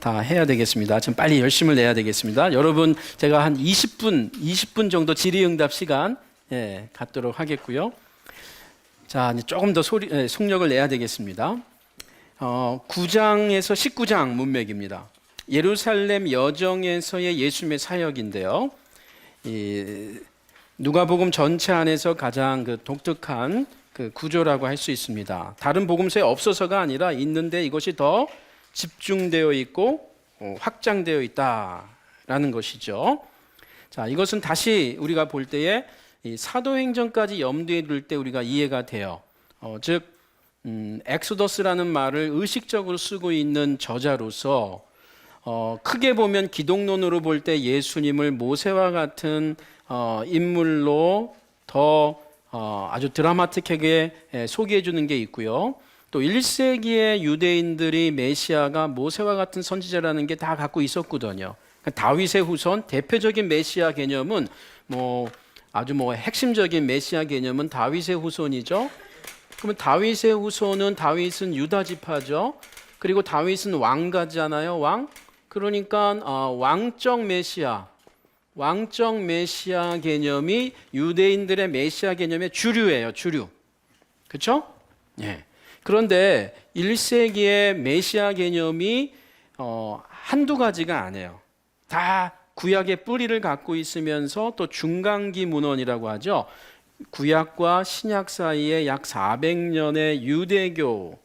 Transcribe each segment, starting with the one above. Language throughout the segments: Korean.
다 해야 되겠습니다. 좀 빨리 열심을 내야 되겠습니다. 여러분, 제가 한 20분 정도 질의응답 시간 갖도록 하겠고요. 자, 이제 조금 더 속력을 내야 되겠습니다. 9장에서 19장 문맥입니다. 예루살렘 여정에서의 예수님의 사역인데요. 누가복음 전체 안에서 가장 독특한 구조라고 할 수 있습니다. 다른 복음서에 없어서가 아니라 있는데 이것이 더 집중되어 있고 확장되어 있다라는 것이죠. 자, 이것은 다시 우리가 볼 때에 이 사도행전까지 염두에 둘 때 우리가 이해가 돼요. 즉 엑소더스라는 말을 의식적으로 쓰고 있는 저자로서 크게 보면 기독론으로 볼 때 예수님을 모세와 같은 인물로 더 아주 드라마틱하게 소개해 주는 게 있고요. 또 1세기의 유대인들이 메시아가 모세와 같은 선지자라는 게 다 갖고 있었거든요. 그러니까 다윗의 후손, 대표적인 메시아 개념은 아주 핵심적인 메시아 개념은 다윗의 후손이죠. 그러면 다윗의 후손은 다윗은 유다 지파죠. 그리고 다윗은 왕가잖아요, 왕. 그러니까 왕적 메시아 개념이 유대인들의 메시아 개념의 주류예요, 주류. 그렇죠? 예. 그런데 1세기의 메시아 개념이 한두 가지가 아니에요. 다 구약의 뿌리를 갖고 있으면서 또 중간기 문헌이라고 하죠. 구약과 신약 사이에 약 400년의 유대교의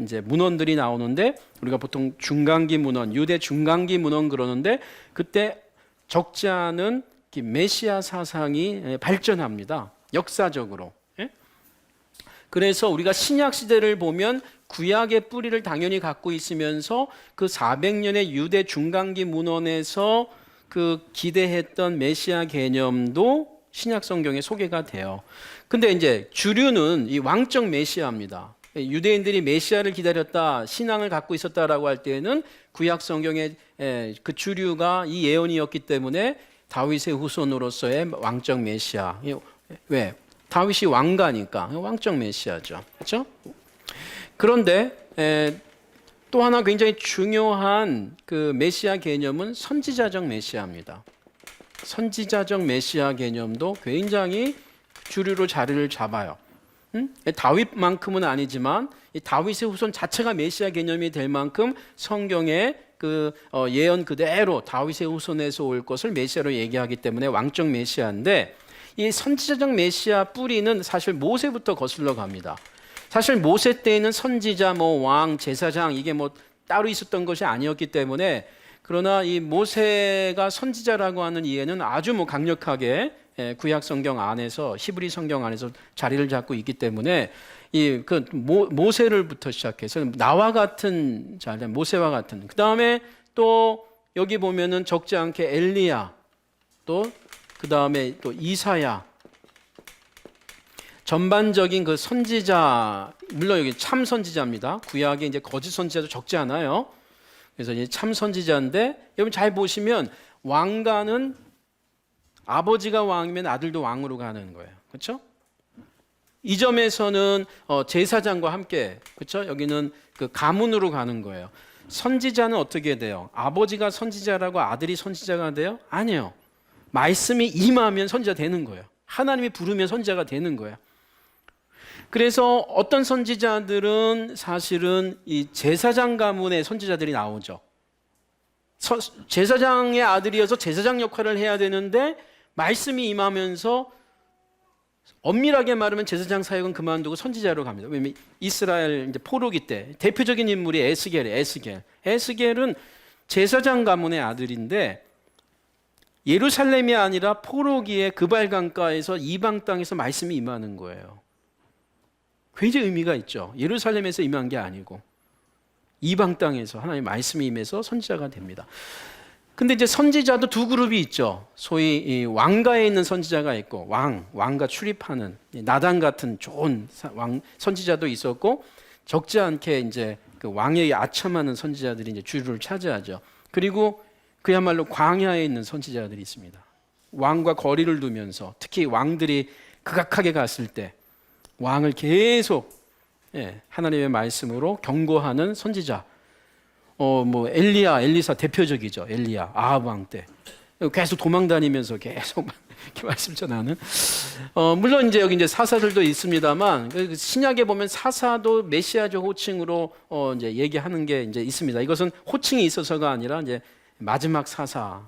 이제 문헌들이 나오는데 우리가 보통 중간기 문헌, 유대 중간기 문헌 그러는데 그때 적지 않은 메시아 사상이 발전합니다. 역사적으로. 그래서 우리가 신약 시대를 보면 구약의 뿌리를 당연히 갖고 있으면서 그 400년의 유대 중간기 문헌에서 그 기대했던 메시아 개념도 신약 성경에 소개가 돼요. 근데 이제 주류는 이 왕적 메시아입니다. 유대인들이 메시아를 기다렸다, 신앙을 갖고 있었다라고 할 때에는 구약 성경의 그 주류가 이 예언이었기 때문에 다윗의 후손으로서의 왕적 메시아. 왜? 다윗이 왕가니까 왕적 메시아죠. 그렇죠? 그런데 또 하나 굉장히 중요한 그 메시아 개념은 선지자적 메시아입니다. 선지자적 메시아 개념도 굉장히 주류로 자리를 잡아요. 다윗만큼은 아니지만 이 다윗의 후손 자체가 메시아 개념이 될 만큼 성경의 그 예언 그대로 다윗의 후손에서 올 것을 메시아로 얘기하기 때문에 왕적 메시아인데 이 선지자적 메시아 뿌리는 사실 모세부터 거슬러 갑니다. 사실 모세 때에는 선지자, 왕, 제사장 이게 따로 있었던 것이 아니었기 때문에 그러나 이 모세가 선지자라고 하는 이해는 아주 강력하게 구약 성경 안에서 히브리 성경 안에서 자리를 잡고 있기 때문에 이 모세를부터 시작해서 나와 같은 자 모세와 같은 그 다음에 또 여기 보면은 적지 않게 엘리야 또 그 다음에 또 이사야 전반적인 그 선지자 물론 여기 참 선지자입니다. 구약에 이제 거짓 선지자도 적지 않아요. 그래서 이제 참 선지자인데 여러분 잘 보시면 왕가는 아버지가 왕이면 아들도 왕으로 가는 거예요. 그렇죠? 이 점에서는 제사장과 함께 그렇죠? 여기는 그 가문으로 가는 거예요. 선지자는 어떻게 돼요? 아버지가 선지자라고 아들이 선지자가 돼요? 아니요. 말씀이 임하면 선지자 되는 거예요. 하나님이 부르면 선지자가 되는 거예요. 그래서 어떤 선지자들은 사실은 이 제사장 가문의 선지자들이 나오죠. 제사장의 아들이어서 제사장 역할을 해야 되는데 말씀이 임하면서 엄밀하게 말하면 제사장 사역은 그만두고 선지자로 갑니다. 왜냐면 이스라엘 이제 포로기 때 대표적인 인물이 에스겔이에요. 에스겔은 제사장 가문의 아들인데 예루살렘이 아니라 포로기에 그발 강가에서 이방 땅에서 말씀이 임하는 거예요. 굉장히 의미가 있죠. 예루살렘에서 임한 게 아니고 이방 땅에서 하나님의 말씀이 임해서 선지자가 됩니다. 근데 이제 선지자도 두 그룹이 있죠. 소위 이 왕가에 있는 선지자가 있고 왕가 출입하는 나단 같은 좋은 선지자도 있었고 적지 않게 이제 그 왕에게 아첨하는 선지자들이 이제 주류를 차지하죠. 그리고 그야말로 광야에 있는 선지자들이 있습니다. 왕과 거리를 두면서 특히 왕들이 극악하게 갔을 때 왕을 계속 하나님의 말씀으로 경고하는 선지자. 뭐 엘리야, 엘리사 대표적이죠. 엘리야, 아합 왕 때 계속 도망다니면서 계속 이렇게 말씀 전하는. 물론 이제 여기 이제 사사들도 있습니다만 그 신약에 보면 사사도 메시아적 호칭으로 이제 얘기하는 게 이제 있습니다. 이것은 호칭이 있어서가 아니라 이제 마지막 사사.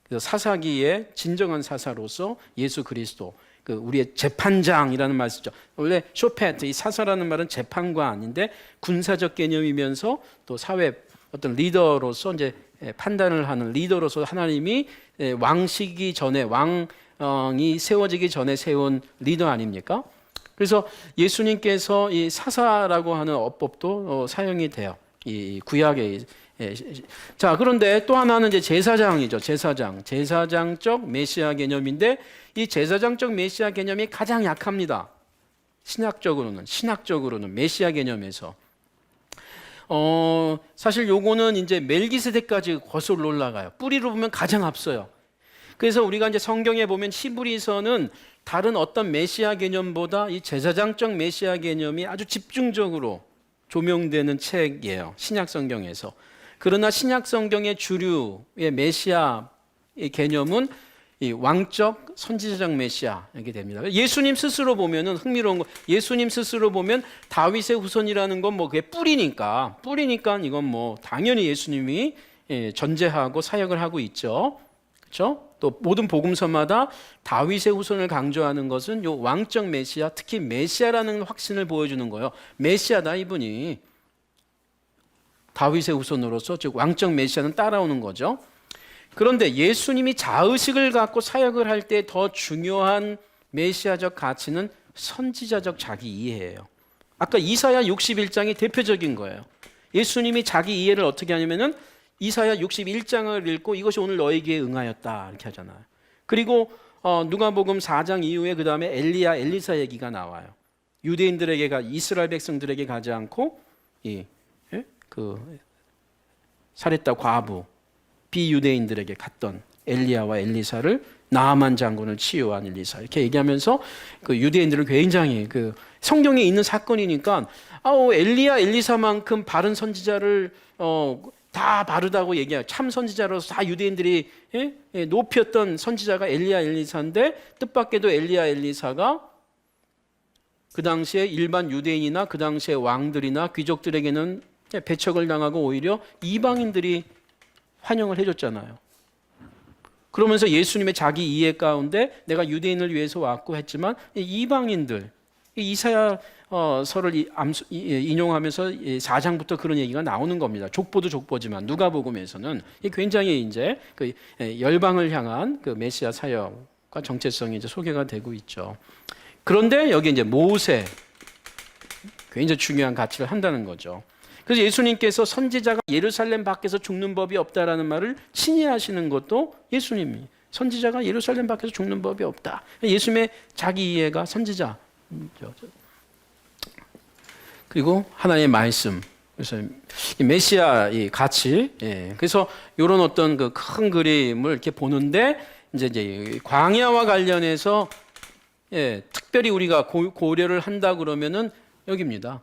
그래서 사사기의 진정한 사사로서 예수 그리스도, 그 우리의 재판장이라는 말 쓰죠. 원래 쇼페트, 이 사사라는 말은 재판관인데 군사적 개념이면서 또 사회 어떤 리더로서 이제 판단을 하는 리더로서 하나님이 왕시기 전에 왕이 세워지기 전에 세운 리더 아닙니까? 그래서 예수님께서 이 사사라고 하는 어법도 사용이 돼요. 이 구약에. 자, 그런데 또 하나는 이제 제사장이죠. 제사장적 메시아 개념인데 이 제사장적 메시아 개념이 가장 약합니다. 신학적으로는 메시아 개념에서. 사실 요거는 이제 멜기세덱까지 거슬러 올라가요. 뿌리로 보면 가장 앞서요. 그래서 우리가 이제 성경에 보면 히브리서는 다른 어떤 메시아 개념보다 이 제사장적 메시아 개념이 아주 집중적으로 조명되는 책이에요. 신약 성경에서. 그러나 신약 성경의 주류의 메시아 개념은 이 왕적 선지자적 메시아 이렇게 됩니다. 예수님 스스로 보면은 흥미로운 거, 예수님 스스로 보면 다윗의 후손이라는 건 뭐 그게 뿌리니까 이건 뭐 당연히 예수님이 전제하고 사역을 하고 있죠. 그렇죠? 또 모든 복음서마다 다윗의 후손을 강조하는 것은 요 왕적 메시아, 특히 메시아라는 확신을 보여주는 거예요. 메시아다 이분이. 다윗의 후손으로서 즉 왕적 메시아는 따라오는 거죠. 그런데 예수님이 자의식을 갖고 사역을 할 때 더 중요한 메시아적 가치는 선지자적 자기 이해예요. 아까 이사야 61장이 대표적인 거예요. 예수님이 자기 이해를 어떻게 하냐면은 이사야 61장을 읽고 이것이 오늘 너에게 응하였다 이렇게 하잖아요. 그리고 누가복음 4장 이후에 그 다음에 엘리야, 엘리사 얘기가 나와요. 유대인들에게 이스라엘 백성들에게 가지 않고 그 사렙다 과부 비유대인들에게 갔던 엘리야와 엘리사를 나아만 장군을 치유한 엘리사 이렇게 얘기하면서 그 유대인들은 굉장히 그 성경에 있는 사건이니까 엘리야 엘리사만큼 바른 선지자를 다 바르다고 얘기해요. 참 선지자로서 다 유대인들이 높였던 선지자가 엘리야 엘리사인데 뜻밖에도 엘리야 엘리사가 그 당시에 일반 유대인이나 그 당시에 왕들이나 귀족들에게는 배척을 당하고 오히려 이방인들이 환영을 해줬잖아요. 그러면서 예수님의 자기 이해 가운데 내가 유대인을 위해서 왔고 했지만 이방인들, 이사야서를 인용하면서 4장부터 그런 얘기가 나오는 겁니다. 족보도 족보지만 누가복음에서는 굉장히 이제 그 열방을 향한 그 메시아 사역과 정체성이 이제 소개가 되고 있죠. 그런데 여기 이제 모세 굉장히 중요한 가치를 한다는 거죠. 그래서 예수님께서 선지자가 예루살렘 밖에서 죽는 법이 없다라는 말을 친히 하시는 것도 예수님이 선지자가 예루살렘 밖에서 죽는 법이 없다. 예수님의 자기 이해가 선지자. 그리고 하나님의 말씀. 그래서 이 메시아 이 가치. 그래서 이런 어떤 그 큰 그림을 이렇게 보는데 이제 광야와 관련해서 특별히 우리가 고려를 한다 그러면은 여기입니다.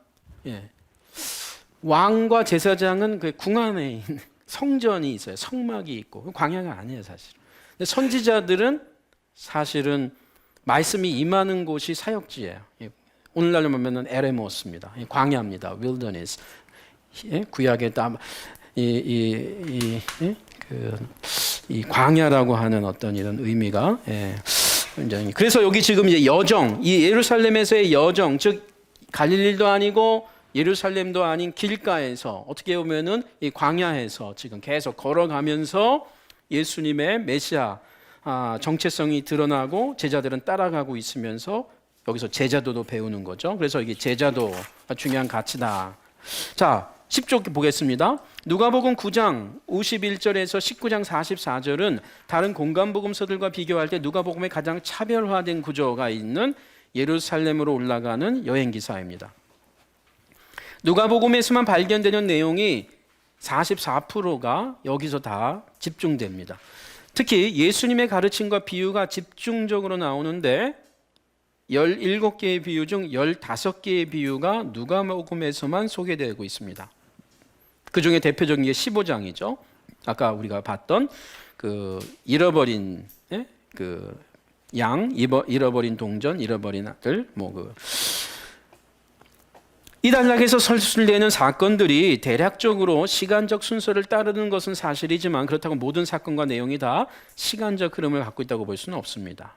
왕과 제사장은 그 궁 안에 있는 성전이 있어요. 성막이 있고 광야가 아니에요, 사실. 근데 선지자들은 사실은 말씀이 임하는 곳이 사역지예요. 오늘날로 보면은 에레모스입니다. 광야입니다. wilderness. 구약에 이 광야라고 하는 어떤 이런 의미가 굉장히. 그래서 여기 지금 이제 여정, 이 예루살렘에서의 여정, 즉 갈릴리도 아니고 예루살렘도 아닌 길가에서 어떻게 보면은 이 광야에서 지금 계속 걸어가면서 예수님의 메시아 정체성이 드러나고 제자들은 따라가고 있으면서 여기서 제자도도 배우는 거죠. 그래서 이게 제자도가 중요한 가치다. 자, 10조 보겠습니다. 누가복음 9장 51절에서 19장 44절은 다른 공간복음서들과 비교할 때 누가복음의 가장 차별화된 구조가 있는 예루살렘으로 올라가는 여행 기사입니다. 누가복음에서만 발견되는 내용이 44%가 여기서 다 집중됩니다. 특히 예수님의 가르침과 비유가 집중적으로 나오는데 17개의 비유 중 15개의 비유가 누가복음에서만 소개되고 있습니다. 그 중에 대표적인 게 15장이죠. 아까 우리가 봤던 그 잃어버린 그 양, 잃어버린 동전, 잃어버린 아들, 이 단락에서 설술되는 사건들이 대략적으로 시간적 순서를 따르는 것은 사실이지만 그렇다고 모든 사건과 내용이 다 시간적 흐름을 갖고 있다고 볼 수는 없습니다.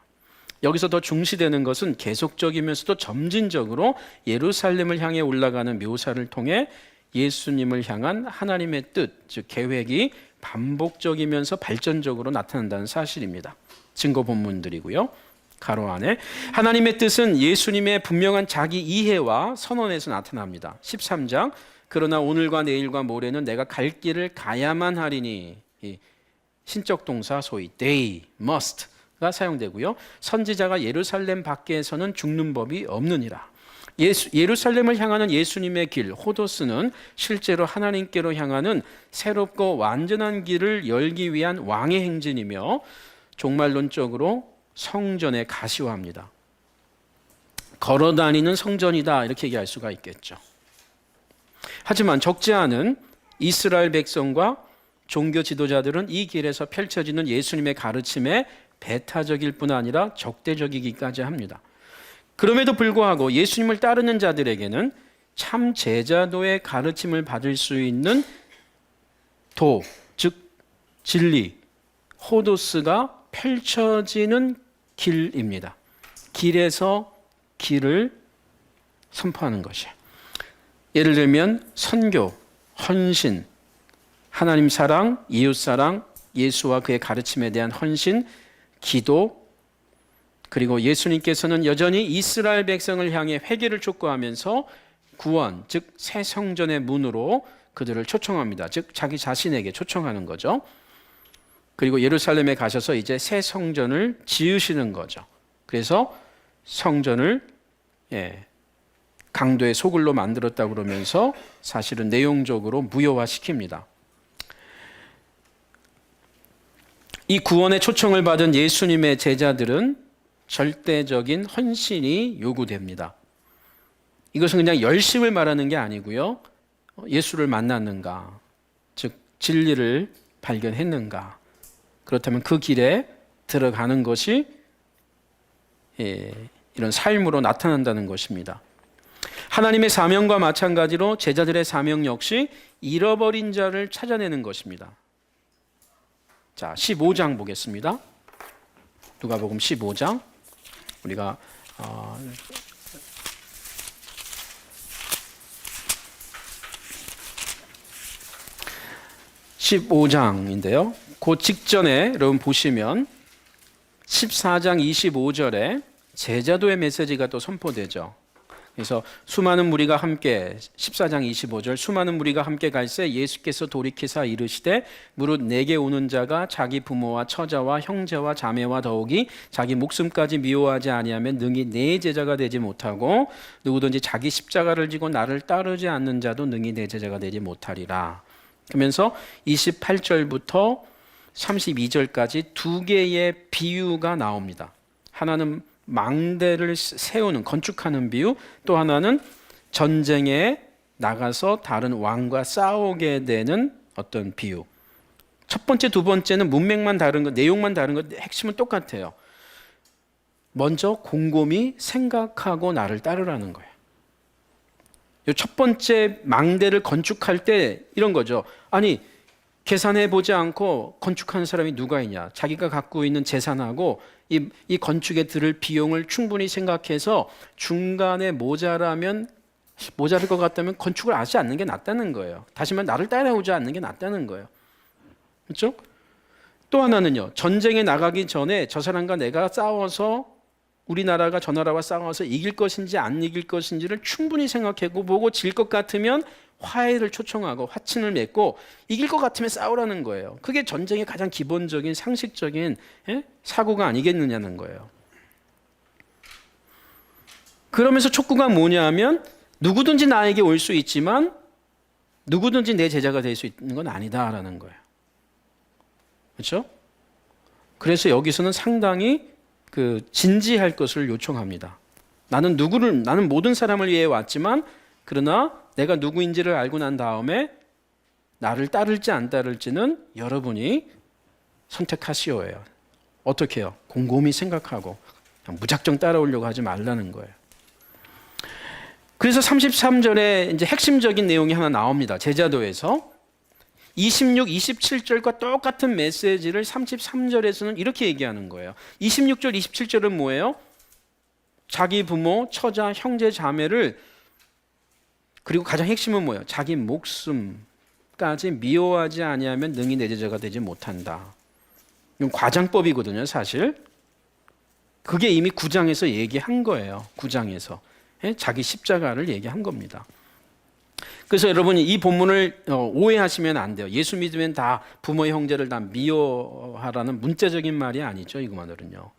여기서 더 중시되는 것은 계속적이면서도 점진적으로 예루살렘을 향해 올라가는 묘사를 통해 예수님을 향한 하나님의 뜻, 즉 계획이 반복적이면서 발전적으로 나타난다는 사실입니다. 증거 본문들이고요. 가로 안에 하나님의 뜻은 예수님의 분명한 자기 이해와 선언에서 나타납니다. 13장 그러나 오늘과 내일과 모레는 내가 갈 길을 가야만 하리니, 이 신적 동사 소위 they must가 사용되고요. 선지자가 예루살렘 밖에서는 죽는 법이 없느니라. 예루살렘을 향하는 예수님의 길 호도스는 실제로 하나님께로 향하는 새롭고 완전한 길을 열기 위한 왕의 행진이며 종말론적으로 성전에 가시화합니다. 걸어다니는 성전이다 이렇게 얘기할 수가 있겠죠. 하지만 적지 않은 이스라엘 백성과 종교 지도자들은 이 길에서 펼쳐지는 예수님의 가르침에 배타적일 뿐 아니라 적대적이기까지 합니다. 그럼에도 불구하고 예수님을 따르는 자들에게는 참 제자도의 가르침을 받을 수 있는 도, 즉 진리, 호도스가 펼쳐지는 길입니다. 길에서 길을 선포하는 것이에요. 예를 들면 선교, 헌신, 하나님 사랑, 이웃 사랑, 예수와 그의 가르침에 대한 헌신, 기도, 그리고 예수님께서는 여전히 이스라엘 백성을 향해 회개를 촉구하면서 구원, 즉 새 성전의 문으로 그들을 초청합니다. 즉 자기 자신에게 초청하는 거죠. 그리고 예루살렘에 가셔서 이제 새 성전을 지으시는 거죠. 그래서 성전을 강도의 소굴로 만들었다 그러면서 사실은 내용적으로 무효화시킵니다. 이 구원의 초청을 받은 예수님의 제자들은 절대적인 헌신이 요구됩니다. 이것은 그냥 열심을 말하는 게 아니고요. 예수를 만났는가, 즉 진리를 발견했는가, 그렇다면 그 길에 들어가는 것이 이런 삶으로 나타난다는 것입니다. 하나님의 사명과 마찬가지로 제자들의 사명 역시 잃어버린 자를 찾아내는 것입니다. 자, 15장 보겠습니다. 누가복음 15장 우리가 15장인데요. 그 직전에 여러분 보시면 14장 25절에 제자도의 메시지가 또 선포되죠. 그래서 수많은 무리가 함께 14장 25절 수많은 무리가 함께 갈새 예수께서 돌이키사 이르시되 무릇 내게 오는 자가 자기 부모와 처자와 형제와 자매와 더욱이 자기 목숨까지 미워하지 아니하면 능히 내 제자가 되지 못하고 누구든지 자기 십자가를 지고 나를 따르지 않는 자도 능히 내 제자가 되지 못하리라. 그러면서 28절부터 32절까지 두 개의 비유가 나옵니다. 하나는 망대를 세우는 건축하는 비유, 또 하나는 전쟁에 나가서 다른 왕과 싸우게 되는 어떤 비유. 첫 번째, 두 번째는 문맥만 다른 것, 내용만 다른 것, 핵심은 똑같아요. 먼저 곰곰이 생각하고 나를 따르라는 거예요. 첫 번째 망대를 건축할 때 이런 거죠. 아니, 계산해 보지 않고 건축하는 사람이 누가 있냐? 자기가 갖고 있는 재산하고 이 건축에 들을 비용을 충분히 생각해서 중간에 모자라면 모자랄 것 같다면 건축을 하지 않는 게 낫다는 거예요. 다시 말해 나를 따라오지 않는 게 낫다는 거예요. 그렇죠? 또 하나는요. 전쟁에 나가기 전에 저 사람과 내가 싸워서 우리나라가 저 나라와 싸워서 이길 것인지 안 이길 것인지를 충분히 생각하고 보고 질 것 같으면 화해를 초청하고 화친을 맺고 이길 것 같으면 싸우라는 거예요. 그게 전쟁의 가장 기본적인 상식적인 사고가 아니겠느냐는 거예요. 그러면서 촉구가 뭐냐면 누구든지 나에게 올 수 있지만 누구든지 내 제자가 될 수 있는 건 아니다라는 거예요. 그렇죠? 그래서 여기서는 상당히 진지할 것을 요청합니다. 나는 모든 사람을 위해 왔지만 그러나 내가 누구인지를 알고 난 다음에 나를 따를지 안 따를지는 여러분이 선택하시오예요. 어떻게 해요? 곰곰이 생각하고 그냥 무작정 따라오려고 하지 말라는 거예요. 그래서 33절에 이제 핵심적인 내용이 하나 나옵니다. 제자도에서 26, 27절과 똑같은 메시지를 33절에서는 이렇게 얘기하는 거예요. 26절, 27절은 뭐예요? 자기 부모, 처자, 형제, 자매를, 그리고 가장 핵심은 뭐예요? 자기 목숨까지 미워하지 아니하면 능히 내 제자가 되지 못한다. 이건 과장법이거든요, 사실. 그게 이미 9장에서 얘기한 거예요. 9장에서. 자기 십자가를 얘기한 겁니다. 그래서 여러분이 이 본문을 오해하시면 안 돼요. 예수 믿으면 다 부모 형제를 다 미워하라는 문자적인 말이 아니죠. 이거만으로는요.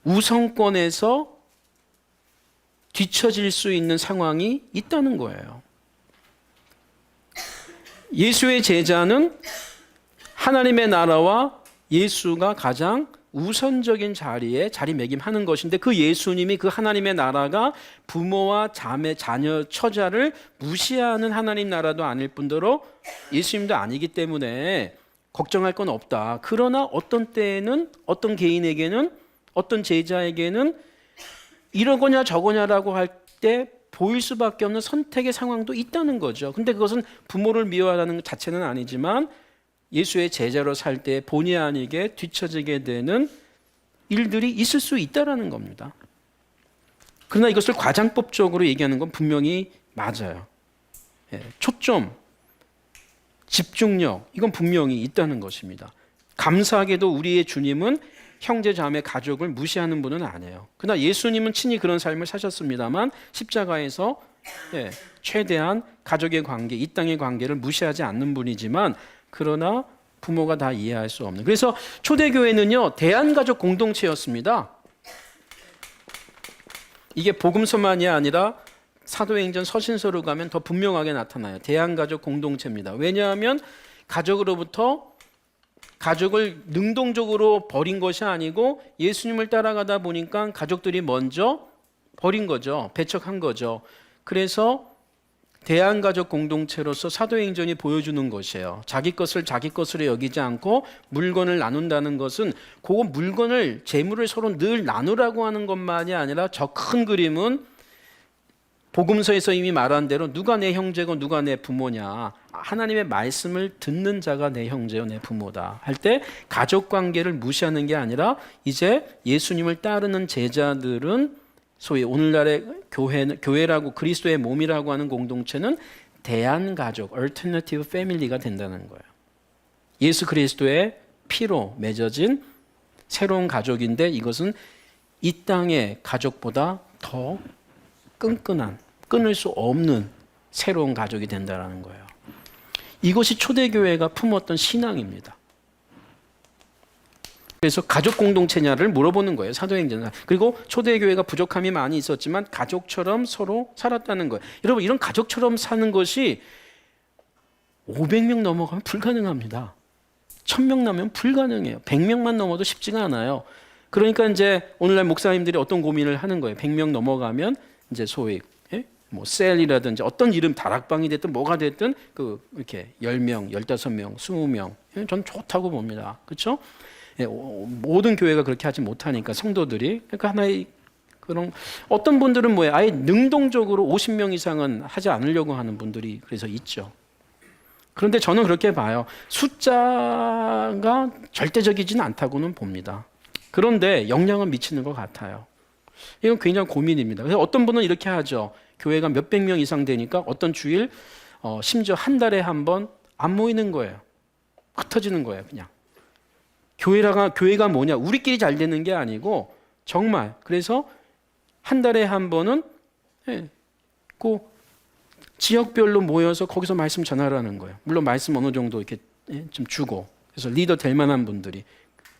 우선권에서 뒤처질 수 있는 상황이 있다는 거예요. 예수의 제자는 하나님의 나라와 예수가 가장 우선적인 자리에 자리매김하는 것인데, 그 예수님이, 그 하나님의 나라가 부모와 자매, 자녀, 처자를 무시하는 하나님 나라도 아닐 뿐더러 예수님도 아니기 때문에 걱정할 건 없다. 그러나 어떤 때에는 어떤 개인에게는, 어떤 제자에게는 이러거냐 저거냐라고 할 때 보일 수밖에 없는 선택의 상황도 있다는 거죠. 근데 그것은 부모를 미워하는 것 자체는 아니지만 예수의 제자로 살 때 본의 아니게 뒤처지게 되는 일들이 있을 수 있다라는 겁니다. 그러나 이것을 과장법적으로 얘기하는 건 분명히 맞아요. 초점, 집중력, 이건 분명히 있다는 것입니다. 감사하게도 우리의 주님은 형제, 자매, 가족을 무시하는 분은 아니에요. 그러나 예수님은 친히 그런 삶을 사셨습니다만 십자가에서 최대한 가족의 관계, 이 땅의 관계를 무시하지 않는 분이지만, 그러나 부모가 다 이해할 수 없는. 그래서 초대교회는요, 대한가족 공동체였습니다. 이게 복음서만이 아니라 사도행전 서신서로 가면 더 분명하게 나타나요. 대한가족 공동체입니다. 왜냐하면 가족으로부터 가족을 능동적으로 버린 것이 아니고 예수님을 따라가다 보니까 가족들이 먼저 버린 거죠. 배척한 거죠. 그래서 대한가족 공동체로서 사도행전이 보여주는 것이에요. 자기 것을 자기 것으로 여기지 않고 물건을 나눈다는 것은 그 물건을, 재물을 서로 늘 나누라고 하는 것만이 아니라 저 큰 그림은 복음서에서 이미 말한 대로 누가 내 형제고 누가 내 부모냐, 하나님의 말씀을 듣는 자가 내 형제요 내 부모다 할 때 가족관계를 무시하는 게 아니라 이제 예수님을 따르는 제자들은 소위 오늘날의 교회라고, 그리스도의 몸이라고 하는 공동체는 대한가족, alternative family가 된다는 거예요. 예수 그리스도의 피로 맺어진 새로운 가족인데, 이것은 이 땅의 가족보다 더 끈끈한, 끊을 수 없는 새로운 가족이 된다는 거예요. 이것이 초대교회가 품었던 신앙입니다. 그래서 가족 공동체냐를 물어보는 거예요. 사도행전. 그리고 초대교회가 부족함이 많이 있었지만 가족처럼 서로 살았다는 거예요. 여러분, 이런 가족처럼 사는 것이 500명 넘어가면 불가능합니다. 1000명 넘으면 불가능해요. 100명만 넘어도 쉽지가 않아요. 그러니까 이제 오늘날 목사님들이 어떤 고민을 하는 거예요. 100명 넘어가면 이제 소위 뭐 셀이라든지 어떤 이름, 다락방이 됐든 뭐가 됐든 그 이렇게 10명, 15명, 20명, 전 좋다고 봅니다. 그렇죠? 모든 교회가 그렇게 하지 못하니까 성도들이, 그러니까 하나의 그런, 어떤 분들은 뭐예요? 아예 능동적으로 50명 이상은 하지 않으려고 하는 분들이 그래서 있죠. 그런데 저는 그렇게 봐요. 숫자가 절대적이지는 않다고는 봅니다. 그런데 영향은 미치는 것 같아요. 이건 굉장히 고민입니다. 그래서 어떤 분은 이렇게 하죠. 교회가 몇백 명 이상 되니까 어떤 주일, 심지어 한 달에 한 번 안 모이는 거예요. 흩어지는 거예요, 그냥. 교회가 뭐냐? 우리끼리 잘 되는 게 아니고 정말, 그래서 한 달에 한 번은 그 지역별로 모여서 거기서 말씀 전하라는 거예요. 물론 말씀 어느 정도 이렇게 좀 주고, 그래서 리더 될 만한 분들이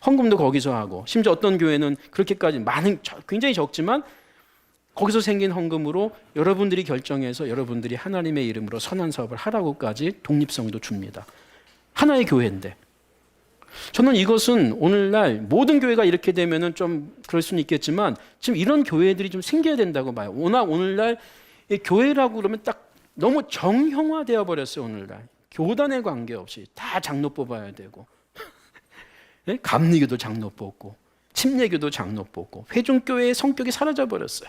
헌금도 거기서 하고, 심지어 어떤 교회는 그렇게까지 많은, 굉장히 적지만 거기서 생긴 헌금으로 여러분들이 결정해서 여러분들이 하나님의 이름으로 선한 사업을 하라고까지 독립성도 줍니다. 하나의 교회인데. 저는 이것은 오늘날 모든 교회가 이렇게 되면은 좀 그럴 수는 있겠지만 지금 이런 교회들이 좀 생겨야 된다고 봐요. 워낙 오늘날 교회라고 그러면 딱 너무 정형화되어 버렸어요. 오늘날 교단에 관계없이 다 장로 뽑아야 되고 네? 감리교도 장로 뽑고 침례교도 장로 뽑고 회중교회의 성격이 사라져 버렸어요.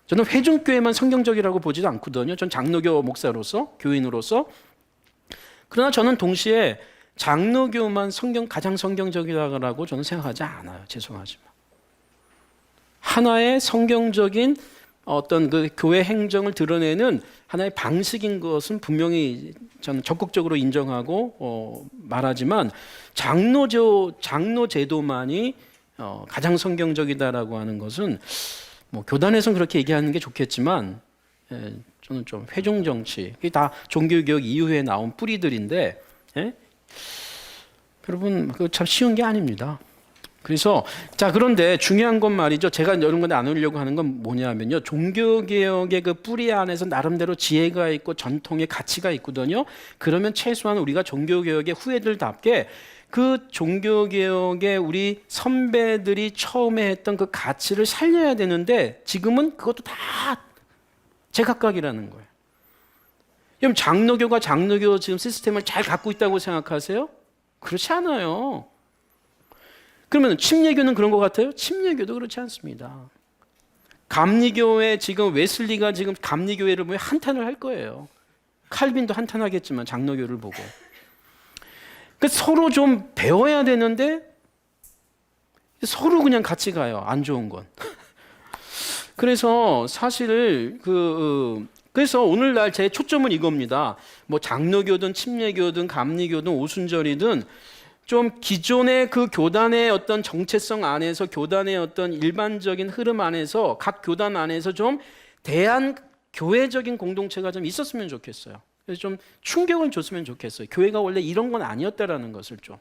저는 회중교회만 성경적이라고 보지도 않거든요. 전 장로교 목사로서 교인으로서. 그러나 저는 동시에 장로교만 가장 성경적이라고 저는 생각하지 않아요. 죄송하지만 하나의 성경적인 어떤 그 교회 행정을 드러내는 하나의 방식인 것은 분명히 저는 적극적으로 인정하고 말하지만 장로 제도만이 가장 성경적이다라고 하는 것은 뭐 교단에서는 그렇게 얘기하는 게 좋겠지만 저는 좀 회중 정치, 이게 다 종교개혁 이후에 나온 뿌리들인데 여러분 그거 참 쉬운 게 아닙니다. 그래서 그런데 중요한 건 말이죠. 제가 이런 거 나누려고 하는 건 뭐냐면요. 종교개혁의 그 뿌리 안에서 나름대로 지혜가 있고 전통의 가치가 있거든요. 그러면 최소한 우리가 종교개혁의 후예들답게 그 종교개혁의 우리 선배들이 처음에 했던 그 가치를 살려야 되는데 지금은 그것도 다 제각각이라는 거예요. 그럼 장로교가 장로교 지금 시스템을 잘 갖고 있다고 생각하세요? 그렇지 않아요. 그러면 침례교는 그런 것 같아요? 침례교도 그렇지 않습니다. 감리교회 지금 웨슬리가 지금 감리교회를 보면 한탄을 할 거예요. 칼빈도 한탄하겠지만 장로교를 보고. 서로 좀 배워야 되는데 서로 그냥 같이 가요. 안 좋은 건. 그래서 사실 그래서 오늘날 제 초점은 이겁니다. 뭐 장로교든 침례교든 감리교든 오순절이든 좀 기존의 그 교단의 어떤 정체성 안에서 교단의 어떤 일반적인 흐름 안에서 각 교단 안에서 좀 대한 교회적인 공동체가 좀 있었으면 좋겠어요. 그래서 좀 충격을 줬으면 좋겠어요. 교회가 원래 이런 건 아니었다라는 것을 좀.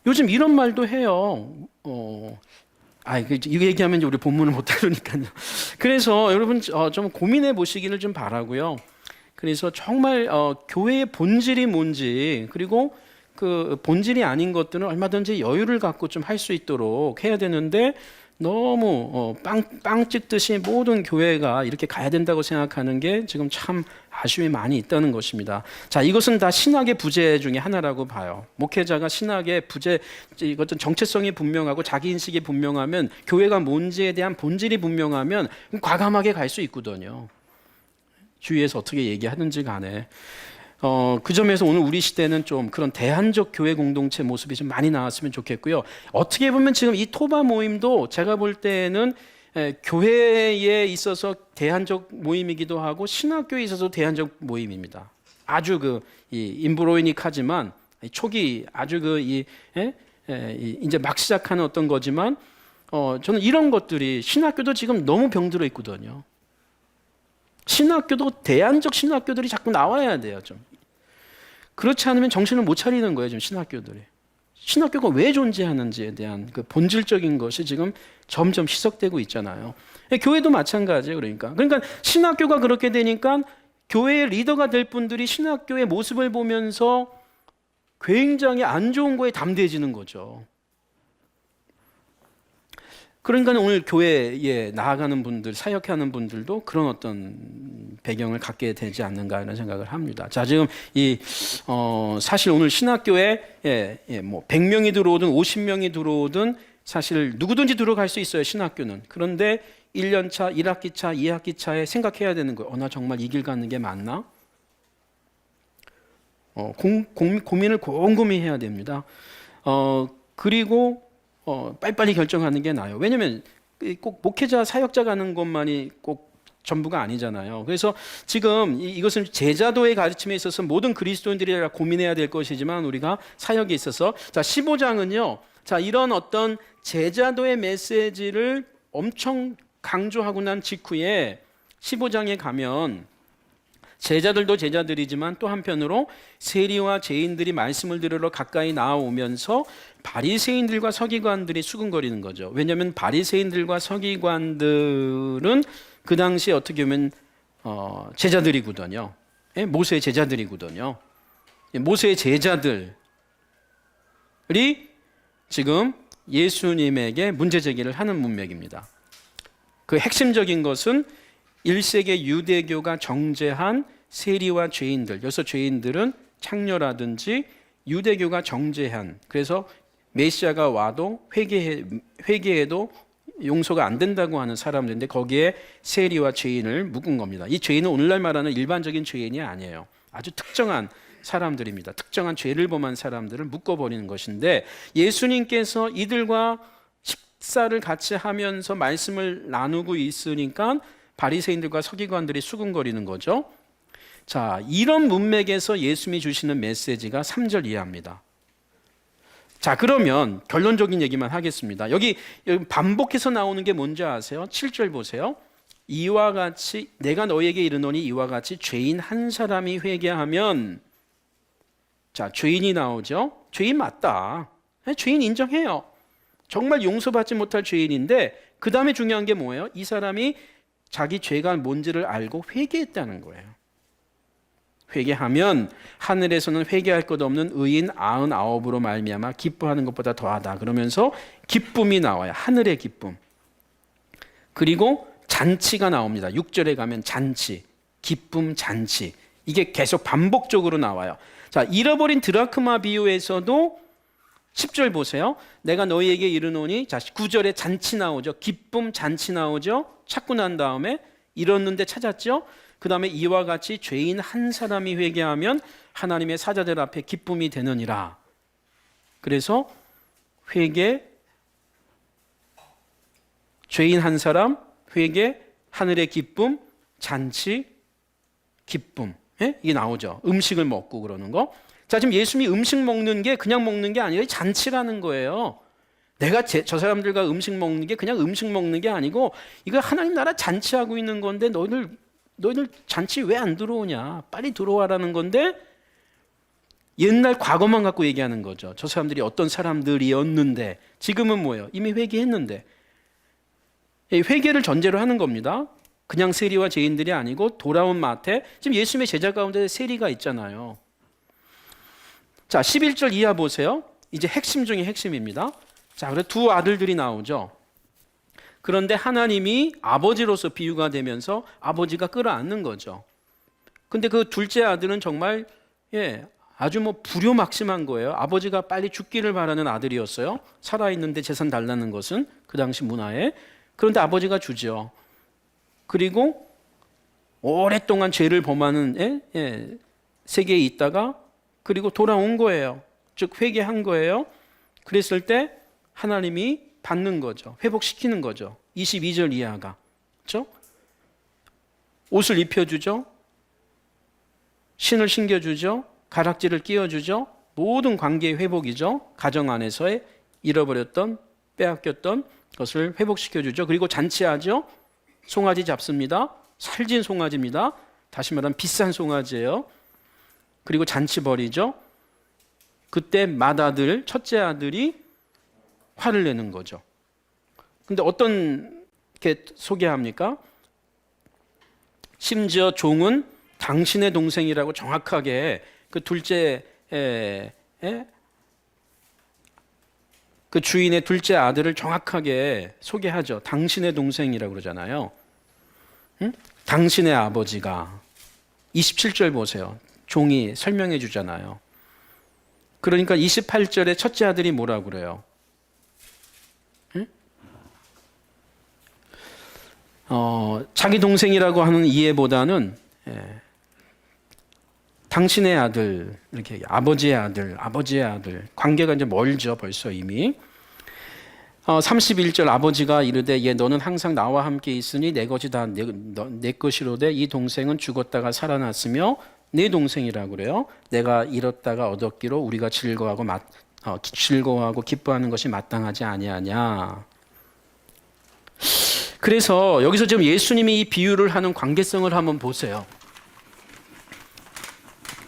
요즘 이런 말도 해요. 이거 얘기하면 우리 본문을 못 다루니까요. 그래서 여러분 좀 고민해 보시기를 좀 바라고요. 그래서 정말 교회의 본질이 뭔지 그리고 그 본질이 아닌 것들은 얼마든지 여유를 갖고 좀 할 수 있도록 해야 되는데 너무 빵 찍듯이 모든 교회가 이렇게 가야 된다고 생각하는 게 지금 참 아쉬움이 많이 있다는 것입니다. 자, 이것은 다 신학의 부재 중에 하나라고 봐요. 목회자가 신학의 부재, 이것은 정체성이 분명하고 자기 인식이 분명하면 교회가 뭔지에 대한 본질이 분명하면 과감하게 갈 수 있거든요. 주위에서 어떻게 얘기하든지 간에. 그 점에서 오늘 우리 시대는 좀 그런 대안적 교회 공동체 모습이 좀 많이 나왔으면 좋겠고요. 어떻게 보면 지금 이 토바 모임도 제가 볼 때는 교회에 있어서 대안적 모임이기도 하고 신학교에 있어서 대안적 모임입니다. 아주 임브로이닉하지만 초기 아주 이제 막 시작하는 어떤 거지만 저는 이런 것들이 신학교도 지금 너무 병들어 있거든요. 신학교도 대안적 신학교들이 자꾸 나와야 돼요. 좀 그렇지 않으면 정신을 못 차리는 거예요. 지금 신학교들이. 신학교가 왜 존재하는지에 대한 그 본질적인 것이 지금 점점 희석되고 있잖아요. 교회도 마찬가지예요. 그러니까 신학교가 그렇게 되니까 교회의 리더가 될 분들이 신학교의 모습을 보면서 굉장히 안 좋은 거에 담대해지는 거죠. 그러니까 오늘 교회에 나아가는 분들, 사역하는 분들도 그런 어떤 배경을 갖게 되지 않는가 이런 생각을 합니다. 자, 지금 사실 오늘 신학교에 뭐 100명이 들어오든 50명이 들어오든 사실 누구든지 들어갈 수 있어요, 신학교는. 그런데 1년 차, 1학기 차, 2학기 차에 생각해야 되는 거예요. 나 정말 이 길 가는 게 맞나? 고민을 곰곰이 해야 됩니다. 그리고 빨리빨리 결정하는 게 나아요. 왜냐하면 꼭 목회자, 사역자 가는 것만이 꼭 전부가 아니잖아요. 그래서 지금 이것은 제자도의 가르침에 있어서 모든 그리스도인들이 고민해야 될 것이지만 우리가 사역에 있어서 15장은요. 자, 이런 어떤 제자도의 메시지를 엄청 강조하고 난 직후에 15장에 가면 제자들도 제자들이지만 또 한편으로 세리와 죄인들이 말씀을 들으러 가까이 나아오면서 바리새인들과 서기관들이 수군거리는 거죠. 왜냐하면 바리새인들과 서기관들은 그 당시에 어떻게 보면 제자들이거든요. 모세의 제자들이거든요. 모세의 제자들이 지금 예수님에게 문제 제기를 하는 문맥입니다. 그 핵심적인 것은 1세기 유대교가 정죄한 세리와 죄인들, 여기서 죄인들은 창녀라든지 유대교가 정죄한, 그래서 메시아가 와도 회개해도 용서가 안 된다고 하는 사람들인데 거기에 세리와 죄인을 묶은 겁니다. 이 죄인은 오늘날 말하는 일반적인 죄인이 아니에요. 아주 특정한 사람들입니다. 특정한 죄를 범한 사람들을 묶어버리는 것인데, 예수님께서 이들과 식사를 같이 하면서 말씀을 나누고 있으니까 바리새인들과 서기관들이 수군거리는 거죠. 자, 이런 문맥에서 예수님이 주시는 메시지가 3절 이하입니다. 자, 그러면 결론적인 얘기만 하겠습니다. 여기 반복해서 나오는 게 뭔지 아세요? 7절 보세요. 이와 같이 내가 너에게 이르노니 이와 같이 죄인 한 사람이 회개하면, 자, 죄인이 나오죠. 죄인 맞다. 죄인 인정해요. 정말 용서받지 못할 죄인인데 그 다음에 중요한 게 뭐예요? 이 사람이 자기 죄가 뭔지를 알고 회개했다는 거예요. 회개하면 하늘에서는 회개할 것 없는 의인 99으로 말미암아 기뻐하는 것보다 더하다. 그러면서 기쁨이 나와요. 하늘의 기쁨. 그리고 잔치가 나옵니다. 6절에 가면 잔치, 기쁨 잔치. 이게 계속 반복적으로 나와요. 자, 잃어버린 드라크마 비유에서도 10절 보세요. 내가 너희에게 이르노니, 자, 9절에 잔치 나오죠. 기쁨 잔치 나오죠. 찾고 난 다음에 잃었는데 찾았죠. 그 다음에 이와 같이 죄인 한 사람이 회개하면 하나님의 사자들 앞에 기쁨이 되느니라. 그래서 회개, 죄인 한 사람, 회개, 하늘의 기쁨, 잔치, 기쁨. 예? 이게 나오죠. 음식을 먹고 그러는 거. 자, 지금 예수님이 음식 먹는 게 그냥 먹는 게 아니라 잔치라는 거예요. 내가 저 사람들과 음식 먹는 게 그냥 음식 먹는 게 아니고 이거 하나님 나라 잔치하고 있는 건데 너희들 잔치 왜 안 들어오냐? 빨리 들어와라는 건데 옛날 과거만 갖고 얘기하는 거죠. 저 사람들이 어떤 사람들이었는데 지금은 뭐예요? 이미 회개했는데. 회개를 전제로 하는 겁니다. 그냥 세리와 죄인들이 아니고 돌아온 마태. 지금 예수님의 제자 가운데 세리가 있잖아요. 자, 11절 이하 보세요. 이제 핵심 중에 핵심입니다. 자, 그래 두 아들들이 나오죠. 그런데 하나님이 아버지로서 비유가 되면서 아버지가 끌어안는 거죠. 근데 그 둘째 아들은 정말 아주 불효막심한 거예요. 아버지가 빨리 죽기를 바라는 아들이었어요. 살아있는데 재산 달라는 것은 그 당시 문화에. 그런데 아버지가 주죠. 그리고 오랫동안 죄를 범하는 세계에 있다가 그리고 돌아온 거예요. 즉 회개한 거예요. 그랬을 때 하나님이 받는 거죠. 회복시키는 거죠. 22절 이하가. 그렇죠? 옷을 입혀주죠. 신을 신겨주죠. 가락지를 끼워주죠. 모든 관계의 회복이죠. 가정 안에서의 잃어버렸던 빼앗겼던 것을 회복시켜주죠. 그리고 잔치하죠. 송아지 잡습니다. 살진 송아지입니다. 다시 말하면 비싼 송아지예요. 그리고 잔치 벌이죠. 그때 맏아들, 첫째 아들이 화를 내는 거죠. 근데 어떤 게 소개합니까? 심지어 종은 당신의 동생이라고 정확하게 그 둘째 그 주인의 둘째 아들을 정확하게 소개하죠. 당신의 동생이라고 그러잖아요. 응? 당신의 아버지가 27절 보세요. 종이 설명해 주잖아요. 그러니까 28절에 첫째 아들이 뭐라고 그래요? 응? 자기 동생이라고 하는 이해보다는 당신의 아들, 이렇게 아버지의 아들, 관계가 이제 멀죠, 벌써 이미. 31절 아버지가 이르되 얘 너는 항상 나와 함께 있으니 내 것이 다 내 것이로되 이 동생은 죽었다가 살아났으며 내 동생이라고 그래요. 내가 잃었다가 얻었기로 우리가 즐거워하고 기뻐하는 것이 마땅하지 아니하냐. 그래서 여기서 지금 예수님이 이 비유를 하는 관계성을 한번 보세요.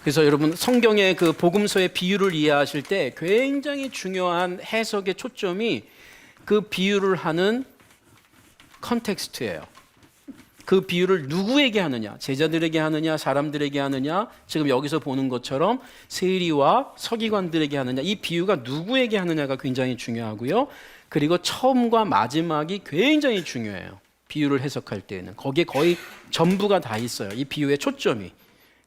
그래서 여러분 성경의 그 복음서의 비유를 이해하실 때 굉장히 중요한 해석의 초점이 그 비유를 하는 컨텍스트예요. 그 비유를 누구에게 하느냐, 제자들에게 하느냐, 사람들에게 하느냐, 지금 여기서 보는 것처럼 세리와 서기관들에게 하느냐, 이 비유가 누구에게 하느냐가 굉장히 중요하고요. 그리고 처음과 마지막이 굉장히 중요해요. 비유를 해석할 때에는 거기에 거의 전부가 다 있어요. 이 비유의 초점이.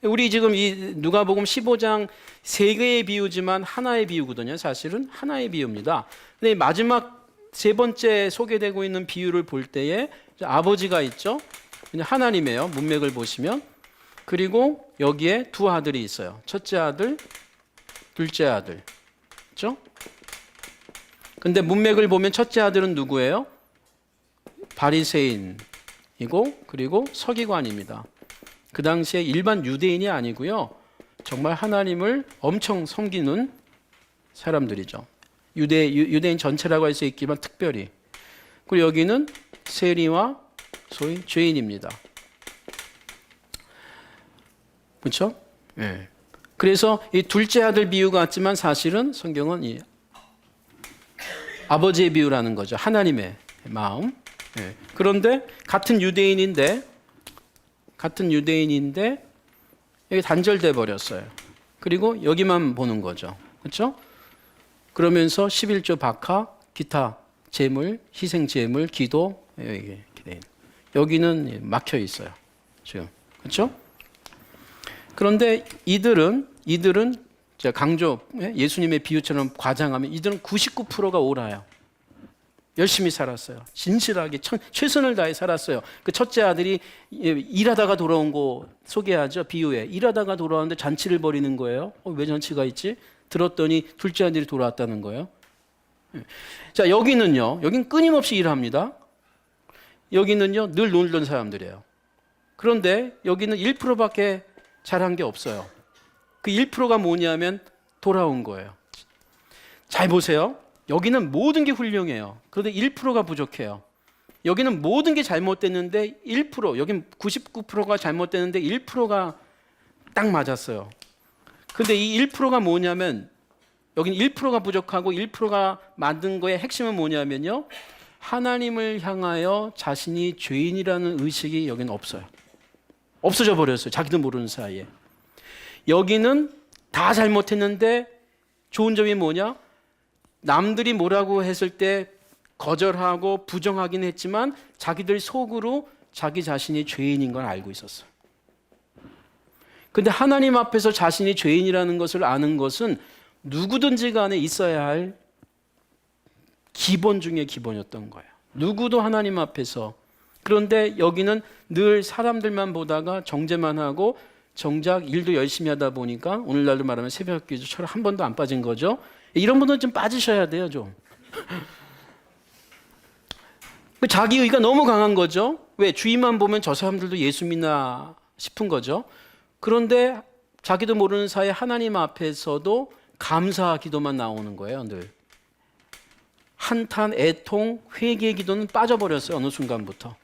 우리 지금 이 누가복음 15장 세 개의 비유지만 하나의 비유거든요. 사실은 하나의 비유입니다. 근데 마지막 세 번째 소개되고 있는 비유를 볼 때에 아버지가 있죠. 하나님이에요. 문맥을 보시면. 그리고 여기에 두 아들이 있어요. 첫째 아들, 둘째 아들. 그렇죠? 근데 문맥을 보면 첫째 아들은 누구예요? 바리새인이고 그리고 서기관입니다. 그 당시에 일반 유대인이 아니고요. 정말 하나님을 엄청 섬기는 사람들이죠. 유대인 전체라고 할 수 있지만 특별히. 그리고 여기는 세리와 소위 죄인입니다. 그렇죠? 네. 그래서 이 둘째 아들 비유 같지만 사실은 성경은 이 아버지의 비유라는 거죠. 하나님의 마음. 네. 그런데 같은 유대인인데 여기 단절돼 버렸어요. 그리고 여기만 보는 거죠. 그렇죠? 그러면서 11조 박하, 기타 제물, 희생 제물, 기도 여기는 막혀 있어요. 지금. 그렇죠? 그런데 이들은 제가 강조, 예수님의 비유처럼 과장하면 이들은 99%가 옳아요. 열심히 살았어요. 진실하게 최선을 다해 살았어요. 그 첫째 아들이 일하다가 돌아온 거 소개하죠. 비유에. 일하다가 돌아왔는데 잔치를 벌이는 거예요. 왜 잔치가 있지? 들었더니 둘째 아들이 돌아왔다는 거예요. 자, 여긴 끊임없이 일합니다. 여기는요, 늘 놀던 사람들이에요. 그런데 여기는 1%밖에 잘한 게 없어요. 그 1%가 뭐냐면 돌아온 거예요. 잘 보세요. 여기는 모든 게 훌륭해요. 그런데 1%가 부족해요. 여기는 모든 게 잘못됐는데 1%, 여긴 99%가 잘못됐는데 1%가 딱 맞았어요. 근데 이 1%가 뭐냐면 여긴 1%가 부족하고 1%가 만든 거의 핵심은 뭐냐면요. 하나님을 향하여 자신이 죄인이라는 의식이 여기는 없어요. 없어져 버렸어요. 자기도 모르는 사이에. 여기는 다 잘못했는데 좋은 점이 뭐냐? 남들이 뭐라고 했을 때 거절하고 부정하긴 했지만 자기들 속으로 자기 자신이 죄인인 걸 알고 있었어요. 근데 하나님 앞에서 자신이 죄인이라는 것을 아는 것은 누구든지 간에 있어야 할 기본 중에 기본이었던 거예요. 누구도 하나님 앞에서. 그런데 여기는 늘 사람들만 보다가 정죄만 하고 정작 일도 열심히 하다 보니까 오늘날로 말하면 새벽기도처럼 한 번도 안 빠진 거죠. 이런 분들은 좀 빠지셔야 돼요, 좀. 자기 의가 너무 강한 거죠. 왜? 주위만 보면 저 사람들도 예수 믿나 싶은 거죠. 그런데 자기도 모르는 사이에 하나님 앞에서도 감사 기도만 나오는 거예요, 늘. 한탄, 애통, 회개 기도는 빠져버렸어요, 어느 순간부터.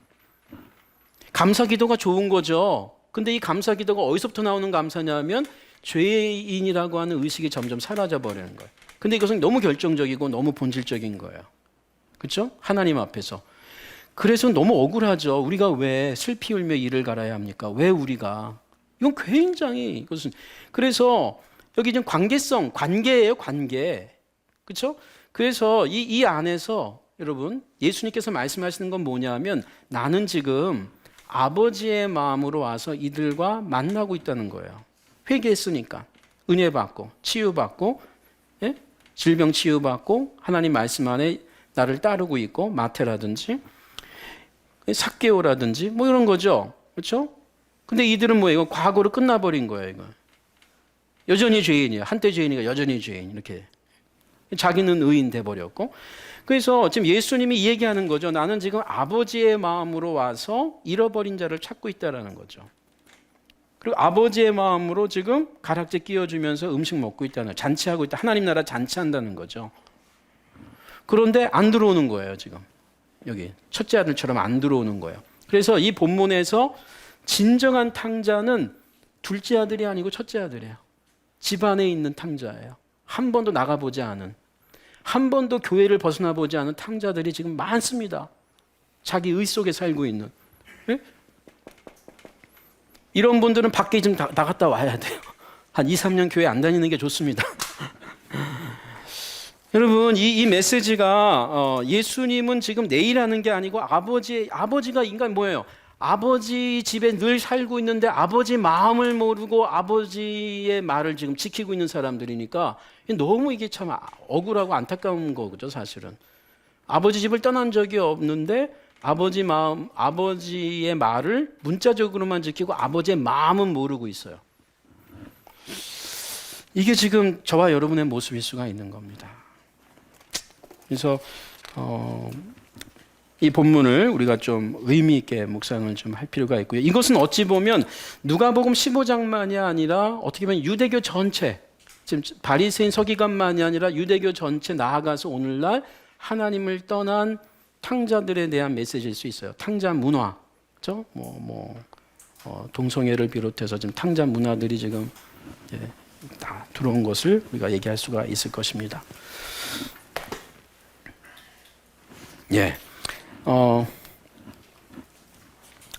감사 기도가 좋은 거죠. 근데 이 감사 기도가 어디서부터 나오는 감사냐면 죄인이라고 하는 의식이 점점 사라져 버리는 거예요. 근데 이것은 너무 결정적이고 너무 본질적인 거예요. 그렇죠? 하나님 앞에서. 그래서 너무 억울하죠. 우리가 왜 슬피 울며 이를 갈아야 합니까? 왜 우리가? 이건 굉장히 이것은. 그래서 여기 지금 관계예요, 관계. 그렇죠? 그래서 이 안에서 여러분 예수님께서 말씀하시는 건 뭐냐면 나는 지금 아버지의 마음으로 와서 이들과 만나고 있다는 거예요. 회개했으니까 은혜 받고 치유받고, 예? 질병 치유받고 하나님 말씀 안에 나를 따르고 있고, 마태라든지 삭개오라든지 뭐 이런 거죠. 그렇죠? 근데 이들은 뭐예요? 이거 과거로 끝나버린 거예요. 이거 여전히 죄인이에요. 한때 죄인이가 여전히 죄인. 이렇게 자기는 의인 돼버렸고. 그래서 지금 예수님이 이 얘기하는 거죠. 나는 지금 아버지의 마음으로 와서 잃어버린 자를 찾고 있다라는 거죠. 그리고 아버지의 마음으로 지금 가락지 끼워주면서 음식 먹고 있다는 거예요. 잔치하고 있다. 하나님 나라 잔치한다는 거죠. 그런데 안 들어오는 거예요, 지금. 여기 첫째 아들처럼 안 들어오는 거예요. 그래서 이 본문에서 진정한 탕자는 둘째 아들이 아니고 첫째 아들이에요. 집안에 있는 탕자예요. 한 번도 나가보지 않은, 한 번도 교회를 벗어나 보지 않은 탕자들이 지금 많습니다. 자기 의 속에 살고 있는. 네? 이런 분들은 밖에 좀 나갔다 와야 돼요. 한 2, 3년 교회 안 다니는 게 좋습니다. 여러분, 이 메시지가 예수님은 지금 내일 하는 게 아니고 아버지가 인간 뭐예요? 아버지 집에 늘 살고 있는데 아버지 마음을 모르고 아버지의 말을 지금 지키고 있는 사람들이니까 너무 이게 참 억울하고 안타까운 거죠, 사실은. 아버지 집을 떠난 적이 없는데 아버지 마음, 아버지의 말을 문자적으로만 지키고 아버지의 마음은 모르고 있어요. 이게 지금 저와 여러분의 모습일 수가 있는 겁니다. 그래서 이 본문을 우리가 좀 의미 있게 묵상을 좀 할 필요가 있고요. 이것은 어찌 보면 누가복음 15장만이 아니라 어떻게 보면 유대교 전체, 지금 바리새인 서기관만이 아니라 유대교 전체 나아가서 오늘날 하나님을 떠난 탕자들에 대한 메시지일 수 있어요. 탕자 문화, 그렇죠? 동성애를 비롯해서 지금 탕자 문화들이 지금 다 들어온 것을 우리가 얘기할 수가 있을 것입니다. 예.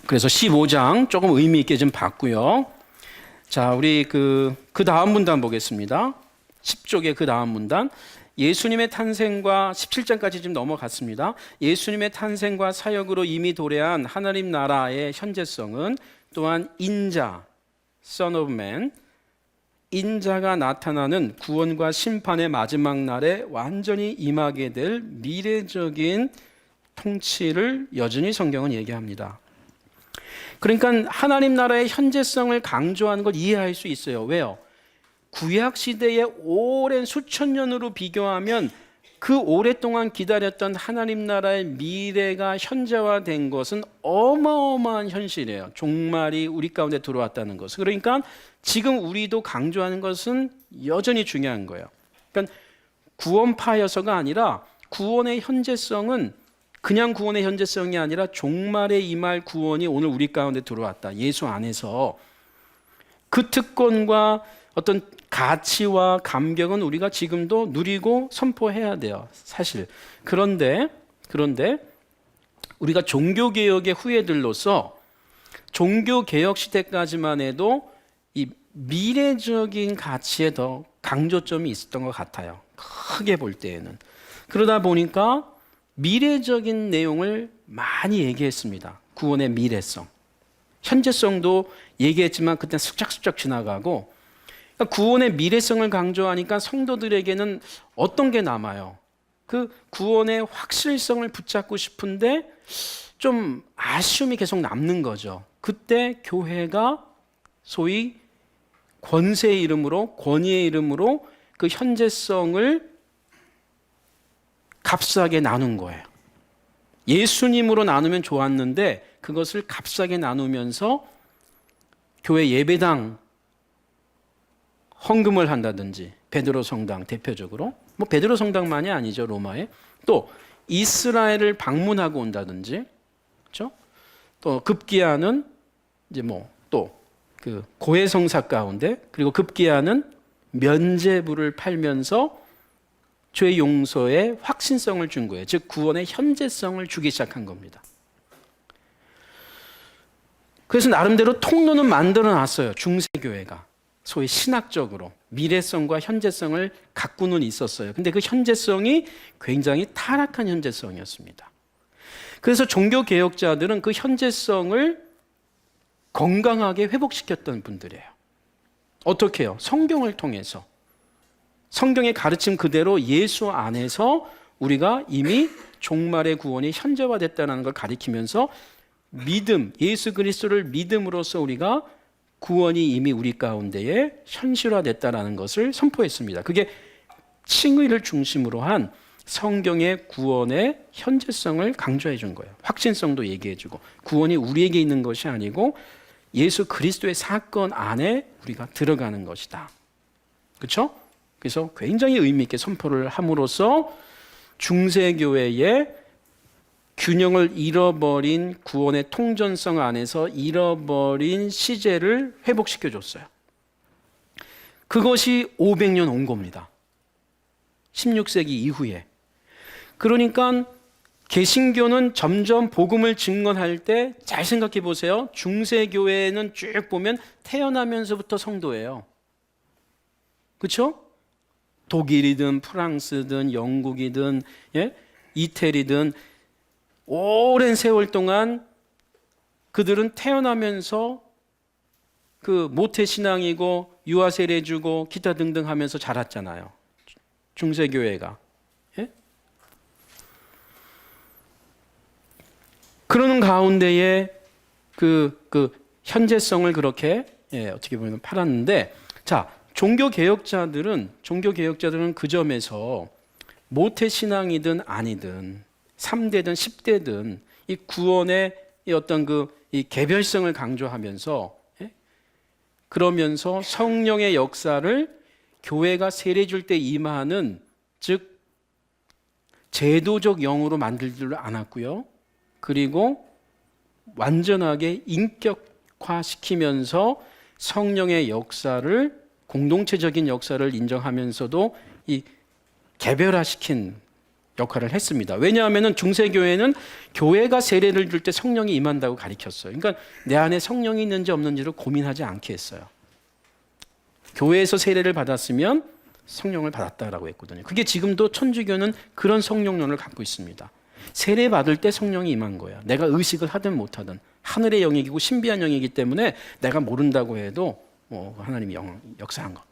그래서 15장 조금 의미 있게 좀 봤고요. 자, 우리 그 다음 문단 보겠습니다. 10쪽의 그 다음 문단. 예수님의 탄생과 17장까지 좀 넘어갔습니다. 예수님의 탄생과 사역으로 이미 도래한 하나님 나라의 현재성은 또한 인자, Son of Man, 인자가 나타나는 구원과 심판의 마지막 날에 완전히 임하게 될 미래적인 통치를 여전히 성경은 얘기합니다. 그러니까 하나님 나라의 현재성을 강조하는 걸 이해할 수 있어요. 왜요? 구약 시대의 오랜 수천 년으로 비교하면 그 오랫동안 기다렸던 하나님 나라의 미래가 현재화된 것은 어마어마한 현실이에요. 종말이 우리 가운데 들어왔다는 것. 그러니까 지금 우리도 강조하는 것은 여전히 중요한 거예요. 그러니까 구원파여서가 아니라 구원의 현재성은 그냥 구원의 현재성이 아니라 종말에 임할 구원이 오늘 우리 가운데 들어왔다. 예수 안에서 그 특권과 어떤 가치와 감격은 우리가 지금도 누리고 선포해야 돼요. 사실. 그런데 우리가 종교개혁의 후예들로서 종교개혁 시대까지만 해도 이 미래적인 가치에 더 강조점이 있었던 것 같아요. 크게 볼 때에는. 그러다 보니까 미래적인 내용을 많이 얘기했습니다. 구원의 미래성. 현재성도 얘기했지만 그때 슬쩍슬쩍 지나가고, 그러니까 구원의 미래성을 강조하니까 성도들에게는 어떤 게 남아요? 그 구원의 확실성을 붙잡고 싶은데 좀 아쉬움이 계속 남는 거죠. 그때 교회가 소위 권세의 이름으로, 권위의 이름으로 그 현재성을 값싸게 나눈 거예요. 예수님으로 나누면 좋았는데 그것을 값싸게 나누면서 교회 예배당 헌금을 한다든지, 베드로 성당 대표적으로, 베드로 성당만이 아니죠, 로마에. 또 이스라엘을 방문하고 온다든지, 그렇죠? 또 급기야는 이제 또 그 고해성사 가운데, 그리고 급기야는 면죄부를 팔면서 죄 용서의 확신성을 준 거예요. 즉 구원의 현재성을 주기 시작한 겁니다. 그래서 나름대로 통로는 만들어 놨어요. 중세교회가. 소위 신학적으로 미래성과 현재성을 갖고는 있었어요. 근데 그 현재성이 굉장히 타락한 현재성이었습니다. 그래서 종교개혁자들은 그 현재성을 건강하게 회복시켰던 분들이에요. 어떻게 해요? 성경을 통해서. 성경의 가르침 그대로 예수 안에서 우리가 이미 종말의 구원이 현재화됐다는 걸 가리키면서 믿음, 예수 그리스도를 믿음으로써 우리가 구원이 이미 우리 가운데에 현실화됐다는 것을 선포했습니다. 그게 칭의를 중심으로 한 성경의 구원의 현재성을 강조해 준 거예요. 확신성도 얘기해 주고, 구원이 우리에게 있는 것이 아니고 예수 그리스도의 사건 안에 우리가 들어가는 것이다. 그렇죠? 그래서 굉장히 의미 있게 선포를 함으로써 중세교회의 균형을 잃어버린 구원의 통전성 안에서 잃어버린 시제를 회복시켜 줬어요. 그것이 500년 온 겁니다. 16세기 이후에. 그러니까 개신교는 점점 복음을 증언할 때 잘 생각해 보세요. 중세교회는 쭉 보면 태어나면서부터 성도예요. 그렇죠? 독일이든 프랑스든 영국이든 예? 이태리든 오랜 세월 동안 그들은 태어나면서 그 모태 신앙이고 유아 세례 주고 기타 등등 하면서 자랐잖아요. 중세교회가. 예? 그러는 가운데에 그 현재성을 그렇게 어떻게 보면 팔았는데, 자, 종교개혁자들은 그 점에서 모태 신앙이든 아니든 3대든 10대든 이 구원의 이 어떤 이 개별성을 강조하면서 그러면서 성령의 역사를 교회가 세례 줄 때 임하는, 즉 제도적 영으로 만들지를 않았고요. 그리고 완전하게 인격화시키면서 성령의 역사를, 공동체적인 역사를 인정하면서도 이 개별화시킨 역할을 했습니다. 왜냐하면 중세교회는 교회가 세례를 줄 때 성령이 임한다고 가르쳤어요. 그러니까 내 안에 성령이 있는지 없는지를 고민하지 않게 했어요. 교회에서 세례를 받았으면 성령을 받았다라고 했거든요. 그게 지금도 천주교는 그런 성령론을 갖고 있습니다. 세례 받을 때 성령이 임한 거야. 내가 의식을 하든 못하든 하늘의 영역이고 신비한 영역이기 때문에 내가 모른다고 해도 하나님이 역사한 거.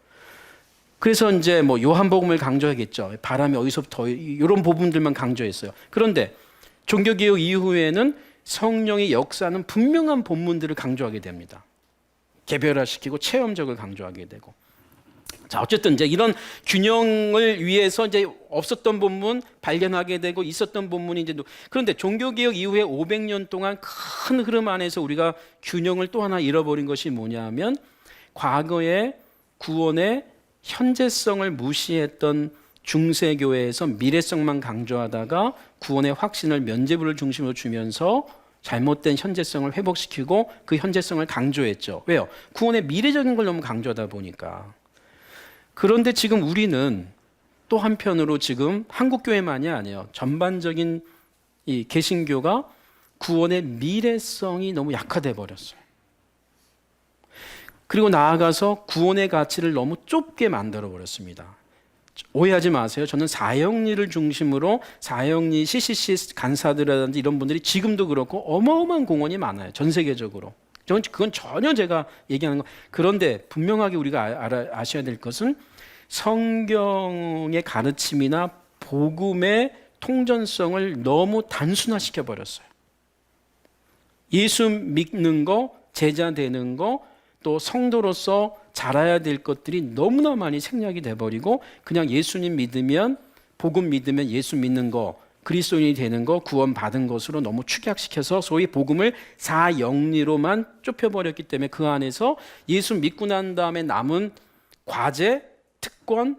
그래서 이제 요한복음을 강조하겠죠. 바람이 어디서부터 이런 부분들만 강조했어요. 그런데 종교개혁 이후에는 성령의 역사는 분명한 본문들을 강조하게 됩니다. 개별화시키고 체험적을 강조하게 되고. 자, 어쨌든 이제 이런 균형을 위해서 이제 없었던 본문 발견하게 되고 있었던 본문이 이제, 그런데 종교개혁 이후에 500년 동안 큰 흐름 안에서 우리가 균형을 또 하나 잃어버린 것이 뭐냐면, 과거에 구원의 현재성을 무시했던 중세교회에서 미래성만 강조하다가 구원의 확신을 면죄부를 중심으로 주면서 잘못된 현재성을 회복시키고 그 현재성을 강조했죠. 왜요? 구원의 미래적인 걸 너무 강조하다 보니까. 그런데 지금 우리는 또 한편으로 지금 한국교회만이 아니에요. 전반적인 이 개신교가 구원의 미래성이 너무 약화돼 버렸어요. 그리고 나아가서 구원의 가치를 너무 좁게 만들어 버렸습니다. 오해하지 마세요. 저는 사형리를 중심으로 사형리 CCC 간사들이라든지 이런 분들이 지금도 그렇고 어마어마한 공헌이 많아요. 전 세계적으로. 그건 전혀 제가 얘기하는 거. 그런데 분명하게 우리가 아셔야 될 것은 성경의 가르침이나 복음의 통전성을 너무 단순화시켜 버렸어요. 예수 믿는 거, 제자 되는 거, 또 성도로서 자라야 될 것들이 너무나 많이 생략이 돼버리고 그냥 예수님 믿으면, 복음 믿으면 예수 믿는 거, 그리스도인이 되는 거, 구원 받은 것으로 너무 축약시켜서 소위 복음을 사영리로만 좁혀버렸기 때문에 그 안에서 예수 믿고 난 다음에 남은 과제, 특권,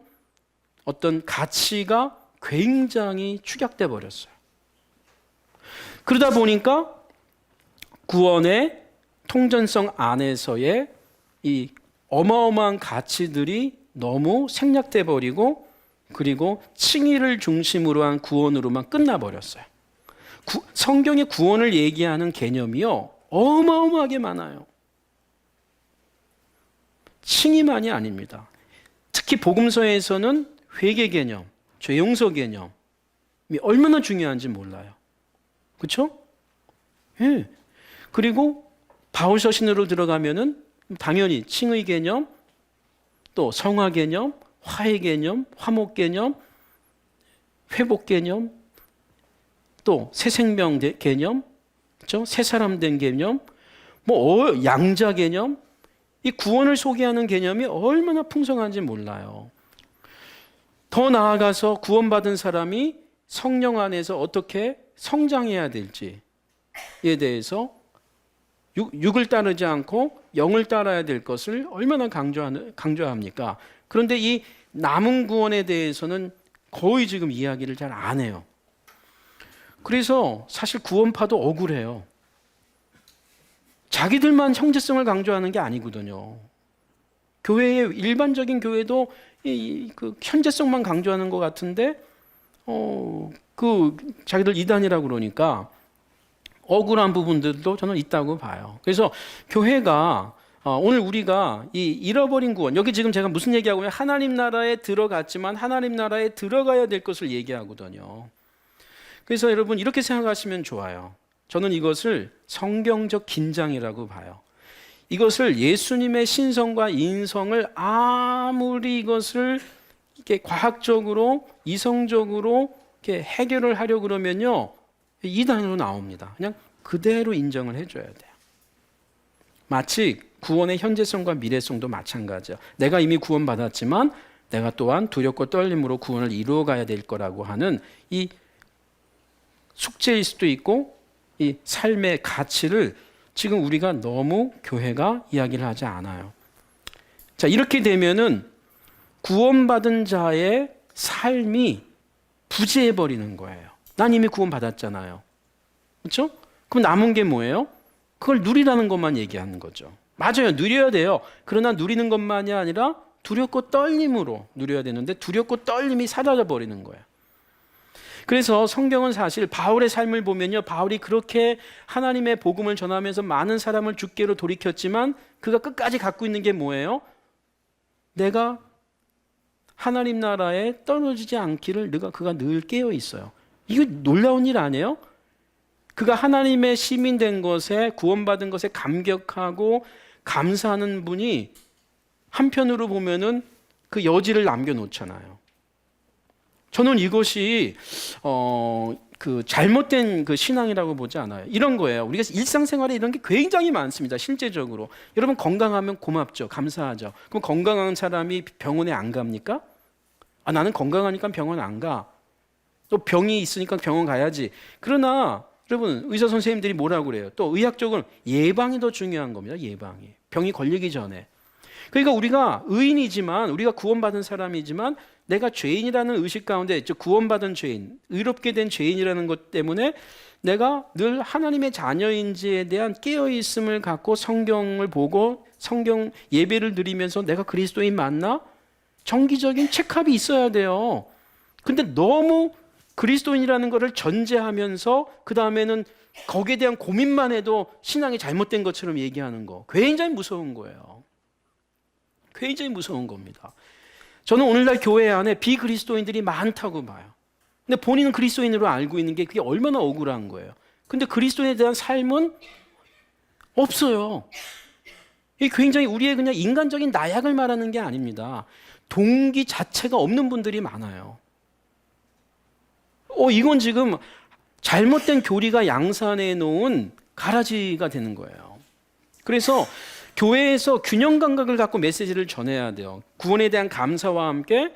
어떤 가치가 굉장히 축약돼 버렸어요. 그러다 보니까 구원의 통전성 안에서의 이 어마어마한 가치들이 너무 생략돼 버리고, 그리고 칭의를 중심으로 한 구원으로만 끝나버렸어요. 성경의 구원을 얘기하는 개념이요, 어마어마하게 많아요. 칭의만이 아닙니다. 특히 복음서에서는 회개 개념, 죄 용서 개념이 얼마나 중요한지 몰라요. 그렇죠? 예. 그리고 바울 서신으로 들어가면은 당연히 칭의 개념, 또 성화 개념, 화해 개념, 화목 개념, 회복 개념, 또 새 생명 개념, 그렇죠? 새 사람 된 개념, 양자 개념, 이 구원을 소개하는 개념이 얼마나 풍성한지 몰라요. 더 나아가서 구원받은 사람이 성령 안에서 어떻게 성장해야 될지에 대해서 육을 따르지 않고 영을 따라야 될 것을 얼마나 강조합니까? 그런데 이 남은 구원에 대해서는 거의 지금 이야기를 잘 안 해요. 그래서 사실 구원파도 억울해요. 자기들만 형제성을 강조하는 게 아니거든요. 교회의 일반적인 교회도 그 현재성만 강조하는 것 같은데, 자기들 이단이라고 그러니까 억울한 부분들도 저는 있다고 봐요. 그래서 교회가 오늘 우리가 이 잃어버린 구원, 여기 지금 제가 무슨 얘기하고 있냐면 하나님 나라에 들어갔지만 하나님 나라에 들어가야 될 것을 얘기하거든요. 그래서 여러분 이렇게 생각하시면 좋아요. 저는 이것을 성경적 긴장이라고 봐요. 이것을 예수님의 신성과 인성을 아무리 이것을 이렇게 과학적으로 이성적으로 이렇게 해결을 하려고 그러면요, 이단으로 나옵니다. 그냥 그대로 인정을 해줘야 돼요. 마치 구원의 현재성과 미래성도 마찬가지야. 내가 이미 구원받았지만 내가 또한 두렵고 떨림으로 구원을 이루어가야 될 거라고 하는 이 숙제일 수도 있고 이 삶의 가치를 지금 우리가 너무 교회가 이야기를 하지 않아요. 자, 이렇게 되면은 구원받은 자의 삶이 부재해 버리는 거예요. 난 이미 구원받았잖아요. 그렇죠? 그럼 남은 게 뭐예요? 그걸 누리라는 것만 얘기하는 거죠. 맞아요. 누려야 돼요. 그러나 누리는 것만이 아니라 두렵고 떨림으로 누려야 되는데 두렵고 떨림이 사라져 버리는 거예요. 그래서 성경은 사실 바울의 삶을 보면요, 바울이 그렇게 하나님의 복음을 전하면서 많은 사람을 주께로 돌이켰지만 그가 끝까지 갖고 있는 게 뭐예요? 내가 하나님 나라에 떨어지지 않기를 그가 늘 깨어 있어요. 이거 놀라운 일 아니에요? 그가 하나님의 시민 된 것에, 구원받은 것에 감격하고 감사하는 분이 한편으로 보면은 그 여지를 남겨놓잖아요. 저는 이것이 그 잘못된 그 신앙이라고 보지 않아요. 이런 거예요. 우리가 일상생활에 이런 게 굉장히 많습니다. 실제적으로 여러분 건강하면 고맙죠, 감사하죠. 그럼 건강한 사람이 병원에 안 갑니까? 나는 건강하니까 병원 안 가. 또 병이 있으니까 병원 가야지. 그러나 여러분 의사 선생님들이 뭐라고 그래요? 또 의학적으로 예방이 더 중요한 겁니다. 예방이. 병이 걸리기 전에. 그러니까 우리가 의인이지만, 우리가 구원받은 사람이지만 내가 죄인이라는 의식 가운데, 즉 구원받은 죄인, 의롭게 된 죄인이라는 것 때문에 내가 늘 하나님의 자녀인지에 대한 깨어있음을 갖고 성경을 보고 성경 예배를 드리면서 내가 그리스도인 맞나? 정기적인 체크업이 있어야 돼요. 근데 너무 그리스도인이라는 것을 전제하면서 그 다음에는 거기에 대한 고민만 해도 신앙이 잘못된 것처럼 얘기하는 거, 굉장히 무서운 거예요. 굉장히 무서운 겁니다. 저는 오늘날 교회 안에 비그리스도인들이 많다고 봐요. 근데 본인은 그리스도인으로 알고 있는 게 그게 얼마나 억울한 거예요. 근데 그리스도인에 대한 삶은 없어요. 이게 굉장히 우리의 그냥 인간적인 나약을 말하는 게 아닙니다. 동기 자체가 없는 분들이 많아요. 이건 지금 잘못된 교리가 양산해 놓은 가라지가 되는 거예요. 그래서 교회에서 균형 감각을 갖고 메시지를 전해야 돼요. 구원에 대한 감사와 함께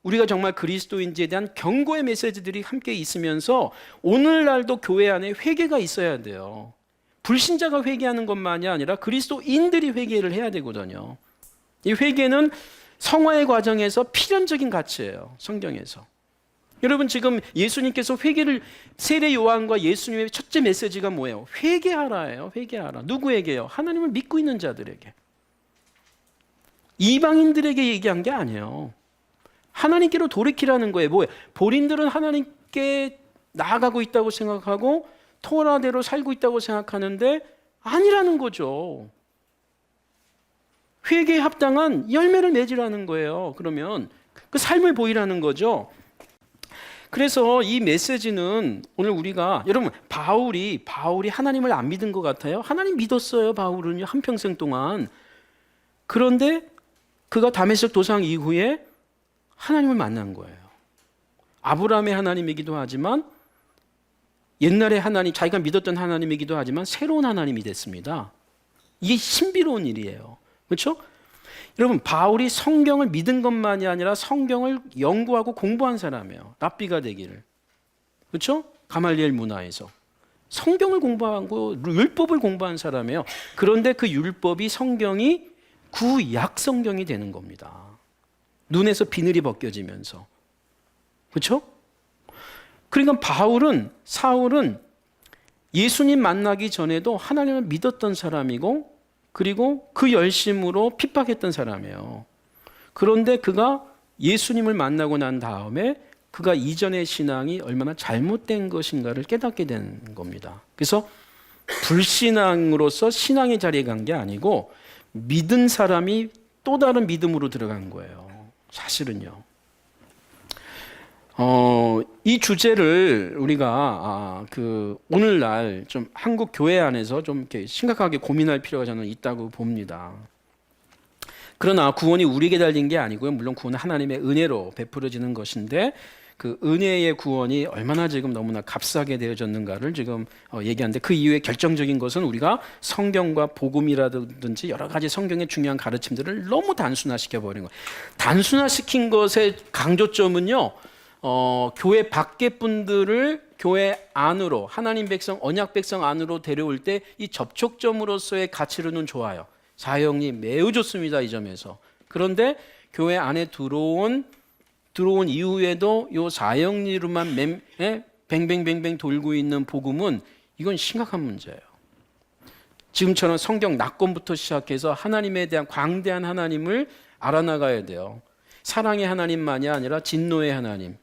우리가 정말 그리스도인지에 대한 경고의 메시지들이 함께 있으면서 오늘날도 교회 안에 회개가 있어야 돼요. 불신자가 회개하는 것만이 아니라 그리스도인들이 회개를 해야 되거든요. 이 회개는 성화의 과정에서 필연적인 가치예요. 성경에서. 여러분 지금 예수님께서 회개를, 세례 요한과 예수님의 첫째 메시지가 뭐예요? 회개하라예요. 회개하라. 누구에게요? 하나님을 믿고 있는 자들에게. 이방인들에게 얘기한 게 아니에요. 하나님께로 돌이키라는 거예요. 뭐예요? 본인들은 하나님께 나아가고 있다고 생각하고 토라대로 살고 있다고 생각하는데 아니라는 거죠. 회개에 합당한 열매를 맺으라는 거예요. 그러면 그 삶을 보이라는 거죠. 그래서 이 메시지는 오늘 우리가, 여러분 바울이 하나님을 안 믿은 것 같아요? 하나님 믿었어요. 바울은요, 한평생 동안. 그런데 그가 다메섹 도상 이후에 하나님을 만난 거예요. 아브라함의 하나님이기도 하지만 옛날에 하나님, 자기가 믿었던 하나님이기도 하지만 새로운 하나님이 됐습니다. 이게 신비로운 일이에요. 그렇죠? 여러분 바울이 성경을 믿은 것만이 아니라 성경을 연구하고 공부한 사람이에요. 랍비가 되기를. 그렇죠? 가말리엘 문화에서 성경을 공부하고 율법을 공부한 사람이에요. 그런데 그 율법이, 성경이 구약 성경이 되는 겁니다. 눈에서 비늘이 벗겨지면서. 그렇죠? 그러니까 사울은 예수님 만나기 전에도 하나님을 믿었던 사람이고, 그리고 그 열심으로 핍박했던 사람이에요. 그런데 그가 예수님을 만나고 난 다음에 그가 이전의 신앙이 얼마나 잘못된 것인가를 깨닫게 된 겁니다. 그래서 불신앙으로서 신앙의 자리에 간 게 아니고 믿은 사람이 또 다른 믿음으로 들어간 거예요. 사실은요. 이 주제를 우리가 오늘날 좀 한국 교회 안에서 좀 이렇게 심각하게 고민할 필요가 저는 있다고 봅니다. 그러나 구원이 우리에게 달린 게 아니고요. 물론 구원은 하나님의 은혜로 베풀어지는 것인데 그 은혜의 구원이 얼마나 지금 너무나 값싸게 되어졌는가를 지금 얘기하는데, 그 이후에 결정적인 것은 우리가 성경과 복음이라든지 여러 가지 성경의 중요한 가르침들을 너무 단순화시켜 버린 거예요. 단순화시킨 것의 강조점은요, 교회 밖의 분들을 교회 안으로, 하나님 백성, 언약 백성 안으로 데려올 때 이 접촉점으로서의 가치로는 좋아요. 사역이 매우 좋습니다, 이 점에서. 그런데 교회 안에 들어온 이후에도 이 사형리로만 뱅뱅뱅뱅 돌고 있는 복음은 이건 심각한 문제예요. 지금처럼 성경 낙권부터 시작해서 하나님에 대한 광대한 하나님을 알아나가야 돼요. 사랑의 하나님만이 아니라 진노의 하나님,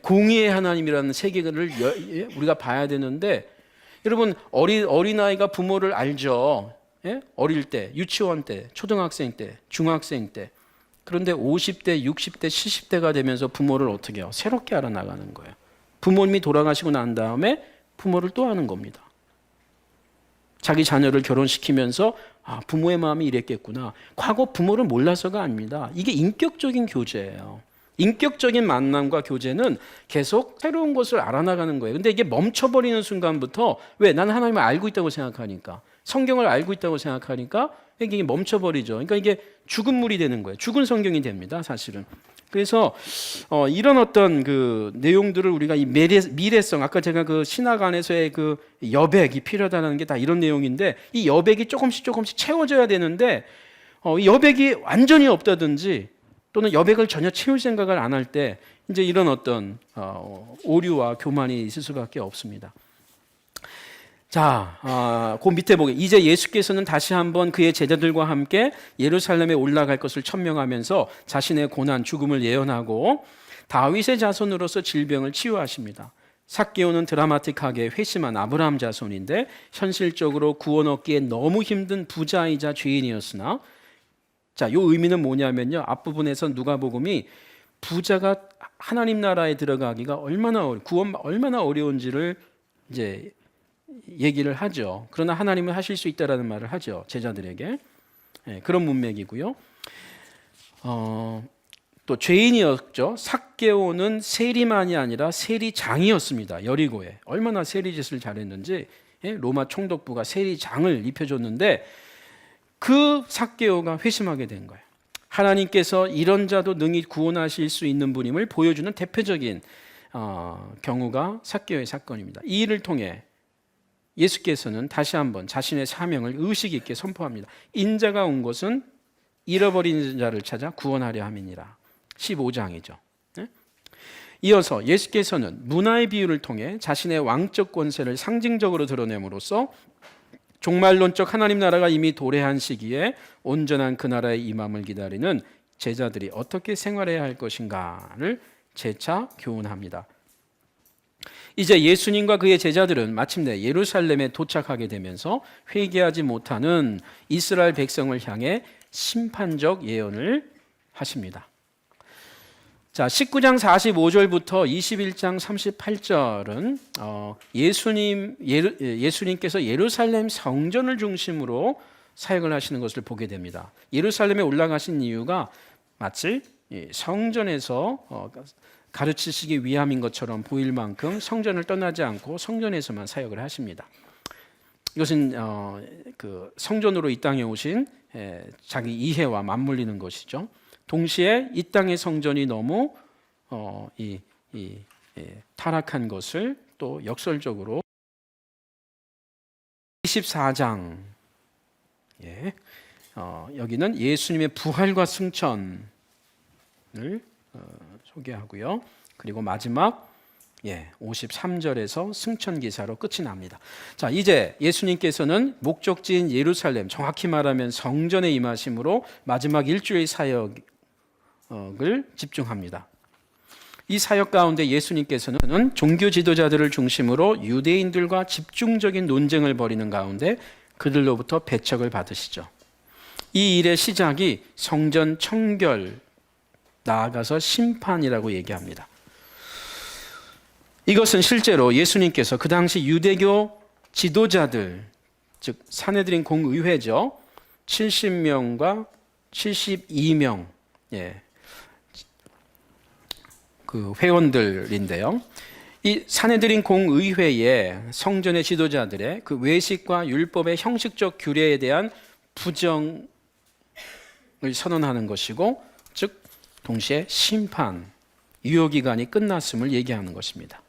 공의의 하나님이라는 세계를 우리가 봐야 되는데, 여러분 어린아이가 부모를 알죠. 어릴 때, 유치원 때, 초등학생 때, 중학생 때. 그런데 50대, 60대, 70대가 되면서 부모를 어떻게 해요? 새롭게 알아나가는 거예요. 부모님이 돌아가시고 난 다음에 부모를 또 아는 겁니다. 자기 자녀를 결혼시키면서 부모의 마음이 이랬겠구나. 과거 부모를 몰라서가 아닙니다. 이게 인격적인 교제예요. 인격적인 만남과 교제는 계속 새로운 것을 알아나가는 거예요. 근데 이게 멈춰버리는 순간부터, 왜? 나는 하나님을 알고 있다고 생각하니까, 성경을 알고 있다고 생각하니까 이게 멈춰버리죠. 그러니까 이게 죽은 물이 되는 거예요. 죽은 성경이 됩니다, 사실은. 그래서 이런 어떤 그 내용들을 우리가 이 미래성, 아까 제가 그 신학 안에서의 그 여백이 필요하다는 게 다 이런 내용인데, 이 여백이 조금씩 채워져야 되는데, 이 여백이 완전히 없다든지 또는 여백을 전혀 채울 생각을 안 할 때 이제 이런 어떤 오류와 교만이 있을 수밖에 없습니다. 자, 그 밑에 보게, 이제 예수께서는 다시 한번 그의 제자들과 함께 예루살렘에 올라갈 것을 천명하면서 자신의 고난, 죽음을 예언하고 다윗의 자손으로서 질병을 치유하십니다. 삭개오는 드라마틱하게 회심한 아브라함 자손인데 현실적으로 구원 얻기에 너무 힘든 부자이자 죄인이었으나, 자, 요 의미는 뭐냐면요, 앞부분에서 누가복음이 부자가 하나님 나라에 들어가기가 구원 얼마나 어려운지를 이제 얘기를 하죠. 그러나 하나님은 하실 수 있다라는 말을 하죠, 제자들에게. 그런 문맥이고요. 또 죄인이었죠. 삭개오는 세리만이 아니라 세리장이었습니다. 여리고에 얼마나 세리짓을 잘했는지 로마 총독부가 세리장을 입혀줬는데, 그 삭개오가 회심하게 된 거예요. 하나님께서 이런 자도 능히 구원하실 수 있는 분임을 보여주는 대표적인 경우가 삭개오의 사건입니다. 이 일을 통해 예수께서는 다시 한번 자신의 사명을 의식 있게 선포합니다. 인자가 온 것은 잃어버린 자를 찾아 구원하려 함이니라. 15장이죠. 이어서 예수께서는 문화의 비유를 통해 자신의 왕적 권세를 상징적으로 드러냄으로써 종말론적 하나님 나라가 이미 도래한 시기에 온전한 그 나라의 임함을 기다리는 제자들이 어떻게 생활해야 할 것인가를 재차 교훈합니다. 이제 예수님과 그의 제자들은 마침내 예루살렘에 도착하게 되면서 회개하지 못하는 이스라엘 백성을 향해 심판적 예언을 하십니다. 자, 19장 45절부터 21장 38절은 예수님께서 예루살렘 성전을 중심으로 사역을 하시는 것을 보게 됩니다. 예루살렘에 올라가신 이유가 마치 성전에서 가르치시기 위함인 것처럼 보일 만큼 성전을 떠나지 않고 성전에서만 사역을 하십니다. 이것은 그 성전으로 이 땅에 오신 자기 이해와 맞물리는 것이죠. 동시에 이 땅의 성전이 너무 타락한 것을 또 역설적으로 24장 여기는 예수님의 부활과 승천을 소개하고요. 그리고 마지막 53절에서 승천 기사로 끝이 납니다. 자, 이제 예수님께서는 목적지인 예루살렘, 정확히 말하면 성전에 임하심으로 마지막 일주일 사역을 집중합니다. 이 사역 가운데 예수님께서는 종교 지도자들을 중심으로 유대인들과 집중적인 논쟁을 벌이는 가운데 그들로부터 배척을 받으시죠. 이 일의 시작이 성전 청결, 나아가서 심판이라고 얘기합니다. 이것은 실제로 예수님께서 그 당시 유대교 지도자들, 즉 산헤드린 공의회죠. 70명과 72명 그 회원들인데요. 이 산헤드린 공의회의 성전의 지도자들의 그 외식과 율법의 형식적 규례에 대한 부정을 선언하는 것이고, 즉 동시에 심판, 유효기간이 끝났음을 얘기하는 것입니다.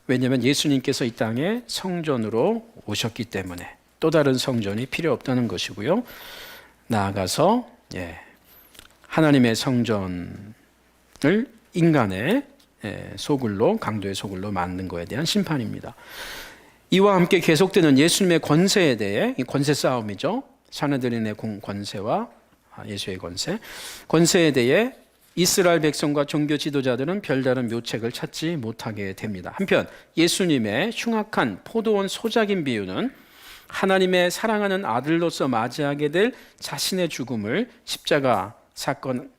왜냐하면 예수님께서 이 땅에 성전으로 오셨기 때문에 또 다른 성전이 필요 없다는 것이고요. 나아가서 하나님의 성전을 인간의 소굴로, 강도의 소굴로 만든 것에 대한 심판입니다. 이와 함께 계속되는 예수님의 권세에 대해, 권세 싸움이죠. 산헤드린의 권세와 예수의 권세에 대해 이스라엘 백성과 종교 지도자들은 별다른 묘책을 찾지 못하게 됩니다. 한편 예수님의 흉악한 포도원 소작인 비유는 하나님의 사랑하는 아들로서 맞이하게 될 자신의 죽음을 십자가 사건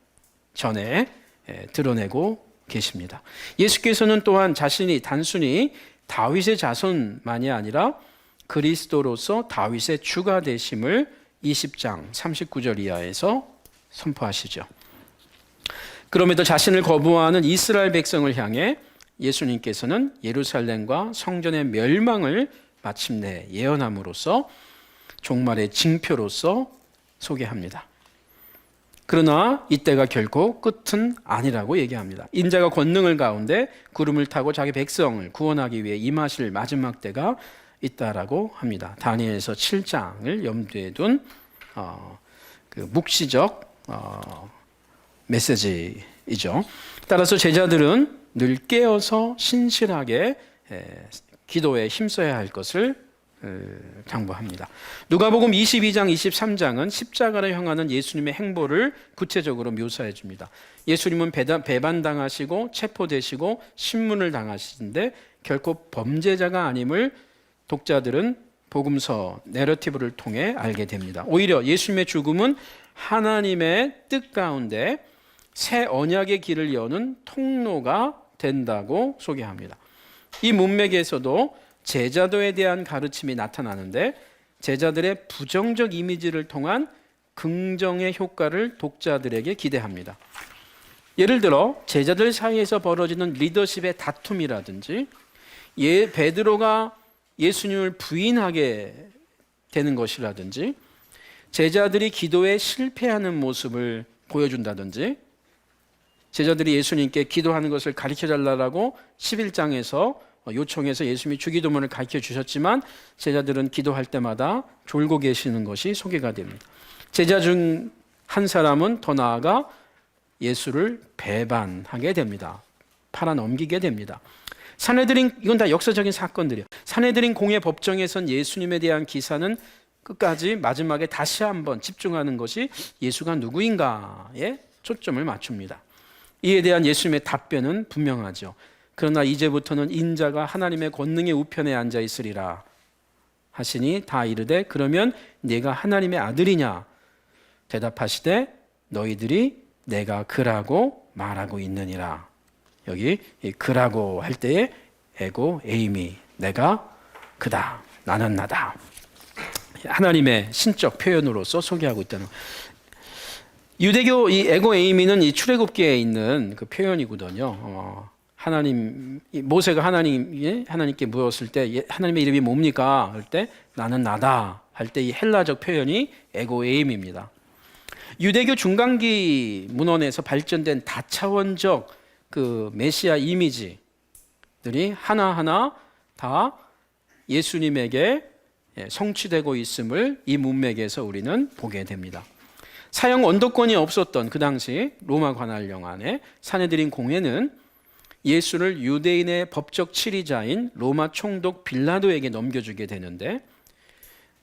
전에 드러내고 계십니다. 예수께서는 또한 자신이 단순히 다윗의 자손만이 아니라 그리스도로서 다윗의 주가 되심을 20장 39절 이하에서 선포하시죠. 그럼에도 자신을 거부하는 이스라엘 백성을 향해 예수님께서는 예루살렘과 성전의 멸망을 마침내 예언함으로써 종말의 징표로서 소개합니다. 그러나 이때가 결코 끝은 아니라고 얘기합니다. 인자가 권능을 가운데 구름을 타고 자기 백성을 구원하기 위해 임하실 마지막 때가 있다라고 합니다. 다니엘서 7장을 염두에 둔 그 묵시적 메시지이죠. 따라서 제자들은 늘 깨어서 신실하게 기도에 힘써야 할 것을 당부합니다. 누가복음 22장 23장은 십자가를 향하는 예수님의 행보를 구체적으로 묘사해 줍니다. 예수님은 배반당하시고 체포되시고 신문을 당하시는데 결코 범죄자가 아님을 독자들은 복음서 내러티브를 통해 알게 됩니다. 오히려 예수님의 죽음은 하나님의 뜻 가운데 새 언약의 길을 여는 통로가 된다고 소개합니다. 이 문맥에서도 제자도에 대한 가르침이 나타나는데 제자들의 부정적 이미지를 통한 긍정의 효과를 독자들에게 기대합니다. 예를 들어 제자들 사이에서 벌어지는 리더십의 다툼이라든지 베드로가 예수님을 부인하게 되는 것이라든지 제자들이 기도에 실패하는 모습을 보여준다든지 제자들이 예수님께 기도하는 것을 가르쳐달라고 11장에서 요청해서 예수님이 주기도문을 가르쳐 주셨지만 제자들은 기도할 때마다 졸고 계시는 것이 소개가 됩니다. 제자 중 한 사람은 더 나아가 예수를 배반하게 됩니다. 팔아넘기게 됩니다. 산헤드린, 이건 다 역사적인 사건들이에요. 산헤드린 공회 법정에선 예수님에 대한 기사는 끝까지 마지막에 다시 한번 집중하는 것이 예수가 누구인가에 초점을 맞춥니다. 이에 대한 예수님의 답변은 분명하죠. 그러나 이제부터는 인자가 하나님의 권능의 우편에 앉아 있으리라 하시니 다 이르되 그러면 네가 하나님의 아들이냐 대답하시되 너희들이 내가 그라고 말하고 있느니라. 여기 그라고 할 때의 에고 에이미, 내가 그다, 나는 나다. 하나님의 신적 표현으로서 소개하고 있다는. 유대교 이 에고 에이미는 이 출애굽기에 있는 그 표현이거든요. 하나님, 모세가 하나님께 물었을 때 하나님의 이름이 뭡니까? 할 때 나는 나다 할 때 이 헬라적 표현이 에고 에임입니다. 유대교 중간기 문헌에서 발전된 다차원적 그 메시아 이미지들이 하나하나 다 예수님에게 성취되고 있음을 이 문맥에서 우리는 보게 됩니다. 사형 언도권이 없었던 그 당시 로마 관할령 안에 산헤드린 공회는 예수를 유대인의 법적 치리자인 로마 총독 빌라도에게 넘겨주게 되는데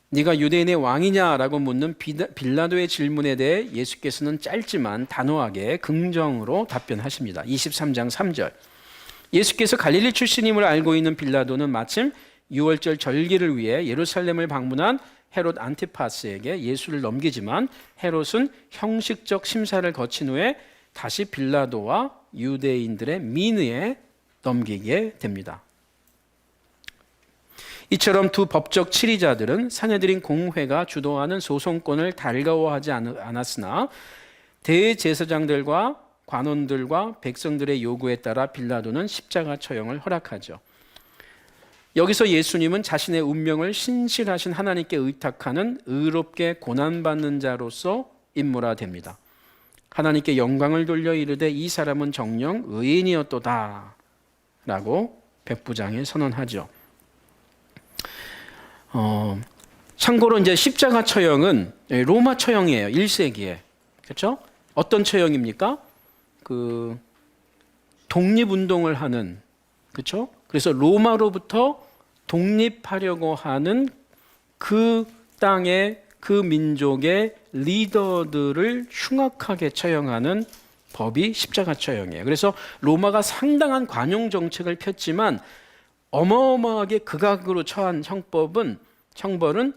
네가 유대인의 왕이냐라고 묻는 빌라도의 질문에 대해 예수께서는 짧지만 단호하게 긍정으로 답변하십니다. 23장 3절. 예수께서 갈릴리 출신임을 알고 있는 빌라도는 마침 유월절 절기를 위해 예루살렘을 방문한 헤롯 안티파스에게 예수를 넘기지만 헤롯은 형식적 심사를 거친 후에 다시 빌라도와 유대인들의 민의에 넘기게 됩니다. 이처럼 두 법적 치리자들은 사내들인 공회가 주도하는 소송권을 달가워하지 않았으나 대제사장들과 관원들과 백성들의 요구에 따라 빌라도는 십자가 처형을 허락하죠. 여기서 예수님은 자신의 운명을 신실하신 하나님께 의탁하는 의롭게 고난받는 자로서 인물화됩니다. 하나님께 영광을 돌려 이르되 이 사람은 정녕 의인이었도다 라고 백부장에 선언하죠. 참고로 이제 십자가 처형은 로마 처형이에요. 1세기에. 그렇죠? 어떤 처형입니까? 그 독립운동을 하는, 그렇죠? 그래서 로마로부터 독립하려고 하는 그 땅의 그 민족의 리더들을 흉악하게 처형하는 법이 십자가 처형이에요. 그래서 로마가 상당한 관용 정책을 폈지만 어마어마하게 극악으로 처한 형벌은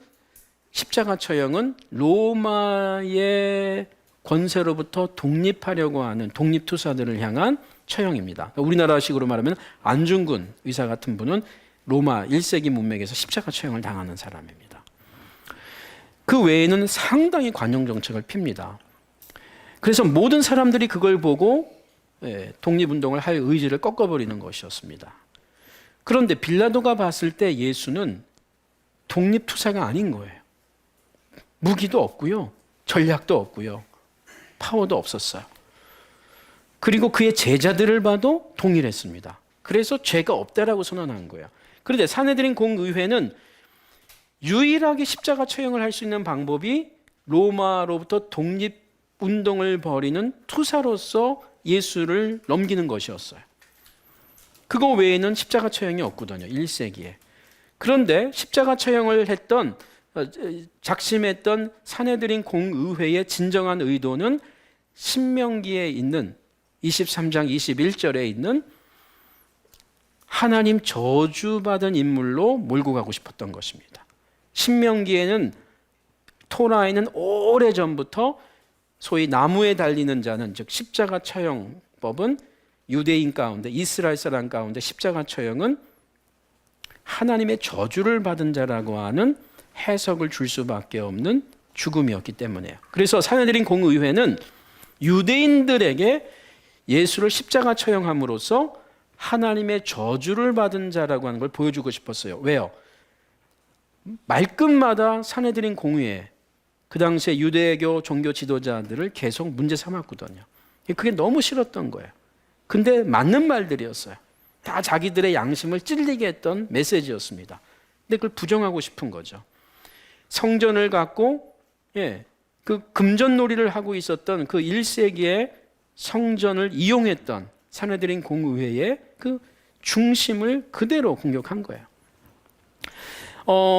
십자가 처형은 로마의 권세로부터 독립하려고 하는 독립투사들을 향한 처형입니다. 우리나라식으로 말하면 안중근 의사 같은 분은 로마 1세기 문맥에서 십자가 처형을 당하는 사람입니다. 그 외에는 상당히 관용 정책을 핍니다. 그래서 모든 사람들이 그걸 보고 독립운동을 할 의지를 꺾어버리는 것이었습니다. 그런데 빌라도가 봤을 때 예수는 독립투사가 아닌 거예요. 무기도 없고요. 전략도 없고요. 파워도 없었어요. 그리고 그의 제자들을 봐도 동일했습니다. 그래서 죄가 없다라고 선언한 거예요. 그런데 사내들인 공의회는 유일하게 십자가 처형을 할 수 있는 방법이 로마로부터 독립운동을 벌이는 투사로서 예수를 넘기는 것이었어요. 그거 외에는 십자가 처형이 없거든요. 1세기에. 그런데 십자가 처형을 작심했던 사내들인 공의회의 진정한 의도는 신명기에 있는 23장 21절에 있는 하나님 저주받은 인물로 몰고 가고 싶었던 것입니다. 신명기에는 토라에는 오래전부터 소위 나무에 달리는 자는, 즉 십자가 처형법은 유대인 가운데, 이스라엘 사람 가운데 십자가 처형은 하나님의 저주를 받은 자라고 하는 해석을 줄 수밖에 없는 죽음이었기 때문이에요. 그래서 사내들인 공의회는 유대인들에게 예수를 십자가 처형함으로써 하나님의 저주를 받은 자라고 하는 걸 보여주고 싶었어요. 왜요? 말끝마다 사내들인 공의회, 그 당시에 유대교 종교 지도자들을 계속 문제 삼았거든요. 그게 너무 싫었던 거예요. 근데 맞는 말들이었어요. 다 자기들의 양심을 찔리게 했던 메시지였습니다. 근데 그걸 부정하고 싶은 거죠. 성전을 갖고 그 금전놀이를 하고 있었던 그 1세기의 성전을 이용했던 사내들인 공의회의 그 중심을 그대로 공격한 거예요.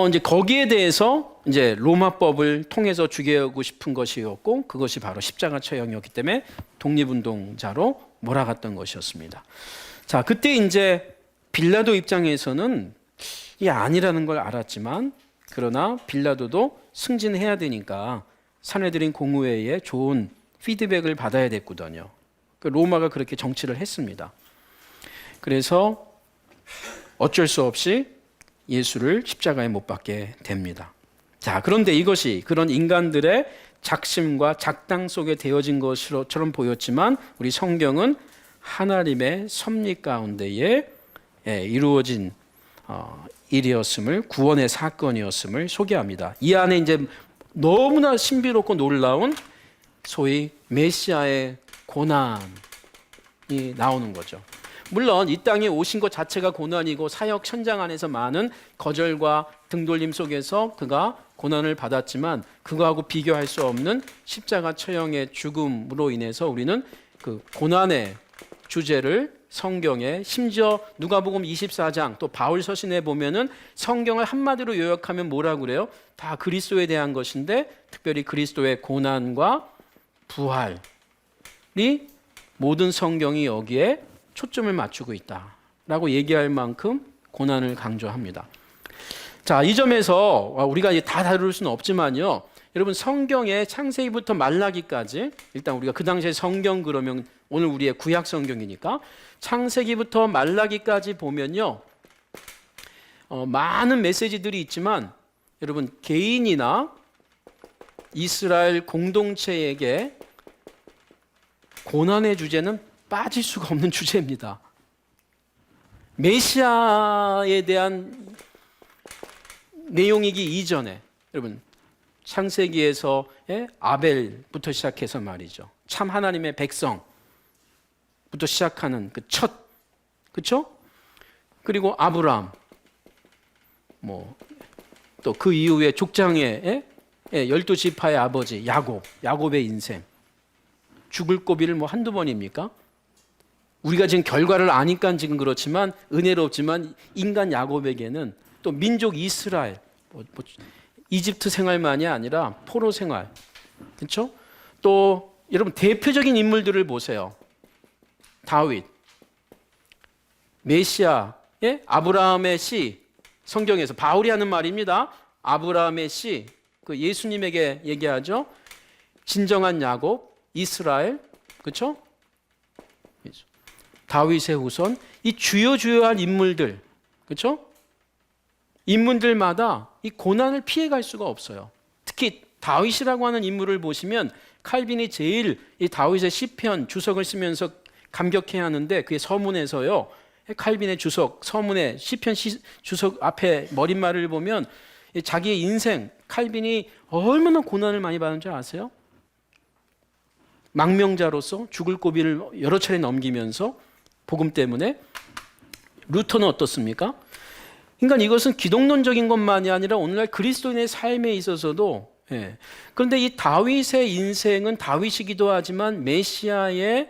이제 거기에 대해서 이제 로마법을 통해서 죽이고 싶은 것이었고, 그것이 바로 십자가 처형이었기 때문에 독립운동자로 몰아갔던 것이었습니다. 자, 그때 이제 빌라도 입장에서는 이게 아니라는 걸 알았지만, 그러나 빌라도도 승진해야 되니까 사내들인 공의회에 좋은 피드백을 받아야 됐거든요. 로마가 그렇게 정치를 했습니다. 그래서 어쩔 수 없이 예수를 십자가에 못 박게 됩니다. 자, 그런데 이것이 그런 인간들의 작심과 작당 속에 되어진 것처럼 보였지만, 우리 성경은 하나님의 섭리 가운데에 이루어진 일이었음을, 구원의 사건이었음을 소개합니다. 이 안에 이제 너무나 신비롭고 놀라운 소위 메시아의 고난이 나오는 거죠. 물론 이 땅에 오신 것 자체가 고난이고 사역 현장 안에서 많은 거절과 등돌림 속에서 그가 고난을 받았지만, 그거하고 비교할 수 없는 십자가 처형의 죽음으로 인해서 우리는 그 고난의 주제를 성경에, 심지어 누가복음 24장 또 바울 서신에 보면은 성경을 한마디로 요약하면 뭐라고 그래요? 다 그리스도에 대한 것인데, 특별히 그리스도의 고난과 부활이 모든 성경이 여기에 초점을 맞추고 있다라고 얘기할 만큼 고난을 강조합니다. 자, 이 점에서 우리가 다 다룰 수는 없지만요. 여러분 성경의 창세기부터 말라기까지 일단 우리가 그 당시에 성경 그러면 오늘 우리의 구약 성경이니까 창세기부터 말라기까지 보면요. 많은 메시지들이 있지만 여러분 개인이나 이스라엘 공동체에게 고난의 주제는 빠질 수가 없는 주제입니다. 메시아에 대한 내용이기 이전에 여러분 창세기에서 아벨부터 시작해서 말이죠. 참 하나님의 백성부터 시작하는 그 첫, 그렇죠? 그리고 아브라함, 또 그 이후에 족장의 12지파의 아버지 야곱의 인생, 죽을 고비를 한두 번입니까? 우리가 지금 결과를 아니까 지금 그렇지만 은혜롭지만 인간 야곱에게는 또 민족 이스라엘, 이집트 생활만이 아니라 포로 생활, 그렇죠? 또 여러분 대표적인 인물들을 보세요. 다윗, 메시아, 아브라함의 씨, 성경에서 바울이 하는 말입니다. 아브라함의 씨, 그 예수님에게 얘기하죠. 진정한 야곱, 이스라엘, 그렇죠? 다윗의 후손, 이 주요한 인물들, 그렇죠? 인물들마다 이 고난을 피해갈 수가 없어요. 특히 다윗이라고 하는 인물을 보시면 칼빈이 제일 이 다윗의 시편 주석을 쓰면서 감격해야 하는데 그게 서문에서요. 칼빈의 주석, 서문의 시편 주석 앞에 머릿말을 보면 자기의 인생, 칼빈이 얼마나 고난을 많이 받은 줄 아세요? 망명자로서 죽을 고비를 여러 차례 넘기면서 복음 때문에. 루터는 어떻습니까? 그러니까 이것은 기독론적인 것만이 아니라 오늘날 그리스도인의 삶에 있어서도 그런데 이 다윗의 인생은 다윗이기도 하지만 메시아의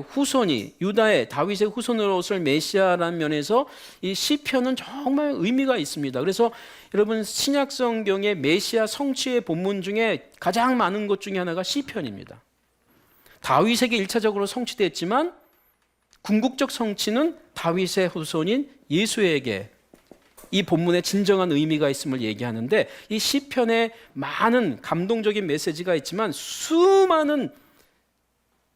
후손이 유다의 다윗의 후손으로서 메시아라는 면에서 이 시편은 정말 의미가 있습니다. 그래서 여러분 신약 성경의 메시아 성취의 본문 중에 가장 많은 것 중에 하나가 시편입니다. 다윗에게 1차적으로 성취됐지만 궁극적 성취는 다윗의 후손인 예수에게 이 본문에 진정한 의미가 있음을 얘기하는데 이 시편에 많은 감동적인 메시지가 있지만 수많은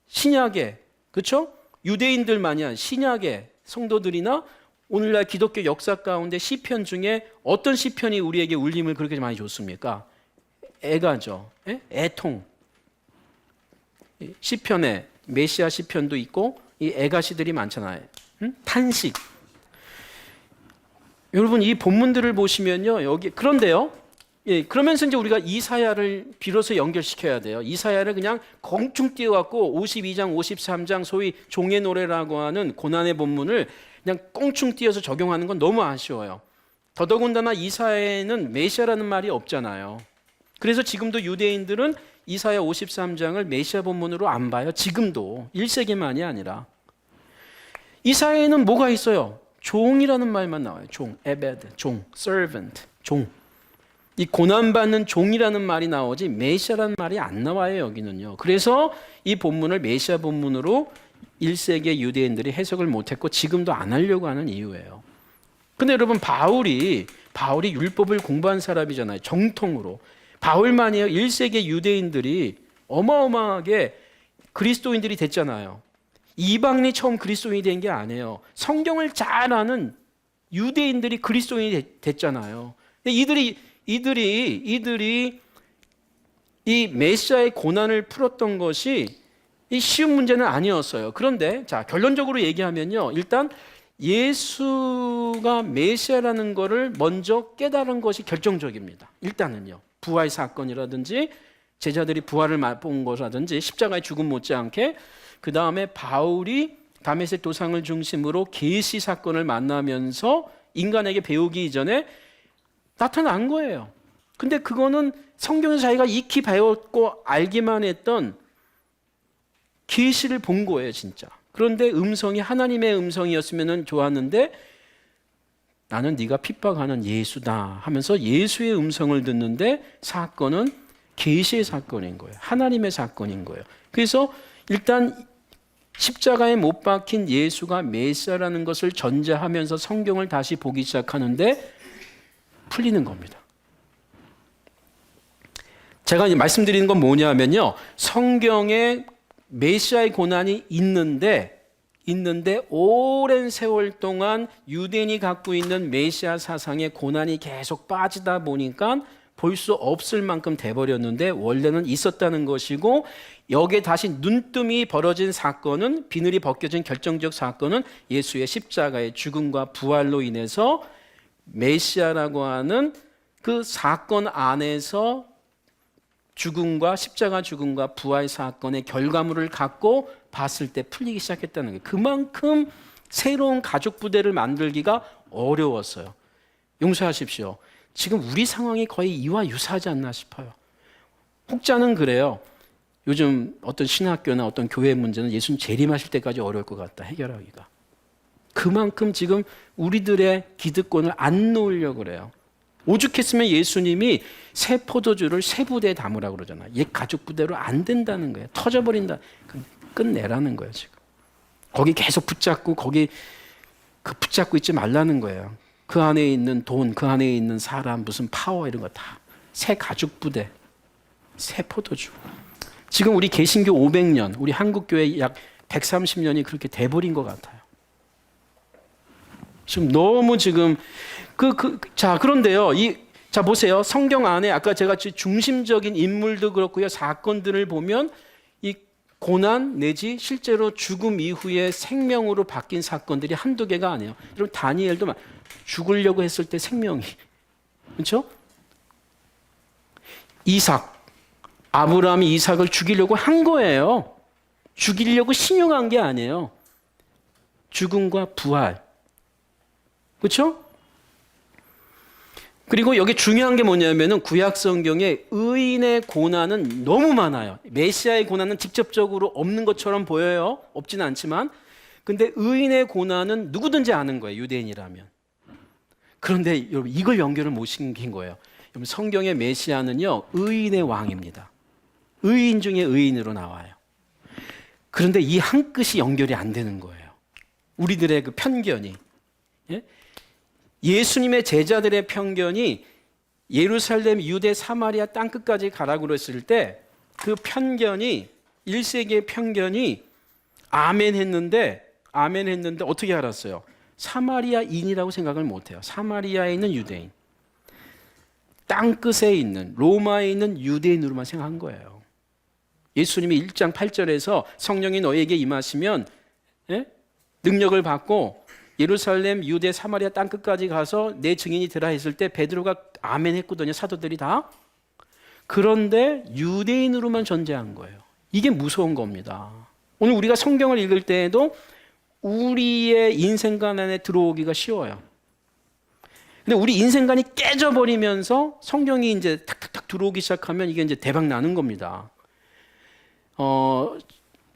신약의 그렇죠? 유대인들만이 아니라 신약의 성도들이나 오늘날 기독교 역사 가운데 시편 중에 어떤 시편이 우리에게 울림을 그렇게 많이 줬습니까? 애가죠. 애통. 시편에 메시아 시편도 있고 이 애가시들이 많잖아요. 탄식. 여러분 이 본문들을 보시면요. 여기 그런데요. 그러면서 이제 우리가 이사야를 비로소 연결시켜야 돼요. 이사야를 그냥 공충 띄워갖고 52장, 53장 소위 종의 노래라고 하는 고난의 본문을 그냥 꽁충 띄어서 적용하는 건 너무 아쉬워요. 더더군다나 이사야에는 메시아라는 말이 없잖아요. 그래서 지금도 유대인들은 이사야 53장을 메시아 본문으로 안 봐요. 지금도 1세기만이 아니라. 이사야에는 뭐가 있어요? 종이라는 말만 나와요. 종, 에베드, 종, servant, 종. 이 고난받는 종이라는 말이 나오지 메시아라는 말이 안 나와요. 여기는요. 그래서 이 본문을 메시아 본문으로 1세기의 유대인들이 해석을 못했고 지금도 안 하려고 하는 이유예요. 근데 여러분 바울이 율법을 공부한 사람이잖아요. 정통으로. 바울만이요 1세기의 유대인들이 어마어마하게 그리스도인들이 됐잖아요. 이방인이 처음 그리스도인이 된 게 아니에요. 성경을 잘 아는 유대인들이 그리스도인이 됐잖아요. 근데 이들이 이 메시아의 고난을 풀었던 것이 이 쉬운 문제는 아니었어요. 그런데 자 결론적으로 얘기하면요. 일단 예수가 메시아라는 것을 먼저 깨달은 것이 결정적입니다. 일단은요. 부활 사건이라든지 제자들이 부활을 맛본 것이라든지 십자가의 죽음 못지않게 그 다음에 바울이 다메섹 도상을 중심으로 계시 사건을 만나면서 인간에게 배우기 이전에 나타난 거예요. 근데 그거는 성경에서 자기가 익히 배웠고 알기만 했던 계시를 본 거예요, 진짜. 그런데 음성이 하나님의 음성이었으면 좋았는데 나는 네가 핍박하는 예수다 하면서 예수의 음성을 듣는데 사건은 계시의 사건인 거예요. 하나님의 사건인 거예요. 그래서 일단 십자가에 못 박힌 예수가 메시아라는 것을 전제하면서 성경을 다시 보기 시작하는데 풀리는 겁니다. 제가 이제 말씀드리는 건 뭐냐면요. 성경에 메시아의 고난이 있는데 오랜 세월 동안 유대인이 갖고 있는 메시아 사상의 고난이 계속 빠지다 보니까 볼 수 없을 만큼 돼버렸는데 원래는 있었다는 것이고, 여기에 다시 눈뜸이 벌어진 사건은, 비늘이 벗겨진 결정적 사건은 예수의 십자가의 죽음과 부활로 인해서 메시아라고 하는 그 사건 안에서 죽음과 십자가 죽음과 부활 사건의 결과물을 갖고 봤을 때 풀리기 시작했다는 거예요. 그만큼 새로운 가족 부대를 만들기가 어려웠어요. 용서하십시오. 지금 우리 상황이 거의 이와 유사하지 않나 싶어요. 혹자는 그래요. 요즘 어떤 신학교나 어떤 교회 문제는 예수님 재림하실 때까지 어려울 것 같다, 해결하기가. 그만큼 지금 우리들의 기득권을 안 놓으려고 그래요. 오죽했으면 예수님이 새 포도주를 새 부대에 담으라고 그러잖아. 옛 가족 부대로 안 된다는 거예요. 터져버린다. 그럼 끝내라는 거예요, 지금. 거기 계속 붙잡고, 붙잡고 있지 말라는 거예요. 그 안에 있는 돈, 그 안에 있는 사람, 무슨 파워, 이런 거 다 새 가족 부대, 새 포도주. 지금 우리 개신교 500년, 우리 한국교회 약 130년이 그렇게 돼버린 것 같아요. 지금 너무 지금 자, 그런데요. 자, 보세요. 성경 안에 아까 제가 중심적인 인물도 그렇고요. 사건들을 보면 이 고난 내지 실제로 죽음 이후에 생명으로 바뀐 사건들이 한두 개가 아니에요. 여러분, 다니엘도 죽으려고 했을 때 생명이. 그렇죠? 아브라함이 이삭을 죽이려고 한 거예요. 죽이려고 신용한 게 아니에요. 죽음과 부활. 그렇죠? 그리고 여기 중요한 게 뭐냐면은 구약 성경에 의인의 고난은 너무 많아요. 메시아의 고난은 직접적으로 없는 것처럼 보여요. 없지는 않지만. 근데 의인의 고난은 누구든지 아는 거예요. 유대인이라면. 그런데 여러분, 이걸 연결을 못 시킨 거예요. 여러분, 성경의 메시아는요, 의인의 왕입니다. 의인 중에 의인으로 나와요. 그런데 이 한 끝이 연결이 안 되는 거예요. 우리들의 그 편견이. 예? 예수님의 제자들의 편견이 예루살렘, 유대, 사마리아 땅끝까지 가라고 그랬을 때 그 편견이, 1세기의 편견이 아멘 했는데 어떻게 알았어요? 사마리아인이라고 생각을 못해요. 사마리아에 있는 유대인. 땅끝에 있는, 로마에 있는 유대인으로만 생각한 거예요. 예수님이 1장 8절에서 성령이 너에게 임하시면 능력을 받고 예루살렘, 유대, 사마리아 땅끝까지 가서 내 증인이 되라 했을 때 베드로가 아멘 했거든요. 사도들이 다. 그런데 유대인으로만 존재한 거예요. 이게 무서운 겁니다. 오늘 우리가 성경을 읽을 때에도 우리의 인생관 안에 들어오기가 쉬워요. 근데 우리 인생관이 깨져버리면서 성경이 이제 탁탁탁 들어오기 시작하면 이게 이제 대박 나는 겁니다.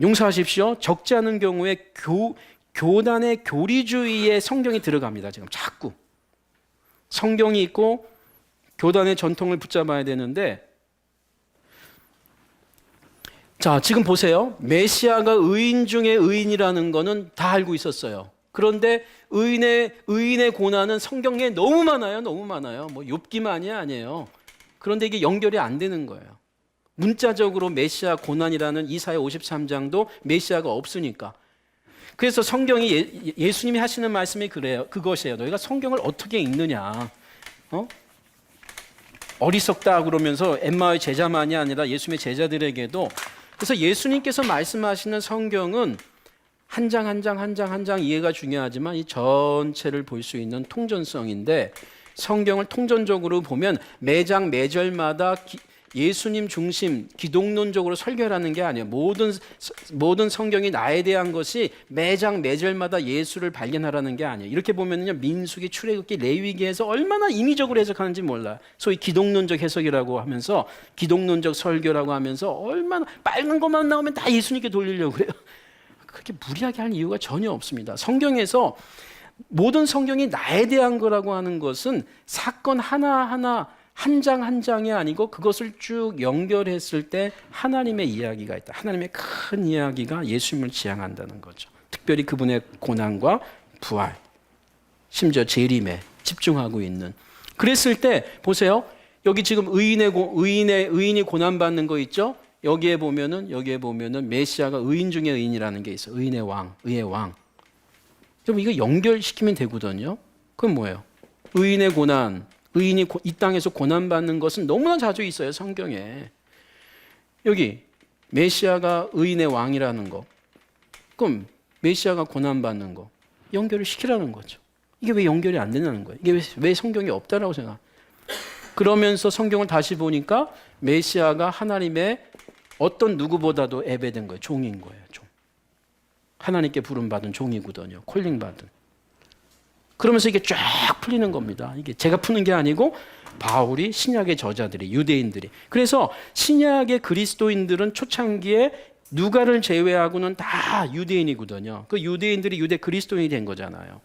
용서하십시오. 적지 않은 경우에 교단의 교리주의에 성경이 들어갑니다. 지금 자꾸. 성경이 있고 교단의 전통을 붙잡아야 되는데, 자, 지금 보세요. 메시아가 의인 중에 의인이라는 거는 다 알고 있었어요. 그런데 의인의 고난은 성경에 너무 많아요. 너무 많아요. 뭐 욥기만이 아니에요. 그런데 이게 연결이 안 되는 거예요. 문자적으로 메시아 고난이라는 이사야 53장도 메시아가 없으니까. 그래서 성경이 예수님이 하시는 말씀이 그것이에요. 너희가 성경을 어떻게 읽느냐. 어리석다 그러면서 엠마의 제자만이 아니라 예수님의 제자들에게도. 그래서 예수님께서 말씀하시는 성경은 한 장 한 장 한 장 한 장 이해가 중요하지만 이 전체를 볼 수 있는 통전성인데, 성경을 통전적으로 보면 매장 매절마다 예수님 중심 기독론적으로 설교하는 게 아니에요. 모든 성경이 나에 대한 것이 매장 매절마다 예수를 발견하라는 게 아니에요. 이렇게 보면요, 민수기, 출애굽기, 레위기에서 얼마나 인위적으로 해석하는지 몰라요. 소위 기독론적 해석이라고 하면서, 기독론적 설교라고 하면서 얼마나 빨간 것만 나오면 다 예수님께 돌리려고 그래요. 그렇게 무리하게 할 이유가 전혀 없습니다. 성경에서 모든 성경이 나에 대한 거라고 하는 것은 사건 하나하나 한 장 한 장이 아니고 그것을 쭉 연결했을 때 하나님의 이야기가 있다. 하나님의 큰 이야기가 예수님을 지향한다는 거죠. 특별히 그분의 고난과 부활, 심지어 재림에 집중하고 있는 그랬을 때 보세요. 여기 지금 의인이 고난받는 거 있죠? 여기에 보면은 메시아가 의인 중에 의인이라는 게 있어요. 의인의 왕, 의의 왕. 좀 이거 연결시키면 되거든요. 그건 뭐예요? 의인의 고난, 의인이 이 땅에서 고난받는 것은 너무나 자주 있어요, 성경에. 여기 메시아가 의인의 왕이라는 거. 그럼 메시아가 고난받는 거 연결을 시키라는 거죠. 이게 왜 연결이 안 되냐는 거예요. 이게 왜 성경에 없다라고 생각. 그러면서 성경을 다시 보니까 메시아가 하나님의 어떤 누구보다도 예배된 거예요. 종인 거예요. 종. 하나님께 부름받은 종이거든요. 콜링받은. 그러면서 이게 쫙 풀리는 겁니다. 이게 제가 푸는 게 아니고 바울이 신약의 저자들이, 유대인들이. 그래서 신약의 그리스도인들은 초창기에 누가를 제외하고는 다 유대인이거든요. 그 유대인들이 유대 그리스도인이 된 거잖아요.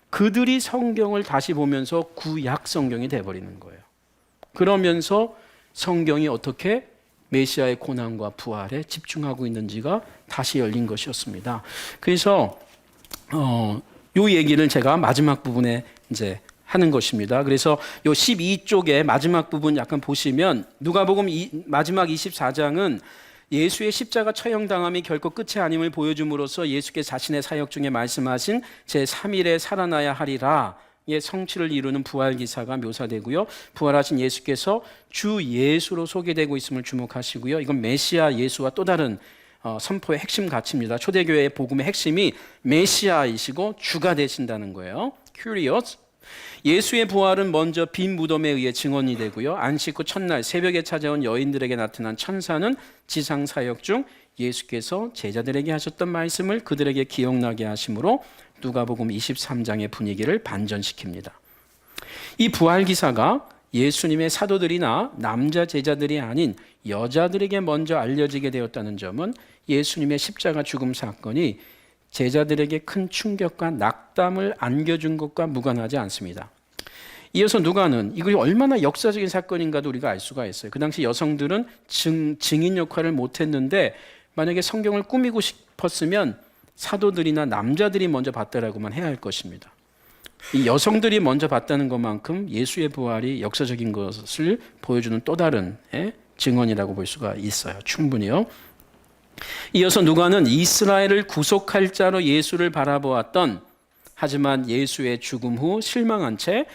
그들이 성경을 다시 보면서 구약 성경이 돼버리는 거예요. 그러면서 성경이 어떻게 메시아의 고난과 부활에 집중하고 있는지가 다시 열린 것이었습니다. 그래서 요 얘기를 제가 마지막 부분에 이제 하는 것입니다. 그래서 요 12쪽의 마지막 부분 약간 보시면 누가복음 마지막 24장은 예수의 십자가 처형당함이 결코 끝이 아님을 보여줌으로써 예수께서 자신의 사역 중에 말씀하신 제3일에 살아나야 하리라 의 성취를 이루는 부활 기사가 묘사되고요. 부활하신 예수께서 주 예수로 소개되고 있음을 주목하시고요. 이건 메시아 예수와 또 다른 선포의 핵심 가치입니다. 초대교회의 복음의 핵심이 메시아이시고 주가 되신다는 거예요. Curious. 예수의 부활은 먼저 빈 무덤에 의해 증언이 되고요. 안식 후 첫날 새벽에 찾아온 여인들에게 나타난 천사는 지상 사역 중 예수께서 제자들에게 하셨던 말씀을 그들에게 기억나게 하심으로 누가복음 23장의 분위기를 반전시킵니다. 이 부활 기사가 예수님의 사도들이나 남자 제자들이 아닌 여자들에게 먼저 알려지게 되었다는 점은 예수님의 십자가 죽음 사건이 제자들에게 큰 충격과 낙담을 안겨준 것과 무관하지 않습니다. 이어서 누가는 이것이 얼마나 역사적인 사건인가도 우리가 알 수가 있어요. 그 당시 여성들은 증인 역할을 못했는데 만약에 성경을 꾸미고 싶었으면 사도들이나 남자들이 먼저 봤다라고만 해야 할 것입니다. 이 여성들이 먼저 봤다는 것만큼 예수의 부활이 역사적인 것을 보여주는 또 다른 증언이라고 볼 수가 있어요. 충분히요. 이어서 누가는 이스라엘을 구속할 자로 예수를 바라보았던 하지만 예수의 죽음 후 실망한 채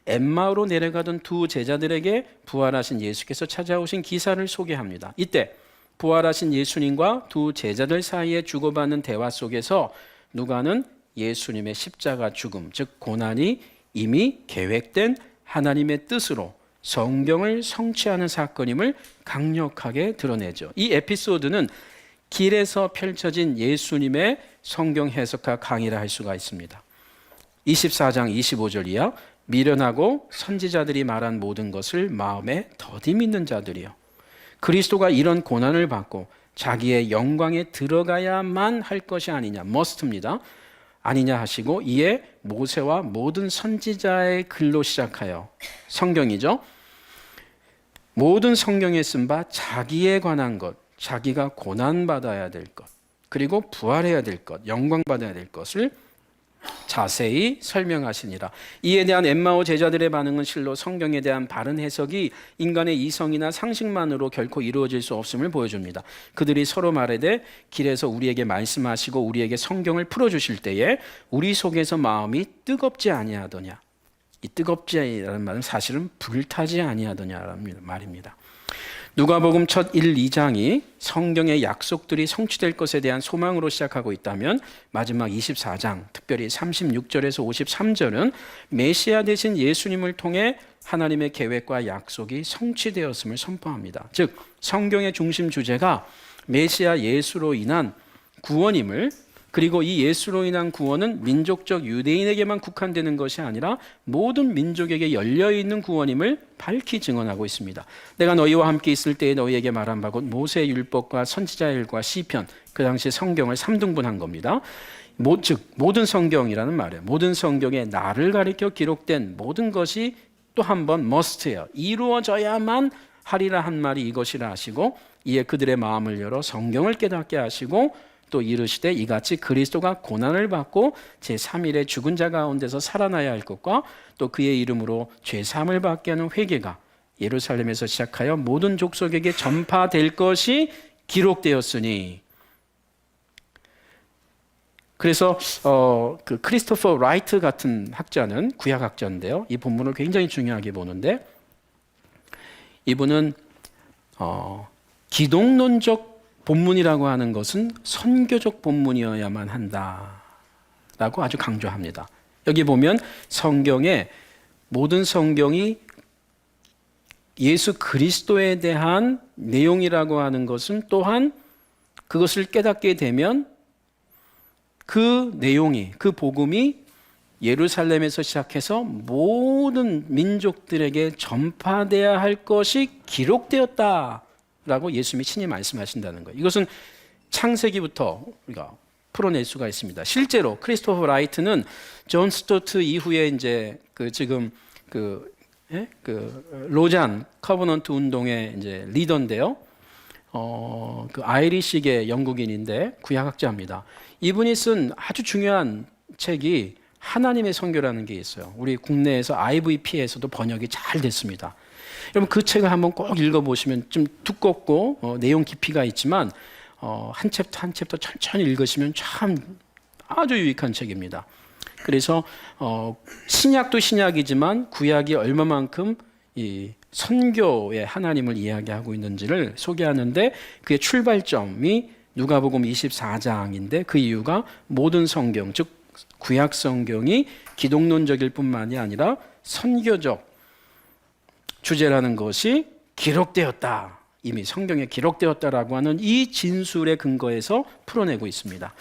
엠마오로 내려가던 두 제자들에게 부활하신 예수께서 찾아오신 기사를 소개합니다. 이때 부활하신 예수님과 두 제자들 사이에 주고받는 대화 속에서 누가는 예수님의 십자가 죽음, 즉 고난이 이미 계획된 하나님의 뜻으로 성경을 성취하는 사건임을 강력하게 드러내죠. 이 에피소드는 길에서 펼쳐진 예수님의 성경 해석과 강의라 할 수가 있습니다. 24장 25절 이하 미련하고 선지자들이 말한 모든 것을 마음에 더디 믿는 자들이요. 그리스도가 이런 고난을 받고 자기의 영광에 들어가야만 할 것이 아니냐, must입니다. 아니냐 하시고 이에 모세와 모든 선지자의 글로 시작하여 성경이죠. 모든 성경에 쓴 바 자기에 관한 것, 자기가 고난받아야 될 것, 그리고 부활해야 될 것, 영광받아야 될 것을 자세히 설명하시니라. 이에 대한 엠마오 제자들의 반응은 실로 성경에 대한 바른 해석이 인간의 이성이나 상식만으로 결코 이루어질 수 없음을 보여줍니다. 그들이 서로 말하되 길에서 우리에게 말씀하시고 우리에게 성경을 풀어주실 때에 우리 속에서 마음이 뜨겁지 아니하더냐. 이 뜨겁지라는 말은 사실은 불타지 아니하더냐라는 말입니다. 누가복음 첫 1, 2장이 성경의 약속들이 성취될 것에 대한 소망으로 시작하고 있다면 마지막 24장, 특별히 36절에서 53절은 메시아 되신 예수님을 통해 하나님의 계획과 약속이 성취되었음을 선포합니다. 즉 성경의 중심 주제가 메시아 예수로 인한 구원임을, 그리고 이 예수로 인한 구원은 민족적 유대인에게만 국한되는 것이 아니라 모든 민족에게 열려있는 구원임을 밝히 증언하고 있습니다. 내가 너희와 함께 있을 때에 너희에게 말한 바 곧 모세의 율법과 선지자의 일과 시편, 그 당시 성경을 3등분한 겁니다. 즉 모든 성경이라는 말이에요. 모든 성경에 나를 가리켜 기록된 모든 것이 또 한 번 must예요. 이루어져야만 하리라 한 말이 이것이라 하시고 이에 그들의 마음을 열어 성경을 깨닫게 하시고 또 이르시되 이같이 그리스도가 고난을 받고 제3일에 죽은 자 가운데서 살아나야 할 것과 또 그의 이름으로 죄 사함을 받게 하는 회개가 예루살렘에서 시작하여 모든 족속에게 전파될 것이 기록되었으니. 그래서 그 크리스토퍼 라이트 같은 학자는 구약학자인데요, 이 본문을 굉장히 중요하게 보는데, 이분은 기독론적 본문이라고 하는 것은 선교적 본문이어야만 한다라고 아주 강조합니다. 여기 보면 모든 성경이 예수 그리스도에 대한 내용이라고 하는 것은 또한 그것을 깨닫게 되면 그 내용이, 그 복음이 예루살렘에서 시작해서 모든 민족들에게 전파되어야 할 것이 기록되었다라고 예수님이 친히 말씀하신다는 거예요. 이것은 창세기부터 우리가 풀어낼 수가 있습니다. 실제로 크리스토퍼 라이트는 존 스토트 이후에 이제 로잔 커버넌트 운동의 이제 리더인데요. 그 아이리시계 영국인인데 구약학자입니다. 이분이 쓴 아주 중요한 책이 하나님의 선교라는 게 있어요. 우리 국내에서 IVP에서도 번역이 잘 됐습니다. 여러분 그 책을 한번 꼭 읽어보시면, 좀 두껍고 내용 깊이가 있지만 한 챕터 한 챕터 천천히 읽으시면 참 아주 유익한 책입니다. 그래서 신약도 신약이지만 구약이 얼마만큼 이 선교의 하나님을 이야기하고 있는지를 소개하는데, 그의 출발점이 누가복음 24장인데 그 이유가 모든 성경, 즉 구약 성경이 기독론적일 뿐만이 아니라 선교적 주제라는 것이 기록되었다, 이미 성경에 기록되었다라고 하는 이 진술의 근거에서 풀어내고 있습니다.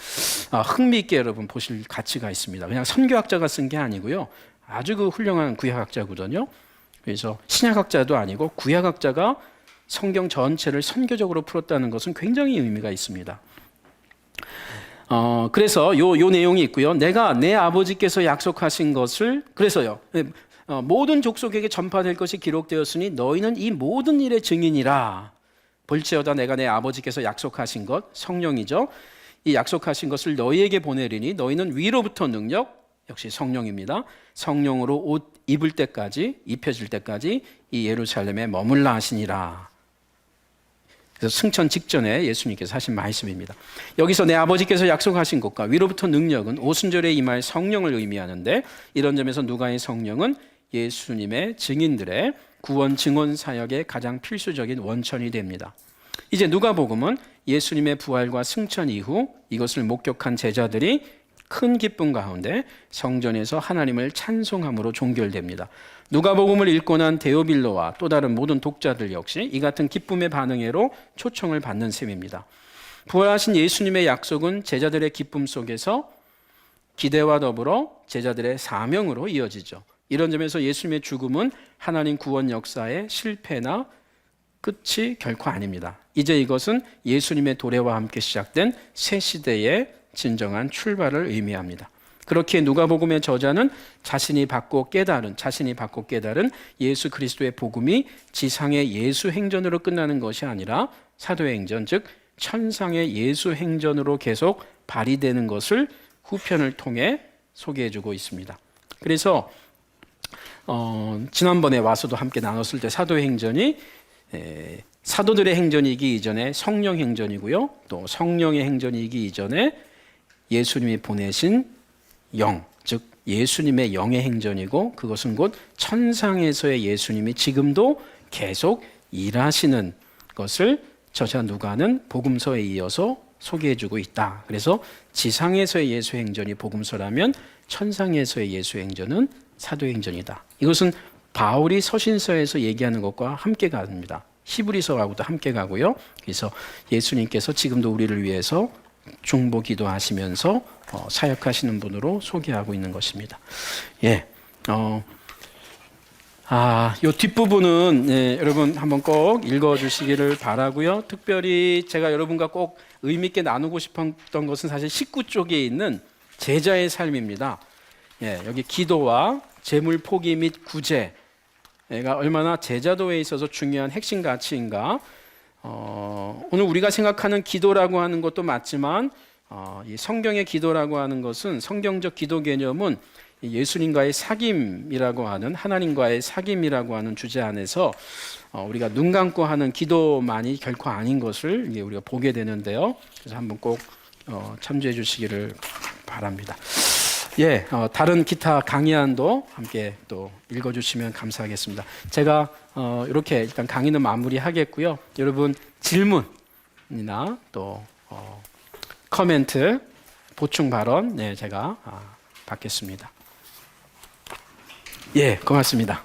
흥미있게 여러분 보실 가치가 있습니다. 그냥 선교학자가 쓴 게 아니고요, 아주 그 훌륭한 구약학자거든요. 그래서 신약학자도 아니고 구약학자가 성경 전체를 선교적으로 풀었다는 것은 굉장히 의미가 있습니다. 그래서 요 내용이 있고요. 내가 내 아버지께서 약속하신 것을, 그래서요, 모든 족속에게 전파될 것이 기록되었으니 너희는 이 모든 일의 증인이라. 볼지어다 내가 내 아버지께서 약속하신 것, 성령이죠. 이 약속하신 것을 너희에게 보내리니 너희는 위로부터 능력, 역시 성령입니다. 성령으로 옷 입을 때까지, 입혀질 때까지 이 예루살렘에 머물라 하시니라. 그래서 승천 직전에 예수님께서 하신 말씀입니다. 여기서 내 아버지께서 약속하신 것과 위로부터 능력은 오순절에 임할 성령을 의미하는데, 이런 점에서 누가의 성령은 예수님의 증인들의 구원 증언 사역의 가장 필수적인 원천이 됩니다. 이제 누가복음은 예수님의 부활과 승천 이후 이것을 목격한 제자들이 큰 기쁨 가운데 성전에서 하나님을 찬송함으로 종결됩니다. 누가복음을 읽고 난 데오빌로와 또 다른 모든 독자들 역시 이 같은 기쁨의 반응회로 초청을 받는 셈입니다. 부활하신 예수님의 약속은 제자들의 기쁨 속에서 기대와 더불어 제자들의 사명으로 이어지죠. 이런 점에서 예수님의 죽음은 하나님 구원 역사의 실패나 끝이 결코 아닙니다. 이제 이것은 예수님의 도래와 함께 시작된 새 시대의 진정한 출발을 의미합니다. 그렇게 누가복음의 저자는 자신이 받고 깨달은 예수 그리스도의 복음이 지상의 예수 행전으로 끝나는 것이 아니라 사도행전, 즉 천상의 예수 행전으로 계속 발휘되는 것을 후편을 통해 소개해주고 있습니다. 그래서 지난번에 와서도 함께 나눴을 때 사도행전이 사도들의 행전이기 이전에 성령 행전이고요, 또 성령의 행전이기 이전에 예수님이 보내신 영, 즉 예수님의 영의 행전이고, 그것은 곧 천상에서의 예수님이 지금도 계속 일하시는 것을 저자 누가는 복음서에 이어서 소개해주고 있다. 그래서 지상에서의 예수 행전이 복음서라면 천상에서의 예수 행전은 사도행전이다. 이것은 바울이 서신서에서 얘기하는 것과 함께 갑니다. 히브리서하고도 함께 가고요. 그래서 예수님께서 지금도 우리를 위해서 중보 기도하시면서 사역하시는 분으로 소개하고 있는 것입니다. 예, 요 뒷부분은 여러분 한번 꼭 읽어주시기를 바라고요. 특별히 제가 여러분과 꼭 의미 있게 나누고 싶었던 것은 사실 19쪽에 있는 제자의 삶입니다. 예, 여기 기도와 재물 포기 및 구제가 얼마나 제자도에 있어서 중요한 핵심 가치인가. 오늘 우리가 생각하는 기도라고 하는 것도 맞지만 이 성경의 기도라고 하는 것은 성경적 기도 개념은 예수님과의 사귐이라고 하는 하나님과의 사귐이라고 하는 주제 안에서 우리가 눈 감고 하는 기도만이 결코 아닌 것을 우리가 보게 되는데요. 그래서 한번 꼭 참조해 주시기를 바랍니다. 예, 다른 기타 강의안도 함께 또 읽어주시면 감사하겠습니다. 제가 이렇게 일단 강의는 마무리하겠고요. 여러분 질문이나 또 코멘트, 보충 발언 제가 받겠습니다. 예, 고맙습니다.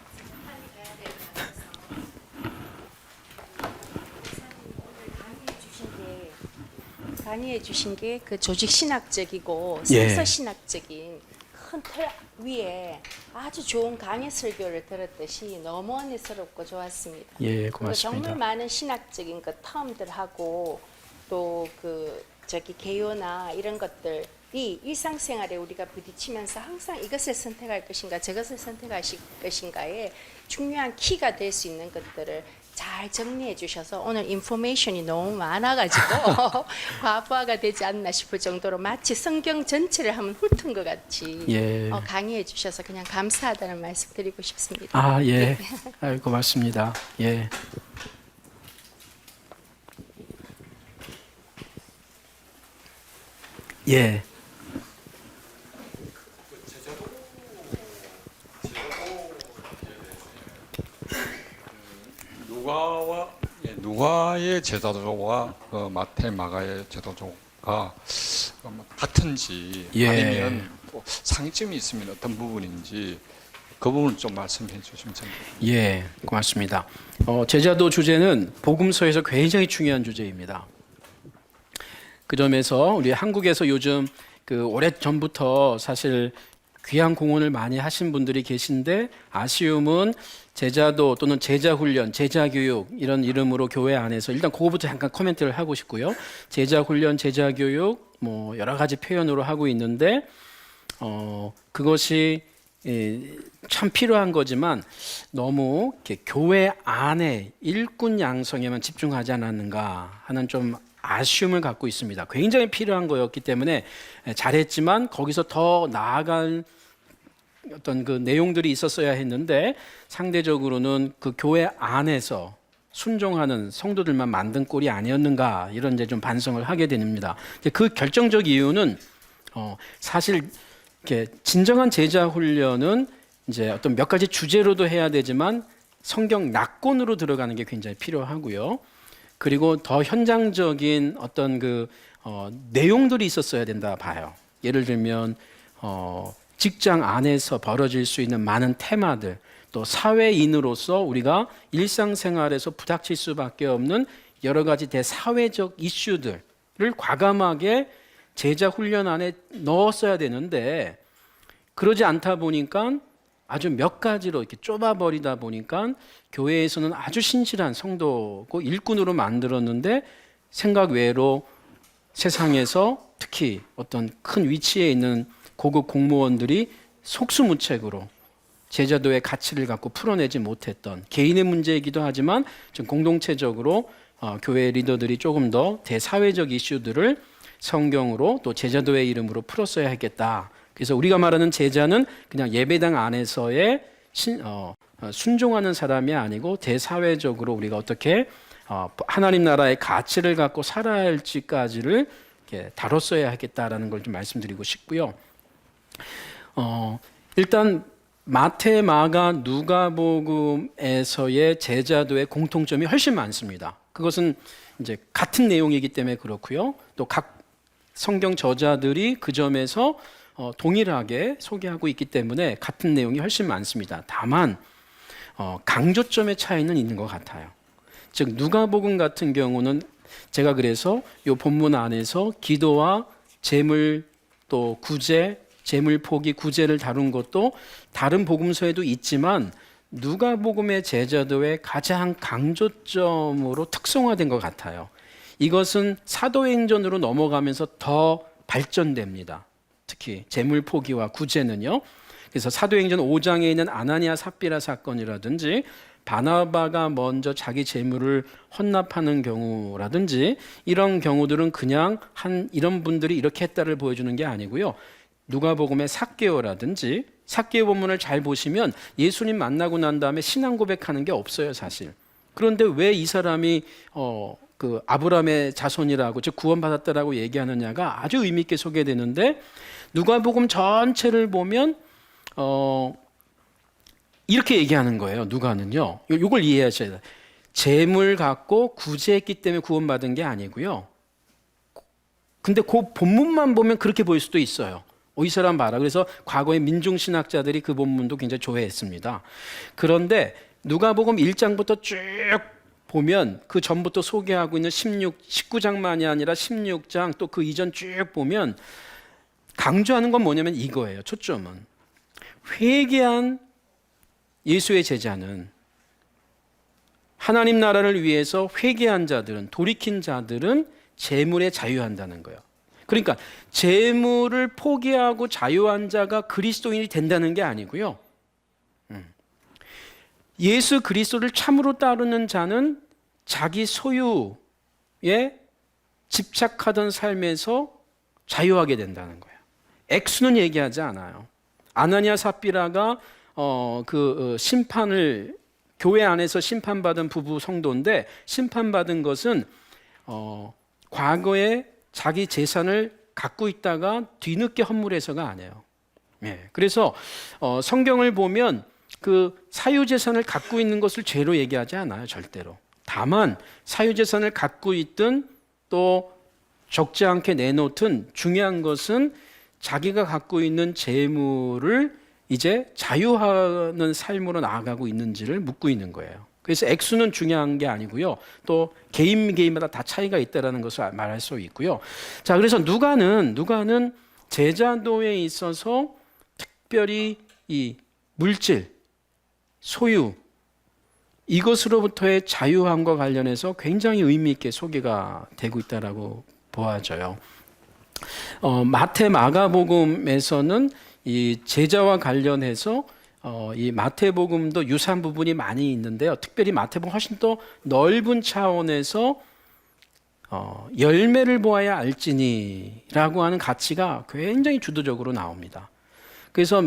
강의해 주신 게 그 조직 신학적이고 예. 성서 신학적인 큰 틀 위에 아주 좋은 강의 설교를 들었듯이 너무 은혜스럽고 좋았습니다. 예, 그리고 고맙습니다. 정말 많은 신학적인 그 터움들하고 또 그 개요나 이런 것들이 일상생활에 우리가 부딪히면서 항상 이것을 선택할 것인가 저것을 선택하실 것인가에 중요한 키가 될 수 있는 것들을 잘 정리해 주셔서 오늘 인포메이션이 너무 많아가지고 과부하가 되지 않나 싶을 정도로 마치 성경 전체를 한번 훑은 것 같이 예. 강의해 주셔서 그냥 감사하다는 말씀 드리고 싶습니다. 아, 예. 고맙습니다. 예. 예. 누가의 제자도와 마태 마가의 제자도가 같은지 예. 아니면 또 상점이 있으면 어떤 부분인지 그 부분을 좀 말씀해 주시면 됩니다. 예, 고맙습니다. 제자도 주제는 복음서에서 굉장히 중요한 주제입니다. 그 점에서 우리 한국에서 요즘 오래 전부터 사실 귀한 공헌을 많이 하신 분들이 계신데 아쉬움은 제자도 또는 제자훈련, 제자교육 이런 이름으로 교회 안에서 일단 그거부터 잠깐 코멘트를 하고 싶고요. 제자훈련, 제자교육 뭐 여러 가지 표현으로 하고 있는데 그것이 참 필요한 거지만 너무 이렇게 교회 안에 일꾼 양성에만 집중하지 않았는가 하는 좀 아쉬움을 갖고 있습니다. 굉장히 필요한 거였기 때문에 잘했지만 거기서 더 나아갈 어떤 그 내용들이 있었어야 했는데 상대적으로는 그 교회 안에서 순종하는 성도들만 만든 꼴이 아니었는가 이런 이제 좀 반성을 하게 됩니다. 그 결정적 이유는 사실 이렇게 진정한 제자 훈련은 이제 어떤 몇 가지 주제로도 해야 되지만 성경 낙권으로 들어가는 게 굉장히 필요하고요. 그리고 더 현장적인 어떤 내용들이 있었어야 된다 봐요. 예를 들면 직장 안에서 벌어질 수 있는 많은 테마들, 또 사회인으로서 우리가 일상생활에서 부닥칠 수밖에 없는 여러 가지 대사회적 이슈들을 과감하게 제자 훈련 안에 넣었어야 되는데 그러지 않다 보니까 아주 몇 가지로 이렇게 좁아버리다 보니까 교회에서는 아주 신실한 성도고 일꾼으로 만들었는데 생각 외로 세상에서 특히 어떤 큰 위치에 있는 고급 공무원들이 속수무책으로 제자도의 가치를 갖고 풀어내지 못했던 개인의 문제이기도 하지만 좀 공동체적으로 교회 리더들이 조금 더 대사회적 이슈들을 성경으로 또 제자도의 이름으로 풀었어야 했겠다. 그래서 우리가 말하는 제자는 그냥 예배당 안에서의 순종하는 사람이 아니고 대사회적으로 우리가 어떻게 하나님 나라의 가치를 갖고 살아야 할지까지를 이렇게 다뤘어야 하겠다라는 걸 좀 말씀드리고 싶고요. 일단 마태, 마가, 누가복음에서의 제자도의 공통점이 훨씬 많습니다. 그것은 이제 같은 내용이기 때문에 그렇고요. 또 각 성경 저자들이 그 점에서 동일하게 소개하고 있기 때문에 같은 내용이 훨씬 많습니다. 다만 강조점의 차이는 있는 것 같아요. 즉 누가복음 같은 경우는 제가 그래서 이 본문 안에서 기도와 재물 또 구제, 재물 포기, 구제를 다룬 것도 다른 복음서에도 있지만 누가복음의 제자도의 가장 강조점으로 특성화된 것 같아요. 이것은 사도행전으로 넘어가면서 더 발전됩니다. 특히 재물 포기와 구제는요. 그래서 사도행전 5장에 있는 아나니아 삽비라 사건이라든지 바나바가 먼저 자기 재물을 헌납하는 경우라든지 이런 경우들은 그냥 이런 분들이 이렇게 했다를 보여주는 게 아니고요. 누가복음의 삭개오라든지 삭개오 본문을 잘 보시면 예수님 만나고 난 다음에 신앙 고백하는 게 없어요, 사실. 그런데 왜 이 사람이 그 아브라함의 자손이라고 즉 구원받았다라고 얘기하느냐가 아주 의미 있게 소개되는데 누가복음 전체를 보면 이렇게 얘기하는 거예요. 누가는요. 이걸 이해하셔야 돼요. 재물 갖고 구제했기 때문에 구원받은 게 아니고요. 근데 그 본문만 보면 그렇게 보일 수도 있어요. 이 사람 봐라. 그래서 과거의 민중신학자들이 그 본문도 굉장히 좋아했습니다. 그런데 누가복음 1장부터 쭉 보면 그 전부터 소개하고 있는 19장만이 아니라 16장 또 그 이전 쭉 보면 강조하는 건 뭐냐면 이거예요. 초점은. 회개한 예수의 제자는 하나님 나라를 위해서 회개한 자들은 돌이킨 자들은 재물에 자유한다는 거예요. 그러니까 재물을 포기하고 자유한 자가 그리스도인이 된다는 게 아니고요. 예수 그리스도를 참으로 따르는 자는 자기 소유에 집착하던 삶에서 자유하게 된다는 거예요. 액수는 얘기하지 않아요. 아나니아 삽비라가 심판을 교회 안에서 심판받은 부부 성도인데 심판받은 것은 과거에 자기 재산을 갖고 있다가 뒤늦게 헌물해서가 아니에요. 그래서 성경을 보면 그 사유재산을 갖고 있는 것을 죄로 얘기하지 않아요, 절대로. 다만 사유재산을 갖고 있든 또 적지 않게 내놓든 중요한 것은 자기가 갖고 있는 재물을 이제 자유하는 삶으로 나아가고 있는지를 묻고 있는 거예요. 그래서 액수는 중요한 게 아니고요. 또 개인마다 다 차이가 있다는 것을 말할 수 있고요. 자, 그래서 누가는 제자도에 있어서 특별히 이 물질, 소유 이것으로부터의 자유함과 관련해서 굉장히 의미 있게 소개가 되고 있다라고 보아져요. 마태 마가복음에서는 이 제자와 관련해서 이 마태복음도 유사한 부분이 많이 있는데요. 특별히 마태복음 훨씬 더 넓은 차원에서 열매를 보아야 알지니라고 하는 가치가 굉장히 주도적으로 나옵니다. 그래서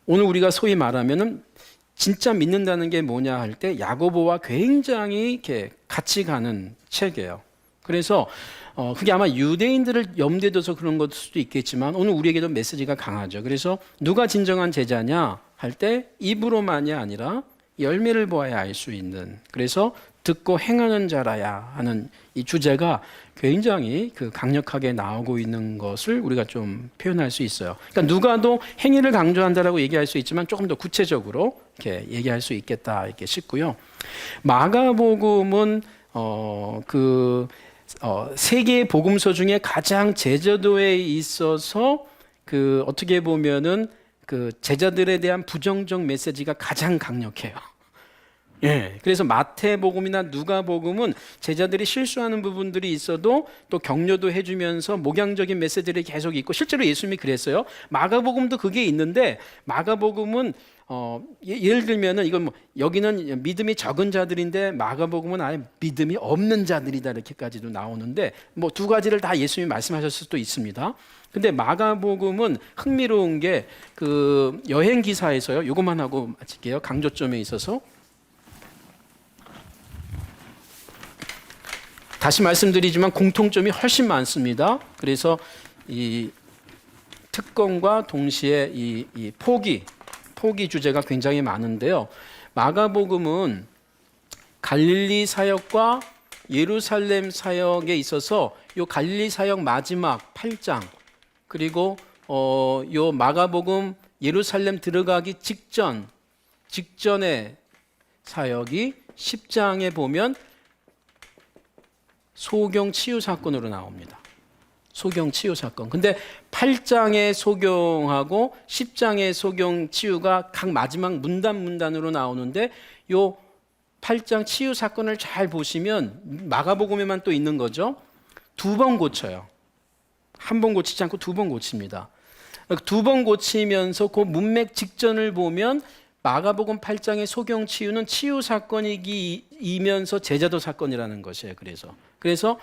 오늘 우리가 소위 말하면은 진짜 믿는다는 게 뭐냐 할 때 야고보와 굉장히 이렇게 같이 가는 책이에요. 그래서 그게 아마 유대인들을 염두에 둬서 그런 것일 수도 있겠지만 오늘 우리에게도 메시지가 강하죠. 그래서 누가 진정한 제자냐 할 때 입으로만이 아니라 열매를 보아야 알 수 있는, 그래서 듣고 행하는 자라야 하는 이 주제가 굉장히 강력하게 나오고 있는 것을 우리가 좀 표현할 수 있어요. 그러니까 누가도 행위를 강조한다라고 얘기할 수 있지만 조금 더 구체적으로 이렇게 얘기할 수 있겠다 이렇게 싶고요. 마가복음은 세 개의 복음서 중에 가장 제자도에 있어서 어떻게 보면은 제자들에 대한 부정적 메시지가 가장 강력해요. 그래서 마태복음이나 누가복음은 제자들이 실수하는 부분들이 있어도 또 격려도 해주면서 목양적인 메시지들이 계속 있고 실제로 예수님이 그랬어요. 마가복음도 그게 있는데 마가복음은 예를 들면은 이건 여기는 믿음이 적은 자들인데 마가복음은 아예 믿음이 없는 자들이다 이렇게까지도 나오는데 두 가지를 다 예수님이 말씀하셨을 수도 있습니다. 근데 마가복음은 흥미로운 게 여행 기사에서요. 이것만 하고 마칠게요. 강조점에 있어서. 다시 말씀드리지만 공통점이 훨씬 많습니다. 그래서 이 특권과 동시에 이 포기 주제가 굉장히 많은데요. 마가복음은 갈릴리 사역과 예루살렘 사역에 있어서 요 갈릴리 사역 마지막 8장 그리고 요 마가복음 예루살렘 들어가기 직전의 사역이 10장에 보면 소경 치유 사건으로 나옵니다. 소경 치유 사건. 근데 8장의 소경하고 10장의 소경 치유가 각 마지막 문단으로 나오는데 요 8장 치유 사건을 잘 보시면 마가복음에만 또 있는 거죠. 2번 고쳐요. 한 번 고치지 않고 2번 고칩니다. 2번 고치면서 그 문맥 직전을 보면 마가복음 8장의 소경 치유는 치유 사건이면서 제자도 사건이라는 것이에요. 그래서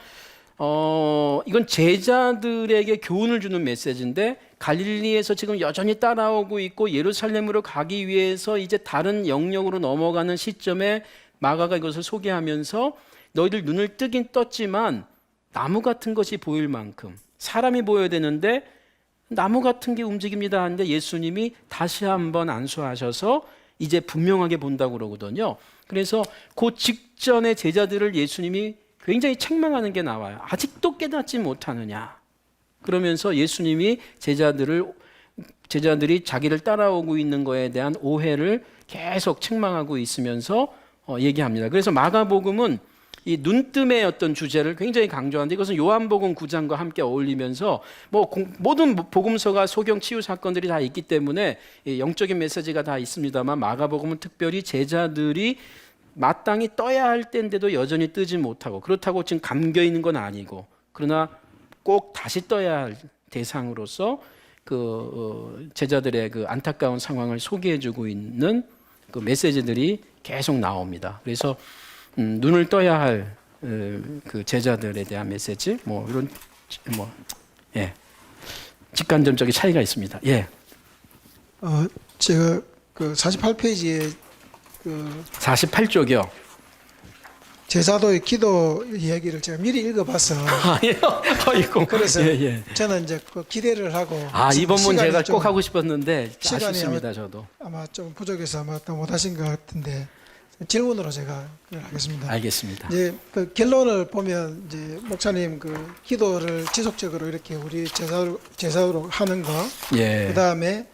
이건 제자들에게 교훈을 주는 메시지인데 갈릴리에서 지금 여전히 따라오고 있고 예루살렘으로 가기 위해서 이제 다른 영역으로 넘어가는 시점에 마가가 이것을 소개하면서 너희들 눈을 뜨긴 떴지만 나무 같은 것이 보일 만큼 사람이 보여야 되는데 나무 같은 게 움직입니다 하는데 예수님이 다시 한번 안수하셔서 이제 분명하게 본다고 그러거든요. 그래서 그 직전에 제자들을 예수님이 굉장히 책망하는 게 나와요. 아직도 깨닫지 못하느냐. 그러면서 예수님이 제자들이 자기를 따라오고 있는 거에 대한 오해를 계속 책망하고 있으면서 얘기합니다. 그래서 마가복음은 이 눈뜸의 어떤 주제를 굉장히 강조하는데 이것은 요한복음 9장과 함께 어울리면서 모든 복음서가 소경 치유 사건들이 다 있기 때문에 영적인 메시지가 다 있습니다만 마가복음은 특별히 제자들이 마땅히 떠야 할 때인데도 여전히 뜨지 못하고 그렇다고 지금 감겨 있는 건 아니고 그러나 꼭 다시 떠야 할 대상으로서 제자들의 그 안타까운 상황을 소개해주고 있는 그 메시지들이 계속 나옵니다. 그래서 눈을 떠야 할 그 제자들에 대한 메시지 이런 직간접적인 차이가 있습니다. 예. 제가 그 48페이지에 48쪽이요. 제자도의 기도 이야기를 제가 미리 읽어봐서 아니요. 아이고. 그래서 예. 저는 이제 그 기대를 하고 이 본문 제가 좀 꼭 하고 싶었는데 시간이 아쉽습니다. 저도. 아마 좀 부족해서 아마 또 못하신 것 같은데 질문으로 제가 하겠습니다. 알겠습니다. 이제 그 결론을 보면 이제 목사님 그 기도를 지속적으로 이렇게 우리 제사로 하는 거, 예. 그 다음에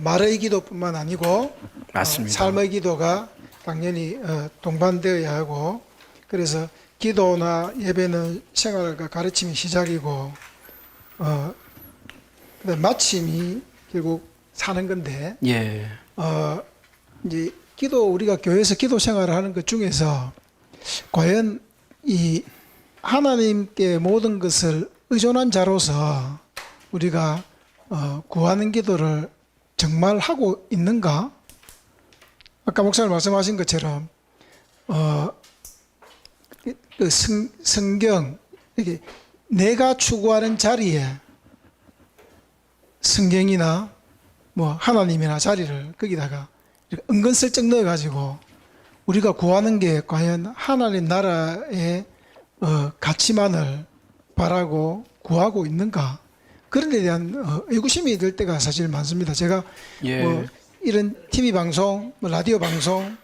말의 기도뿐만 아니고 맞습니다. 삶의 기도가 당연히 동반되어야 하고 그래서 기도나 예배는 생활과 가르침이 시작이고 그다음 마침이 결국 사는 건데 예. 이제 우리가 교회에서 기도 생활을 하는 것 중에서 과연 이 하나님께 모든 것을 의존한 자로서 우리가 구하는 기도를 정말 하고 있는가? 아까 목사님 말씀하신 것처럼 그 성경 이렇게 내가 추구하는 자리에 성경이나 하나님이나 자리를 거기다가 은근슬쩍 넣어가지고 우리가 구하는 게 과연 하나님 나라의 가치만을 바라고 구하고 있는가? 그런 데 대한 의구심이 들 때가 사실 많습니다. 제가 예. 이런 TV 방송, 라디오 방송,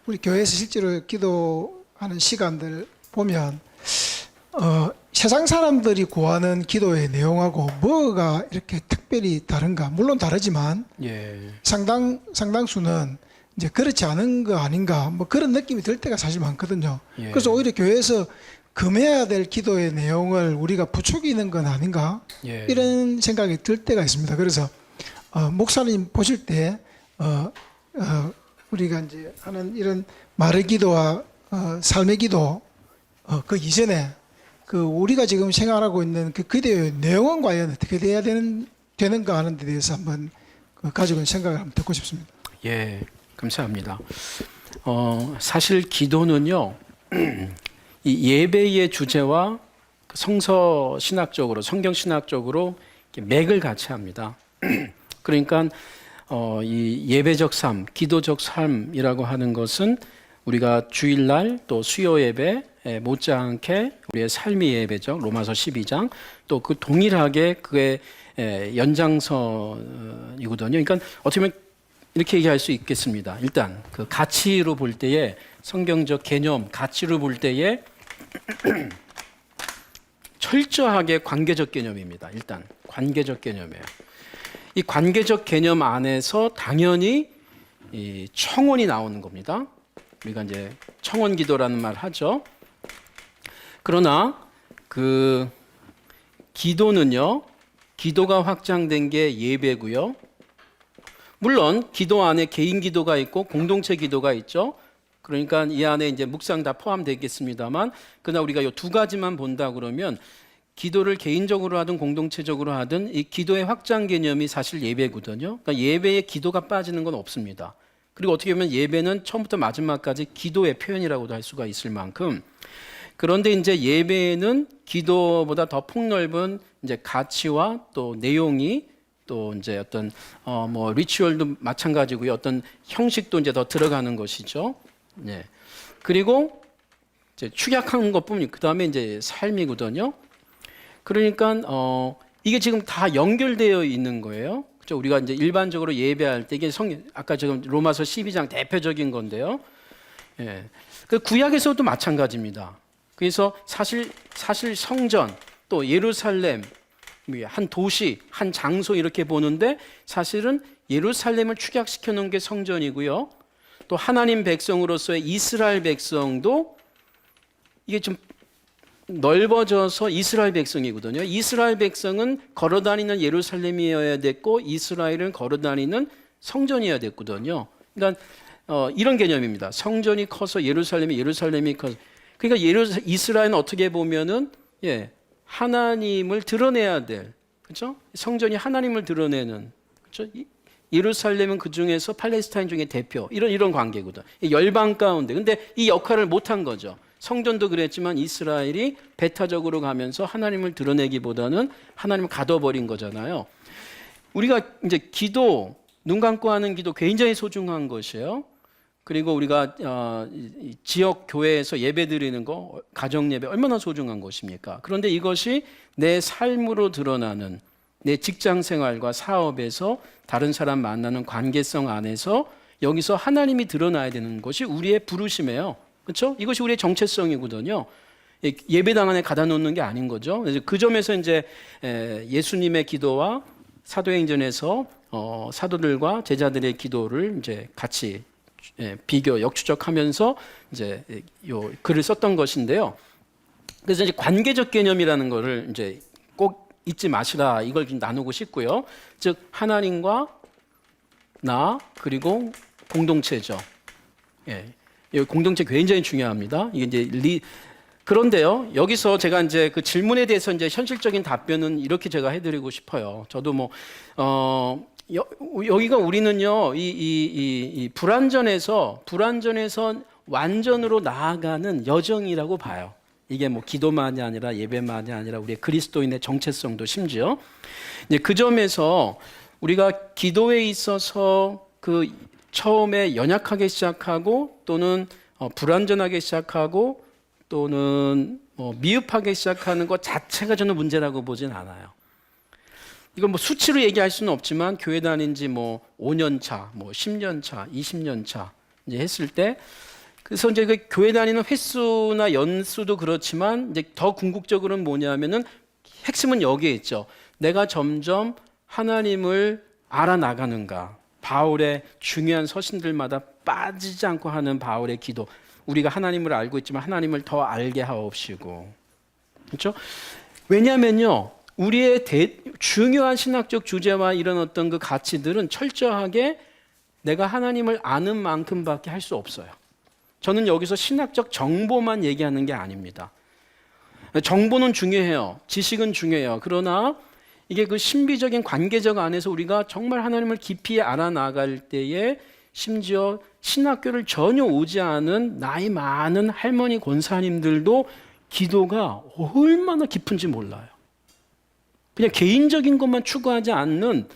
우리 교회에서 실제로 기도하는 시간들 보면 세상 사람들이 구하는 기도의 내용하고 뭐가 이렇게 특별히 다른가? 물론 다르지만 예. 상당수는 이제 그렇지 않은 거 아닌가? 그런 느낌이 들 때가 사실 많거든요. 예. 그래서 오히려 교회에서 금해야 될 기도의 내용을 우리가 부추기는 건 아닌가? 예. 이런 생각이 들 때가 있습니다. 그래서 목사님 보실 때 우리가 이제 하는 이런 말의 기도와 삶의 기도 그 이전에 우리가 지금 생활하고 있는 그 기도의 내용은 과연 어떻게 돼야 되는가 하는 데 대해서 한번 가지고 있는 생각을 한번 듣고 싶습니다. 예. 감사합니다. 사실 기도는요. 이 예배의 주제와 성서 신학적으로, 성경 신학적으로 맥을 같이 합니다. 그러니까 이 예배적 삶, 기도적 삶이라고 하는 것은 우리가 주일날 또 수요 예배 못지않게 우리의 삶의 예배적 로마서 12장 또 그 동일하게 그의 연장선이거든요. 그러니까 어떻게 보면 이렇게 얘기할 수 있겠습니다. 일단 그 가치로 볼 때에 성경적 개념, 가치로 볼 때에 철저하게 관계적 개념입니다. 일단 관계적 개념이에요. 이 관계적 개념 안에서 당연히 이 청원이 나오는 겁니다. 우리가 이제 청원 기도라는 말 하죠. 그러나 그 기도는요, 기도가 확장된 게 예배고요. 물론 기도 안에 개인 기도가 있고 공동체 기도가 있죠. 그러니까 이 안에 이제 묵상 다 포함되겠습니다만, 그러나 우리가 이 두 가지만 본다 그러면 기도를 개인적으로 하든 공동체적으로 하든 이 기도의 확장 개념이 사실 예배거든요. 그러니까 예배에 기도가 빠지는 건 없습니다. 그리고 어떻게 보면 예배는 처음부터 마지막까지 기도의 표현이라고도 할 수가 있을 만큼, 그런데 이제 예배는 기도보다 더 폭넓은 이제 가치와 또 내용이 또 이제 어떤 뭐 리추얼도 마찬가지고요. 어떤 형식도 이제 더 들어가는 것이죠. 네. 그리고 이제 축약한 것뿐이 그다음에 이제 삶이거든요. 그러니까 이게 지금 다 연결되어 있는 거예요. 그렇죠? 우리가 이제 일반적으로 예배할 때 이게 아까 지금 로마서 12장 대표적인 건데요. 예. 그 구약에서도 마찬가지입니다. 그래서 사실 성전 또 예루살렘 한 도시, 한 장소 이렇게 보는데 사실은 예루살렘을 축약시켜 놓은 게 성전이고요. 또 하나님 백성으로서의 이스라엘 백성도 이게 좀 넓어져서 이스라엘 백성이거든요. 이스라엘 백성은 걸어다니는 예루살렘이어야 됐고 이스라엘은 걸어다니는 성전이어야 됐거든요. 그러니까 이런 개념입니다. 성전이 커서 예루살렘이 커서 그러니까 이스라엘은 어떻게 보면은 하나님을 드러내야 될, 그렇죠? 성전이 하나님을 드러내는, 그렇죠? 예루살렘은 그 중에서 팔레스타인 중에 대표 이런 관계거든. 열방 가운데. 근데 이 역할을 못한 거죠. 성전도 그랬지만 이스라엘이 배타적으로 가면서 하나님을 드러내기보다는 하나님을 가둬버린 거잖아요. 우리가 이제 기도, 눈 감고 하는 기도 굉장히 소중한 것이에요. 그리고 우리가 지역 교회에서 예배 드리는 거, 가정 예배 얼마나 소중한 것입니까? 그런데 이것이 내 삶으로 드러나는 내 직장 생활과 사업에서 다른 사람 만나는 관계성 안에서 여기서 하나님이 드러나야 되는 것이 우리의 부르심이에요. 그렇죠? 이것이 우리의 정체성이거든요. 예배당 안에 가다 놓는 게 아닌 거죠. 그 점에서 이제 예수님의 기도와 사도행전에서 사도들과 제자들의 기도를 이제 같이 비교, 역추적하면서 이제 요 글을 썼던 것인데요. 그래서 이제 관계적 개념이라는 것을 이제 꼭 잊지 마시라 이걸 좀 나누고 싶고요. 즉 하나님과 나 그리고 공동체죠. 이 공동체 굉장히 중요합니다. 이게 이제 그런데요. 여기서 제가 이제 그 질문에 대해서 이제 현실적인 답변은 이렇게 제가 해드리고 싶어요. 저도 뭐 여기가 우리는요, 이 불완전에서 완전으로 나아가는 여정이라고 봐요. 이게 뭐 기도만이 아니라 예배만이 아니라 우리의 그리스도인의 정체성도 심지어. 이제 그 점에서 우리가 기도에 있어서 그 처음에 연약하게 시작하고 또는 불완전하게 시작하고 또는 미흡하게 시작하는 것 자체가 저는 문제라고 보진 않아요. 이건 뭐 수치로 얘기할 수는 없지만 교회 다닌 지 뭐 5년 차, 뭐 10년 차, 20년 차 이제 했을 때 그래서 이제 그 교회 다니는 횟수나 연수도 그렇지만 이제 더 궁극적으로는 뭐냐면은 핵심은 여기에 있죠. 내가 점점 하나님을 알아나가는가. 바울의 중요한 서신들마다 빠지지 않고 하는 바울의 기도. 우리가 하나님을 알고 있지만 하나님을 더 알게 하옵시고. 그렇죠? 왜냐면요. 우리의 중요한 신학적 주제와 이런 어떤 그 가치들은 철저하게 내가 하나님을 아는 만큼밖에 할 수 없어요. 저는 여기서 신학적 정보만 얘기하는 게 아닙니다. 정보는 중요해요. 지식은 중요해요. 그러나 이게 그 신비적인 관계적 안에서 우리가 정말 하나님을 깊이 알아나갈 때에 심지어 신학교를 전혀 오지 않은 나이 많은 할머니 권사님들도 기도가 얼마나 깊은지 몰라요. 그냥 개인적인 것만 추구하지 않는,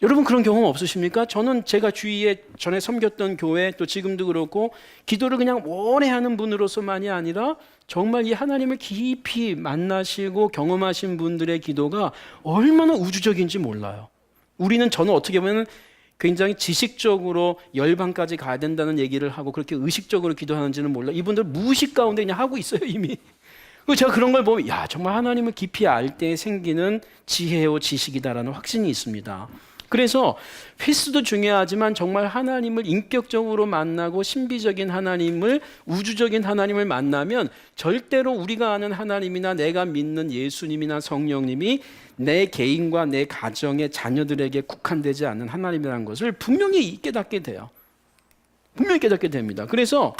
여러분 그런 경험 없으십니까? 저는 제가 주위에 전에 섬겼던 교회 또 지금도 그렇고 기도를 그냥 오래 하는 분으로서만이 아니라 정말 이 하나님을 깊이 만나시고 경험하신 분들의 기도가 얼마나 우주적인지 몰라요. 저는 어떻게 보면 굉장히 지식적으로 열방까지 가야 된다는 얘기를 하고 그렇게 의식적으로 기도하는지는 몰라요. 이분들 무의식 가운데 그냥 하고 있어요 이미. 제가 그런 걸 보면 정말 하나님을 깊이 알 때 생기는 지혜요 지식이다라는 확신이 있습니다. 그래서 횟수도 중요하지만 정말 하나님을 인격적으로 만나고 신비적인 하나님을, 우주적인 하나님을 만나면 절대로 우리가 아는 하나님이나 내가 믿는 예수님이나 성령님이 내 개인과 내 가정의 자녀들에게 국한되지 않는 하나님이라는 것을 분명히 깨닫게 돼요. 분명히 깨닫게 됩니다. 그래서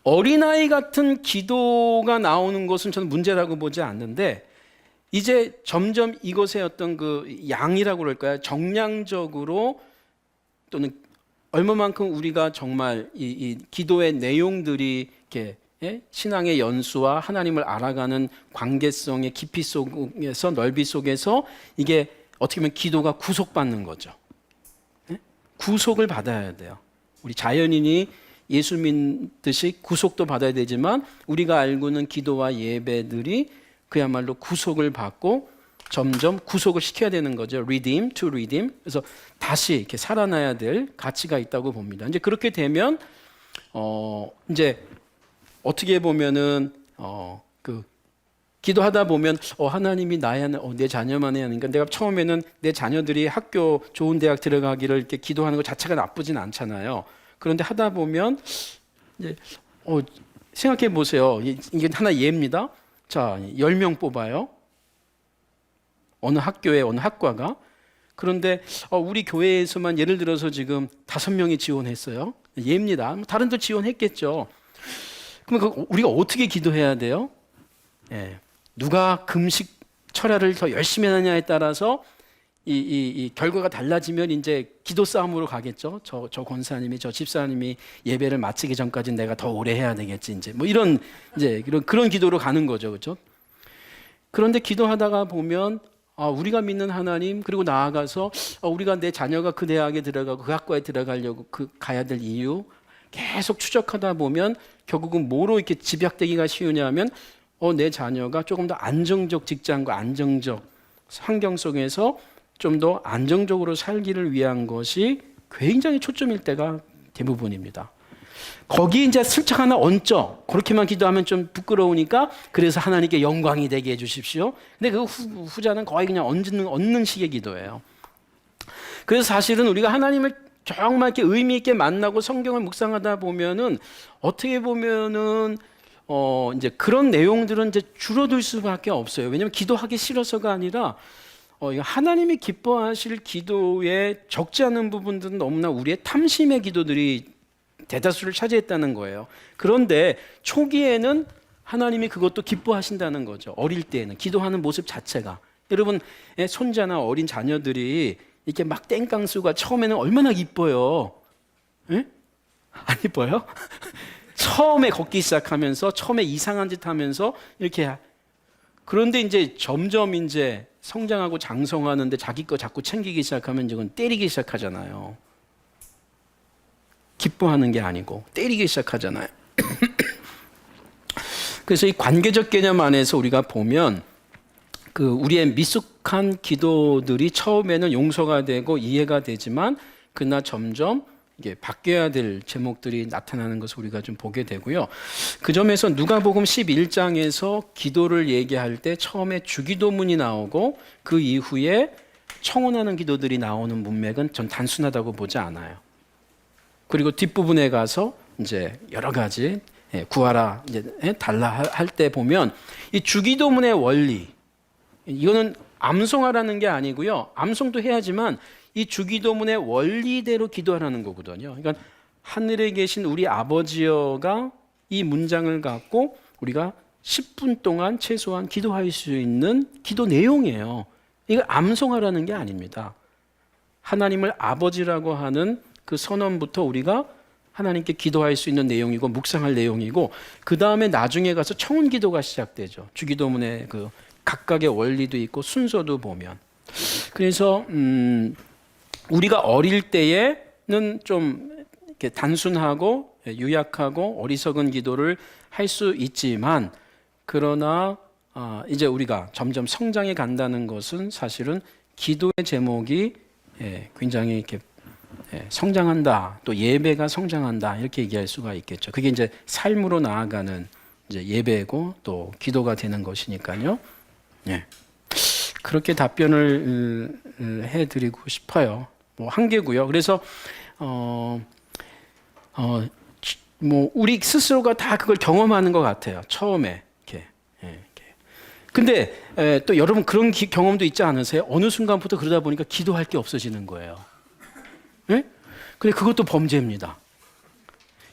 어린아이 같은 기도가 나오는 것은 저는 문제라고 보지 않는데, 이제 점점 이것의 어떤 그 양이라고 그럴까요? 정량적으로 또는 얼마만큼 우리가 정말 이 기도의 내용들이 이렇게 신앙의 연수와 하나님을 알아가는 관계성의 깊이 속에서 넓이 속에서 이게 어떻게 보면 기도가 구속받는 거죠. 구속을 받아야 돼요. 우리 자연인이 예수 믿듯이 구속도 받아야 되지만 우리가 알고 있는 기도와 예배들이 그야말로 구속을 받고 점점 구속을 시켜야 되는 거죠. redeem, to redeem. 그래서 다시 이렇게 살아나야 될 가치가 있다고 봅니다. 이제 그렇게 되면 이제 어떻게 보면은 그 기도하다 보면 하나님이 내 자녀만이 하니까 내가 처음에는 내 자녀들이 학교 좋은 대학 들어가기를 이렇게 기도하는 것 자체가 나쁘진 않잖아요. 그런데 하다 보면 이제 생각해 보세요. 이게 하나 예입니다. 자, 10명 뽑아요. 어느 학교에 어느 학과가. 그런데 우리 교회에서만 예를 들어서 지금 5명이 지원했어요. 예입니다. 다른 데 지원했겠죠. 그러면 우리가 어떻게 기도해야 돼요? 예. 누가 금식 철야를 더 열심히 하느냐에 따라서 이 결과가 달라지면 이제 기도 싸움으로 가겠죠. 저 권사님이 저 집사님이 예배를 마치기 전까지 내가 더 오래 해야 되겠지. 이제 뭐 이런 그런 기도로 가는 거죠, 그렇죠? 그런데 기도하다가 보면 우리가 믿는 하나님 그리고 나아가서 우리가 내 자녀가 그 대학에 들어가고 그 학과에 들어가려고 가야 될 이유 계속 추적하다 보면 결국은 뭐로 이렇게 집약되기가 쉬우냐면 내 자녀가 조금 더 안정적 직장과 안정적 환경 속에서 좀 더 안정적으로 살기를 위한 것이 굉장히 초점일 때가 대부분입니다. 거기 이제 슬쩍 하나 얹죠. 그렇게만 기도하면 좀 부끄러우니까 그래서 하나님께 영광이 되게 해주십시오. 근데 그 후자는 거의 그냥 얹는 식의 기도예요. 그래서 사실은 우리가 하나님을 정말 이렇게 의미 있게 만나고 성경을 묵상하다 보면은 어떻게 보면은 이제 그런 내용들은 이제 줄어들 수밖에 없어요. 왜냐하면 기도하기 싫어서가 아니라 하나님이 기뻐하실 기도에 적지 않은 부분들은 너무나 우리의 탐심의 기도들이 대다수를 차지했다는 거예요. 그런데 초기에는 하나님이 그것도 기뻐하신다는 거죠. 어릴 때에는 기도하는 모습 자체가. 여러분 손자나 어린 자녀들이 이렇게 막 땡깡수가 처음에는 얼마나 이뻐요. 에? 안 이뻐요? 처음에 걷기 시작하면서 처음에 이상한 짓 하면서 이렇게 그런데 이제 점점 이제 성장하고 장성하는데 자기 거 자꾸 챙기기 시작하면 이건 때리기 시작하잖아요. 기뻐하는 게 아니고 때리기 시작하잖아요. 그래서 이 관계적 개념 안에서 우리가 보면 우리의 미숙한 기도들이 처음에는 용서가 되고 이해가 되지만 그러나 점점 이게 바뀌어야 될 제목들이 나타나는 것을 우리가 좀 보게 되고요. 그 점에서 누가복음 11장에서 기도를 얘기할 때 처음에 주기도문이 나오고 그 이후에 청혼하는 기도들이 나오는 문맥은 전 단순하다고 보지 않아요. 그리고 뒷부분에 가서 이제 여러 가지 구하라 이제 달라 할 때 보면 이 주기도문의 원리 이거는 암송하라는 게 아니고요. 암송도 해야지만 이 주기도문의 원리대로 기도하라는 거거든요. 그러니까 하늘에 계신 우리 아버지여가 이 문장을 갖고 우리가 10분 동안 최소한 기도할 수 있는 기도 내용이에요. 이거 암송하라는 게 아닙니다. 하나님을 아버지라고 하는 그 선언부터 우리가 하나님께 기도할 수 있는 내용이고 묵상할 내용이고 그 다음에 나중에 가서 청혼 기도가 시작되죠. 주기도문의 그 각각의 원리도 있고 순서도 보면 그래서 우리가 어릴 때에는 좀 이렇게 단순하고 유약하고 어리석은 기도를 할 수 있지만 그러나 이제 우리가 점점 성장해 간다는 것은 사실은 기도의 제목이 굉장히 이렇게 성장한다, 또 예배가 성장한다 이렇게 얘기할 수가 있겠죠. 그게 이제 삶으로 나아가는 이제 예배고 또 기도가 되는 것이니까요. 그렇게 답변을 해드리고 싶어요. 뭐 한계고요. 그래서 뭐 우리 스스로가 다 그걸 경험하는 것 같아요. 처음에 이렇게. 근데 또 여러분 그런 경험도 있지 않으세요? 어느 순간부터 그러다 보니까 기도할 게 없어지는 거예요. 근데 그것도 범죄입니다.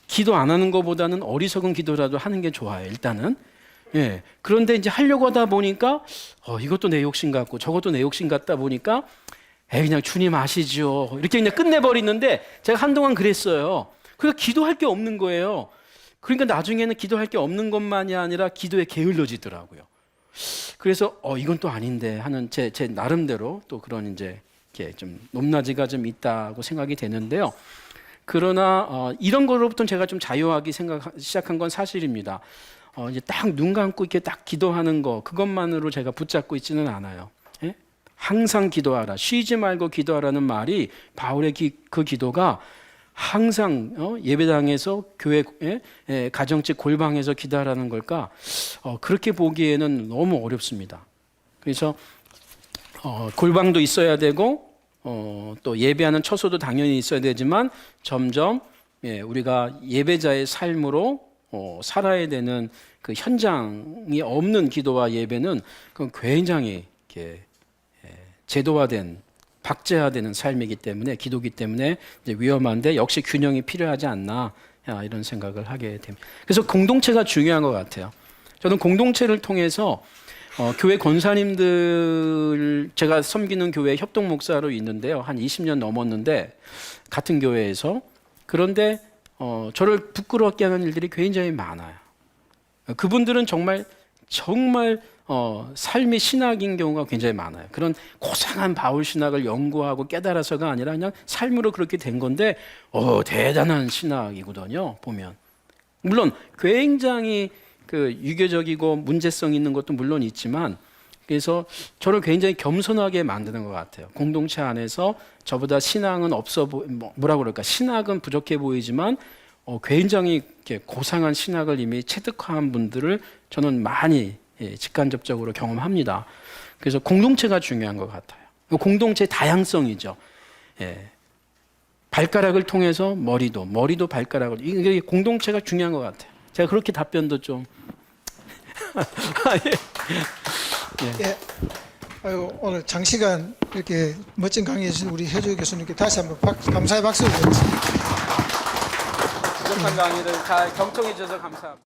기도 안 하는 것보다는 어리석은 기도라도 하는 게 좋아요. 일단은. 그런데 이제 하려고 하다 보니까 이것도 내 욕심 같고 저것도 내 욕심 같다 보니까 그냥 주님 아시죠. 이렇게 그냥 끝내버리는데 제가 한동안 그랬어요. 그러니까 기도할 게 없는 거예요. 그러니까 나중에는 기도할 게 없는 것만이 아니라 기도에 게을러지더라고요. 그래서 이건 또 아닌데 하는 제 나름대로 또 그런 이제 이렇게 좀 높낮이가 좀 있다고 생각이 되는데요. 그러나 이런 거로부터는 제가 좀 자유하게 시작한 건 사실입니다. 이제 딱 눈 감고 이렇게 딱 기도하는 거 그것만으로 제가 붙잡고 있지는 않아요. 예? 항상 기도하라, 쉬지 말고 기도하라는 말이 바울의 그 기도가 항상 예배당에서 교회 가정집 골방에서 기도하라는 걸까? 그렇게 보기에는 너무 어렵습니다. 그래서 골방도 있어야 되고 또 예배하는 처소도 당연히 있어야 되지만 점점 우리가 예배자의 삶으로 살아야 되는 그 현장이 없는 기도와 예배는 그건 굉장히 이렇게 제도화된 박제화되는 삶이기 때문에 기도기 때문에 이제 위험한데 역시 균형이 필요하지 않나 이런 생각을 하게 됩니다. 그래서 공동체가 중요한 것 같아요. 저는 공동체를 통해서 교회 권사님들 제가 섬기는 교회 협동 목사로 있는데요. 한 20년 넘었는데 같은 교회에서 그런데 저를 부끄럽게 하는 일들이 굉장히 많아요. 그분들은 정말 삶이 신학인 경우가 굉장히 많아요. 그런 고상한 바울 신학을 연구하고 깨달아서가 아니라 그냥 삶으로 그렇게 된 건데 대단한 신학이거든요. 보면 물론 굉장히 그 유교적이고 문제성 있는 것도 물론 있지만 그래서 저를 굉장히 겸손하게 만드는 것 같아요. 공동체 안에서 저보다 신앙은 뭐라고 그럴까 신학은 부족해 보이지만 굉장히 이렇게 고상한 신학을 이미 체득한 분들을 저는 많이 직간접적으로 경험합니다. 그래서 공동체가 중요한 것 같아요. 공동체의 다양성이죠. 발가락을 통해서 머리도 발가락을 이게 공동체가 중요한 것 같아요. 제가 그렇게 답변도 좀 예. 아이고, 오늘 장시간 이렇게 멋진 강의해 주신 우리 혜주 교수님께 다시 한번 감사의 박수를 드리겠습니다. 부족한 강의를 잘 경청해 주셔서 감사합니다.